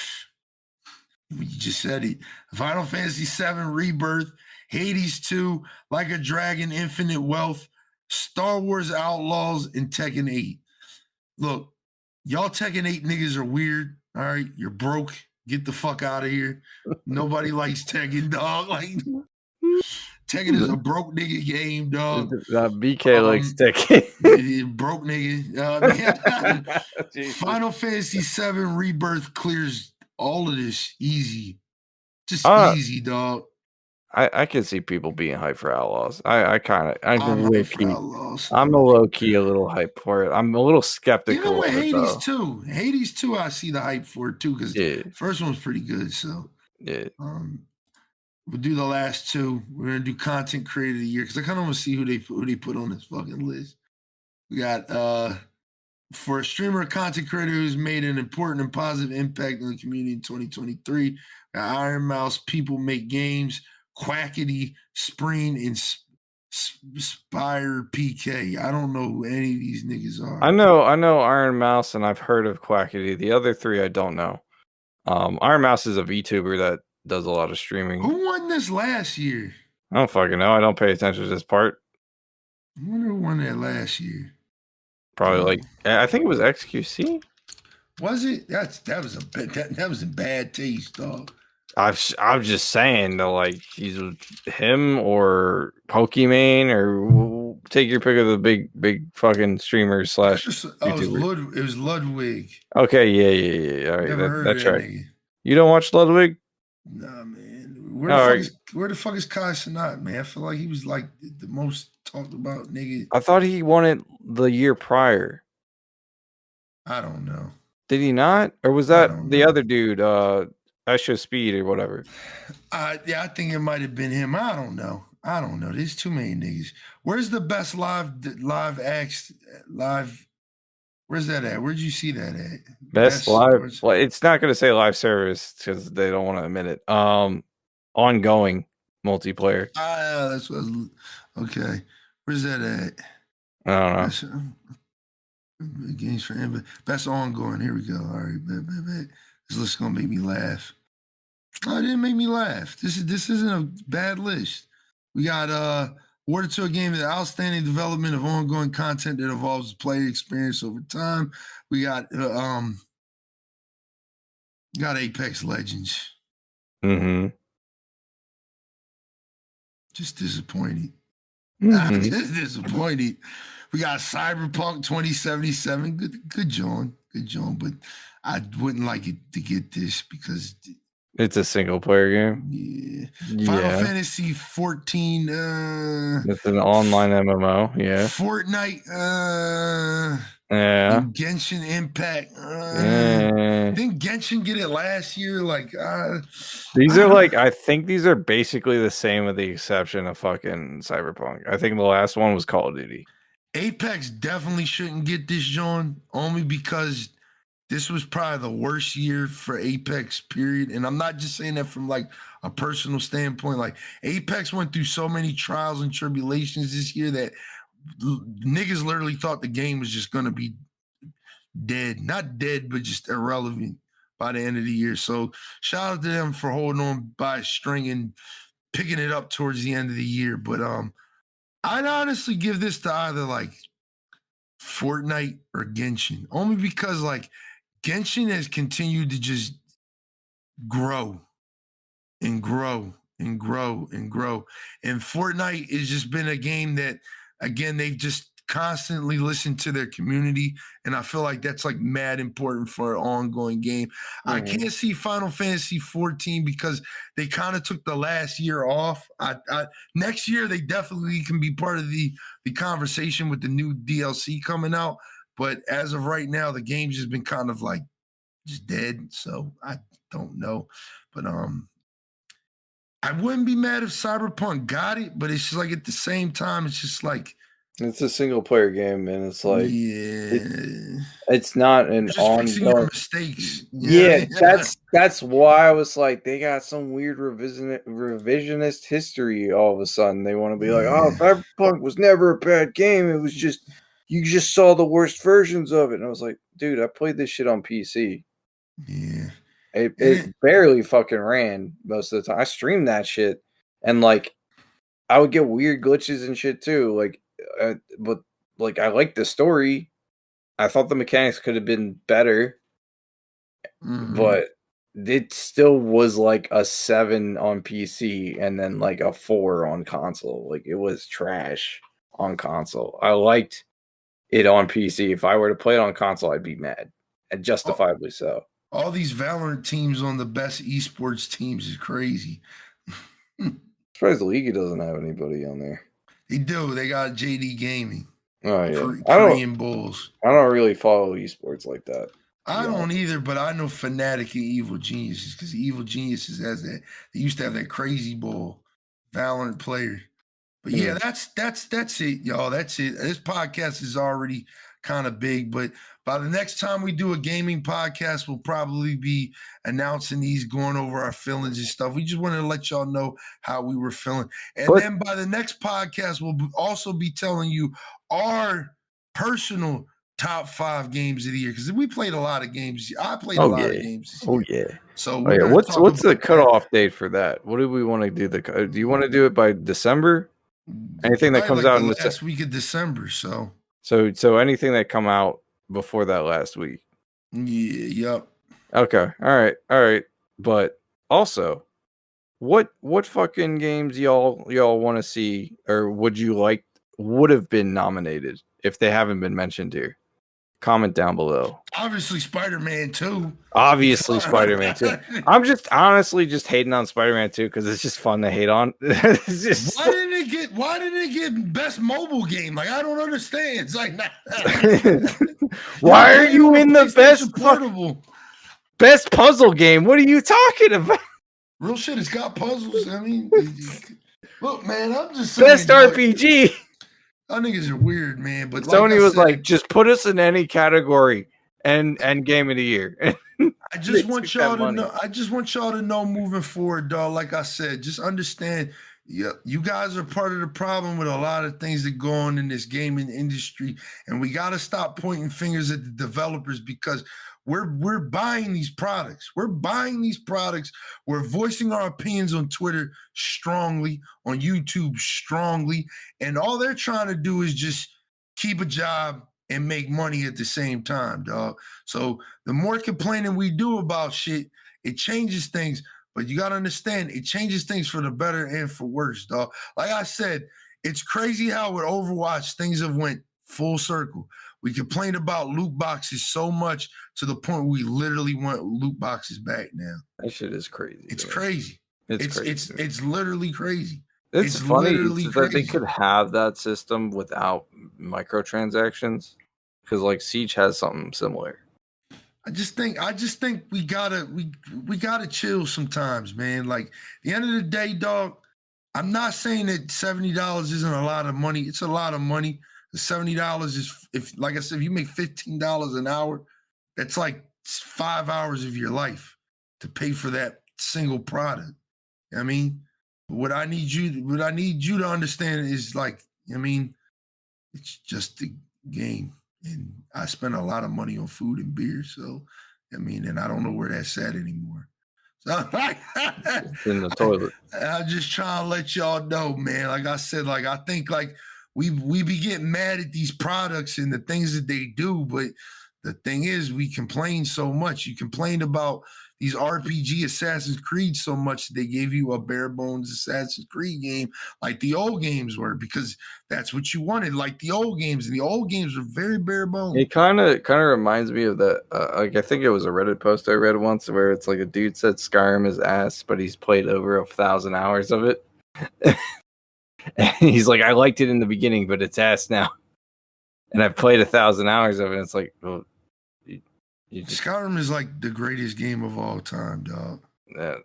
You just said it. Final Fantasy VII Rebirth, Hades 2, Like a Dragon, Infinite Wealth, Star Wars Outlaws, and Tekken 8. Look, y'all Tekken 8 niggas are weird. All right, you're broke. Get the fuck out of here. Nobody likes Tekken, dog. Like, Tekken is a broke nigga game, dog. BK likes Tekken. Broke nigga. Final Fantasy VII Rebirth clears all of this easy. Just easy, dog. I can see people being hyped for Outlaws. I'm a low key a little hyped for it. I'm a little skeptical. Even with Hades 2. Hades 2, I see the hype for it too, because the first one was pretty good. So we'll do the last two. We're gonna do content creator of the year because I kind of want to see who they put on this fucking list. We got for a streamer or content creator who's made an important and positive impact on the community in 2023. Iron Mouse, People Make Games, Quackity, Spreen, and Spire PK. I don't know who any of these niggas are. I know Iron Mouse, and I've heard of Quackity. The other three I don't know. Iron Mouse is a VTuber that does a lot of streaming. Who won this last year? I don't fucking know. I don't pay attention to this part. I wonder who won that last year. Probably I think it was XQC. Was it? That was a bad taste, dog. I'm just saying though, like he's him or Pokimane or take your pick of the big fucking streamers / YouTubers. It was Ludwig. Okay, yeah. All right, Never heard that's of that right. nigga. You don't watch Ludwig? Nah, man. Where the fuck is Kai Cenat, man? I feel like he was like the most talked about nigga. I thought he won it the year prior. I don't know. Did he not? Or was that the other dude, Extra Speed or whatever? Yeah, I think it might have been him. I don't know. There's too many niggas. Where's the best live acts? Where's that at? Where'd you see that at? Best live. Well, it's not going to say live service because they don't want to admit it. Ongoing multiplayer. That's what. Okay, where's that at? I don't know. Games for him, best ongoing. Here we go. All right, bet. This list is gonna make me laugh. Oh, it didn't make me laugh. This isn't a bad list. We got awarded to a game the outstanding development of ongoing content that evolves the player experience over time. We got Apex Legends. Mm-hmm. Just disappointed. Mm-hmm. Just disappointed. We got Cyberpunk 2077. Good John. But I wouldn't like it to get this because it's a single player game. Yeah. Final Fantasy 14. It's an online MMO. Yeah. Fortnite. Yeah. Genshin Impact. Didn't Genshin get it last year? Like these are like I think these are basically the same with the exception of fucking Cyberpunk. I think the last one was Call of Duty. Apex definitely shouldn't get this, John, only because this was probably the worst year for Apex, period. And I'm not just saying that from like a personal standpoint. Like Apex went through so many trials and tribulations this year that niggas literally thought the game was just going to be dead. Not dead, but just irrelevant by the end of the year. So shout out to them for holding on by a string and picking it up towards the end of the year. But I'd honestly give this to either like Fortnite or Genshin, only because like Genshin has continued to just grow and grow and grow and grow. And Fortnite has just been a game that, again, they've just constantly listened to their community. And I feel like that's like mad important for an ongoing game. Mm-hmm. I can't see Final Fantasy 14 because they kind of took the last year off. Next year, they definitely can be part of the conversation with the new DLC coming out. But as of right now, the game's just been kind of like just dead. So I don't know. But I wouldn't be mad if Cyberpunk got it, but it's just like at the same time, it's just like it's a single player game, and it's like it's not an just fixing your mistakes. Yeah, that's why I was like, they got some weird revisionist history. All of a sudden, they want to be like, oh, Cyberpunk was never a bad game. It was just you just saw the worst versions of it. And I was like, dude, I played this shit on PC. Yeah. It barely fucking ran most of the time. I streamed that shit, and like I would get weird glitches and shit too. Like, but like I liked the story. I thought the mechanics could have been better, but it still was like a 7 on PC and then like a 4 on console. Like it was trash on console. I liked it on PC. If I were to play it on console, I'd be mad, and justifiably so. All these Valorant teams on the best esports teams is crazy. Surprised the league doesn't have anybody on there. They do. They got JD Gaming. Oh yeah, Korean Bulls. I don't really follow esports like that. I don't either, but I know Fnatic and Evil Geniuses because Evil Geniuses has that. They used to have that crazy ball Valorant player. But yeah, that's it, y'all. That's it. This podcast is already kind of big, but by the next time we do a gaming podcast, we'll probably be announcing these, going over our feelings and stuff. We just wanted to let y'all know how we were feeling. And then by the next podcast, we'll also be telling you our personal top 5 games of the year because we played a lot of games. I played a Oh lot of yeah. games this Oh year. yeah. So Oh we're yeah. gonna What's talk the about that. cutoff date for that? What do we want to do? Do you want to do it by December? Anything that Probably comes like out the in last week of December. So so anything that come out before that last week. yeah, yep. Okay. All right. But also, what fucking games y'all want to see, or would have been nominated if they haven't been mentioned here? Comment down below. Obviously, Spider-Man 2. Obviously, Spider-Man 2. I'm just honestly just hating on Spider-Man 2 because it's just fun to hate on. It's just Why didn't it get best mobile game? Like I don't understand. It's like why are you in the best puzzle game? What are you talking about? Real shit, it's got puzzles. I mean, look, man, I'm just saying. Best RPG. I niggas are weird, man. But Sony was like, just put us in any category and game of the year. I just want y'all to know. I just want y'all to know moving forward, dog. Like I said, just understand. Yeah, you guys are part of the problem with a lot of things that go on in this gaming industry, and we got to stop pointing fingers at the developers because we're buying these products. We're buying these products. We're voicing our opinions on Twitter strongly, on YouTube strongly, and all they're trying to do is just keep a job and make money at the same time, dog. So the more complaining we do about shit, it changes things. But you got to understand, it changes things for the better and for worse, dog. Like I said, it's crazy how with Overwatch, things have went full circle. We complained about loot boxes so much to the point where we literally want loot boxes back now. That shit is crazy. It's crazy. It's crazy. It's literally crazy. It's funny that they could have that system without microtransactions because like Siege has something similar. I just think we gotta chill sometimes, man. Like at the end of the day, dog, I'm not saying that $70 isn't a lot of money. It's a lot of money. The $70 is, if like I said, if you make $15 an hour, that's like 5 hours of your life to pay for that single product. I mean, what I need you to understand is like, I mean, it's just a game. And I spend a lot of money on food and beer. So, I mean, and I don't know where that's at anymore. So It's in the toilet. I'm just trying to let y'all know, man. Like I said, like I think like we be getting mad at these products and the things that they do, but the thing is, we complain so much. You complained about these RPG Assassin's Creed so much that they gave you a bare bones Assassin's Creed game like the old games were, because that's what you wanted, like the old games. And the old games were very bare bones. It kind of reminds me of that. Like I think it was a Reddit post I read once where it's like a dude said Skyrim is ass, but he's played over 1,000 hours of it. And he's like, I liked it in the beginning, but it's ass now. And I've played 1,000 hours of it. And it's like, well, Skyrim is like the greatest game of all time, dog.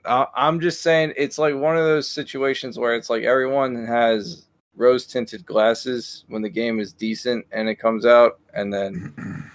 I'm just saying, it's like one of those situations where it's like everyone has rose-tinted glasses when the game is decent and it comes out, and then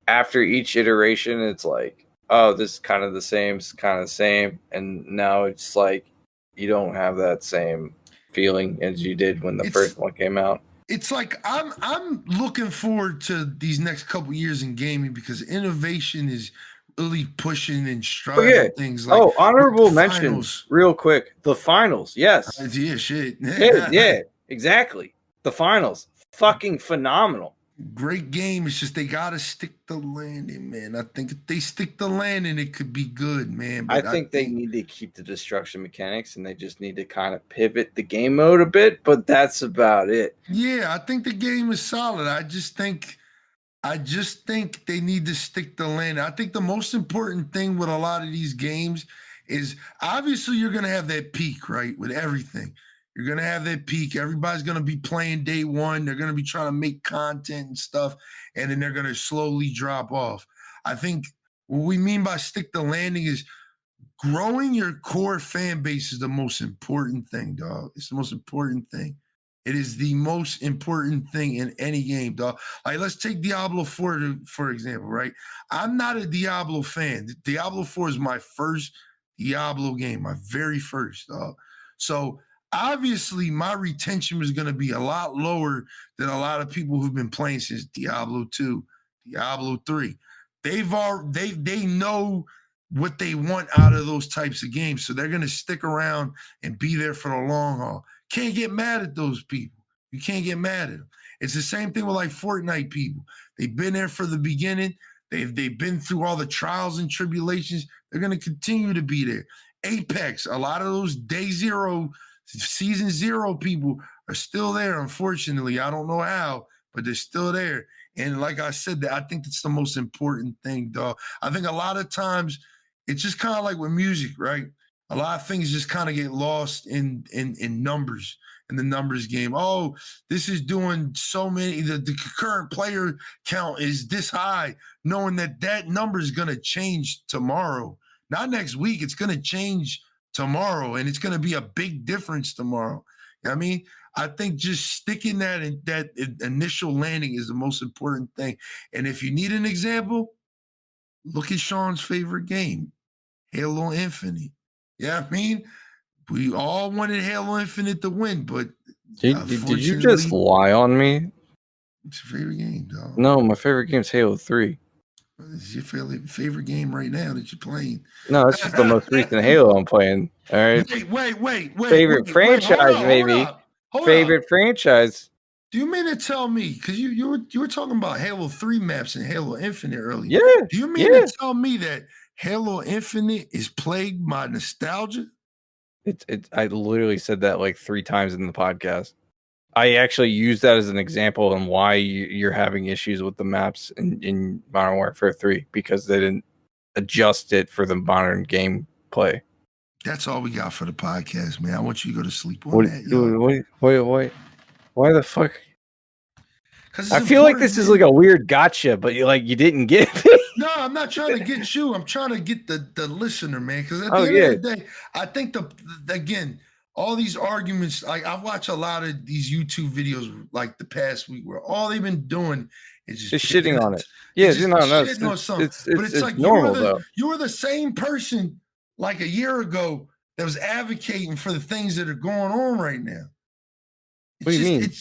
after each iteration, it's like, oh, this is kind of the same, and now it's like you don't have that same feeling as you did when the first one came out. It's like I'm looking forward to these next couple years in gaming because innovation is really pushing and striving things like honorable mentions real quick. The finals, yes. Yeah, shit. Yeah, exactly. The finals. Fucking phenomenal. Great game. It's just they gotta stick the landing, man. I think if they stick the landing, it could be good, man. But I think they need to keep the destruction mechanics, and they just need to kind of pivot the game mode a bit. But that's about it. Yeah, I think the game is solid. I just think they need to stick the landing. I think the most important thing with a lot of these games is obviously you're gonna have that peak, right? With everything. You're going to have that peak. Everybody's going to be playing day one. They're going to be trying to make content and stuff, and then they're going to slowly drop off. I think what we mean by stick the landing is growing your core fan base is the most important thing, dog. It's the most important thing. It is the most important thing in any game, dog. Like, let's take Diablo 4, for example, right? I'm not a Diablo fan. Diablo 4 is my first Diablo game, my very first, dog. So obviously my retention was going to be a lot lower than a lot of people who've been playing since Diablo 2, Diablo 3. They know what they want out of those types of games, so they're going to stick around and be there for the long haul. Can't get mad at those people. You can't get mad at them. It's the same thing with like Fortnite people. They've been there for the beginning. They've been through all the trials and tribulations. They're going to continue to be there. Apex, a lot of those day zero, season zero people are still there, unfortunately. I don't know how, but they're still there. And like I said, I think that's the most important thing, dog. I think a lot of times it's just kind of like with music, right? A lot of things just kind of get lost in numbers, in the numbers game. Oh, this is doing so many, the current player count is this high, knowing that number is going to change tomorrow. Not next week, it's going to change tomorrow, and it's going to be a big difference tomorrow. You know what I mean? I think just sticking that initial landing is the most important thing. And if you need an example, look at Sean's favorite game, Halo Infinite. Yeah, I mean, we all wanted Halo Infinite to win, but Did you just lie on me? It's your favorite game, dog. No, my favorite game is Halo 3. It's your favorite game right now that you're playing. No, it's just the most recent Halo I'm playing. All right. Wait. Favorite franchise, maybe. Favorite franchise. Do you mean to tell me, because you were talking about Halo 3 maps and Halo Infinite earlier? Yeah. Do you mean to tell me that Halo Infinite is plagued by nostalgia? I literally said that like 3 times in the podcast. I actually used that as an example on why you're having issues with the maps in Modern Warfare 3, because they didn't adjust it for the modern gameplay. That's all we got for the podcast, man. I want you to go to sleep on that. Wait. Why the fuck? I feel like this is man. like a weird gotcha, but you didn't get it. No, I'm not trying to get you. I'm trying to get the listener, man. Because at the end of the day, I think again, all these arguments, like I've watched a lot of these YouTube videos like the past week where all they've been doing is just shitting on it. Yeah, shitting on something. But it's like normal, you were the same person like a year ago that was advocating for the things that are going on right now. What do you mean?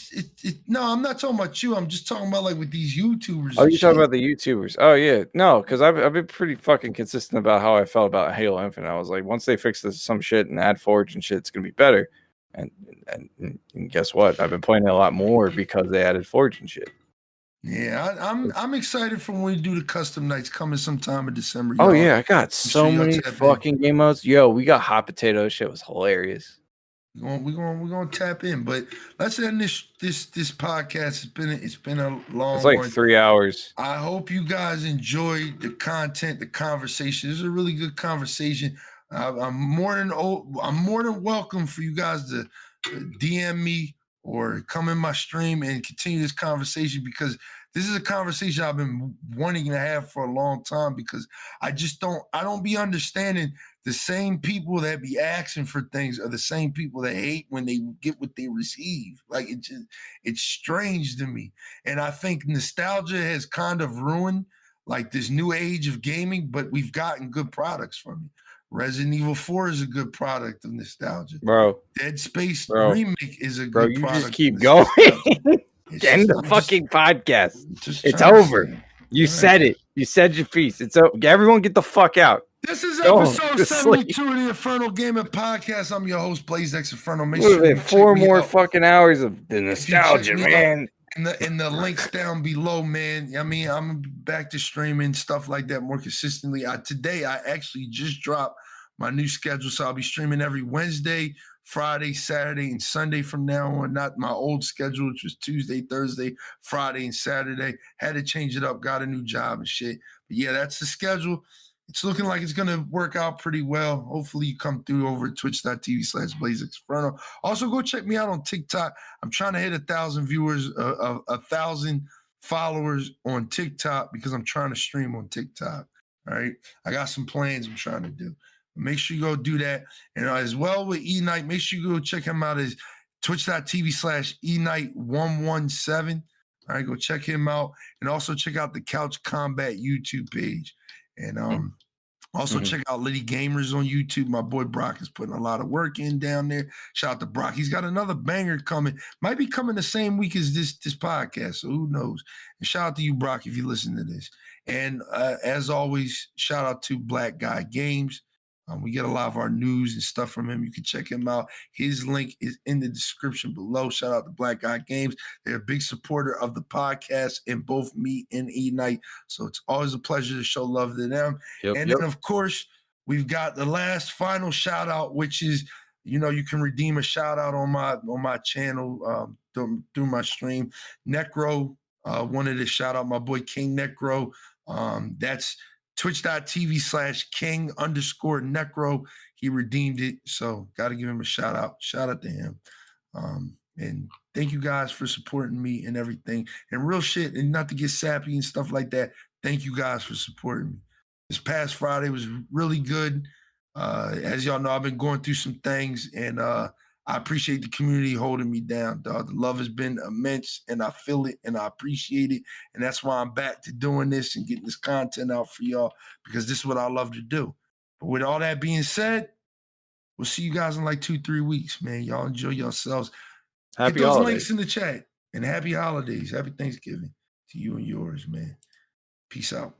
No, I'm not talking about you. I'm just talking about like with these YouTubers. Oh, you're talking about the YouTubers. Oh, yeah. No, because I've been pretty fucking consistent about how I felt about Halo Infinite. I was like, once they fix some shit and add Forge and shit, it's going to be better. And guess what? I've been playing it a lot more because they added Forge and shit. Yeah, I'm excited for when we do the custom nights coming sometime in December. Oh, yeah. I got so many fucking game modes. Yo, we got hot potato. Shit was hilarious. We're gonna tap in, but let's end this podcast. It's been a long. It's like 3 hours. I hope you guys enjoyed the content, the conversation. This is a really good conversation. I'm more than welcome for you guys to DM me or come in my stream and continue this conversation, because this is a conversation I've been wanting to have for a long time, because I don't be understanding the same people that be asking for things are the same people that hate when they get what they receive. Like it's strange to me. And I think nostalgia has kind of ruined like this new age of gaming, but we've gotten good products from it. Resident Evil 4 is a good product of nostalgia. Bro. Dead Space Remake is a good product. Bro, you just keep going. End the fucking podcast. It's over. You said it. You said your piece. It's over. Everyone get the fuck out. This is episode 72 of the Infernal Gaming Podcast. I'm your host, BLAZEDxENFERNO. Make sure you 4 more fucking hours of the nostalgia, man. In the links down below, man. I mean, I'm back to streaming stuff like that more consistently. Today, I actually just dropped my new schedule, so I'll be streaming every Wednesday, Friday, Saturday, and Sunday from now on. Not my old schedule, which was Tuesday, Thursday, Friday, and Saturday. Had to change it up. Got a new job and shit. But yeah, that's the schedule. It's looking like it's going to work out pretty well. Hopefully you come through over at twitch.tv/BLAZEDxENFERNO. Also, go check me out on TikTok. I'm trying to hit 1,000 viewers, 1,000 followers on TikTok, because I'm trying to stream on TikTok. All right. I got some plans I'm trying to do. Make sure you go do that. And as well with Eknight, make sure you go check him out at twitch.tv/Eknight117. All right. Go check him out. And also check out the Couch Combat YouTube page. And Also, check out Liddy Gamers on YouTube. My boy Brock is putting a lot of work in down there. Shout out to Brock. He's got another banger coming. Might be coming the same week as this podcast, so who knows? And shout out to you, Brock, if you listen to this. And as always, shout out to Black Guy Games. We get a lot of our news and stuff from him. You can check him out. His link is in the description below. Shout out to Black Guy Games. They're a big supporter of the podcast and both me and Eknight. So it's always a pleasure to show love to them. Then, of course, we've got the last final shout out, which is, you can redeem a shout out on my channel through my stream. Necro wanted to shout out my boy King Necro. That's twitch.tv/king_necro. He redeemed it. So got to give him a shout out. Shout out to him. And thank you guys for supporting me and everything. And real shit, and not to get sappy and stuff like that. Thank you guys for supporting me. This past Friday was really good. As y'all know, I've been going through some things, and I appreciate the community holding me down, dog. The love has been immense, and I feel it, and I appreciate it. And that's why I'm back to doing this and getting this content out for y'all, because this is what I love to do. But with all that being said, we'll see you guys in like 2-3 weeks, man. Y'all enjoy yourselves. Happy Get those holidays. links in the chat. And happy holidays. Happy Thanksgiving to you and yours, man. Peace out.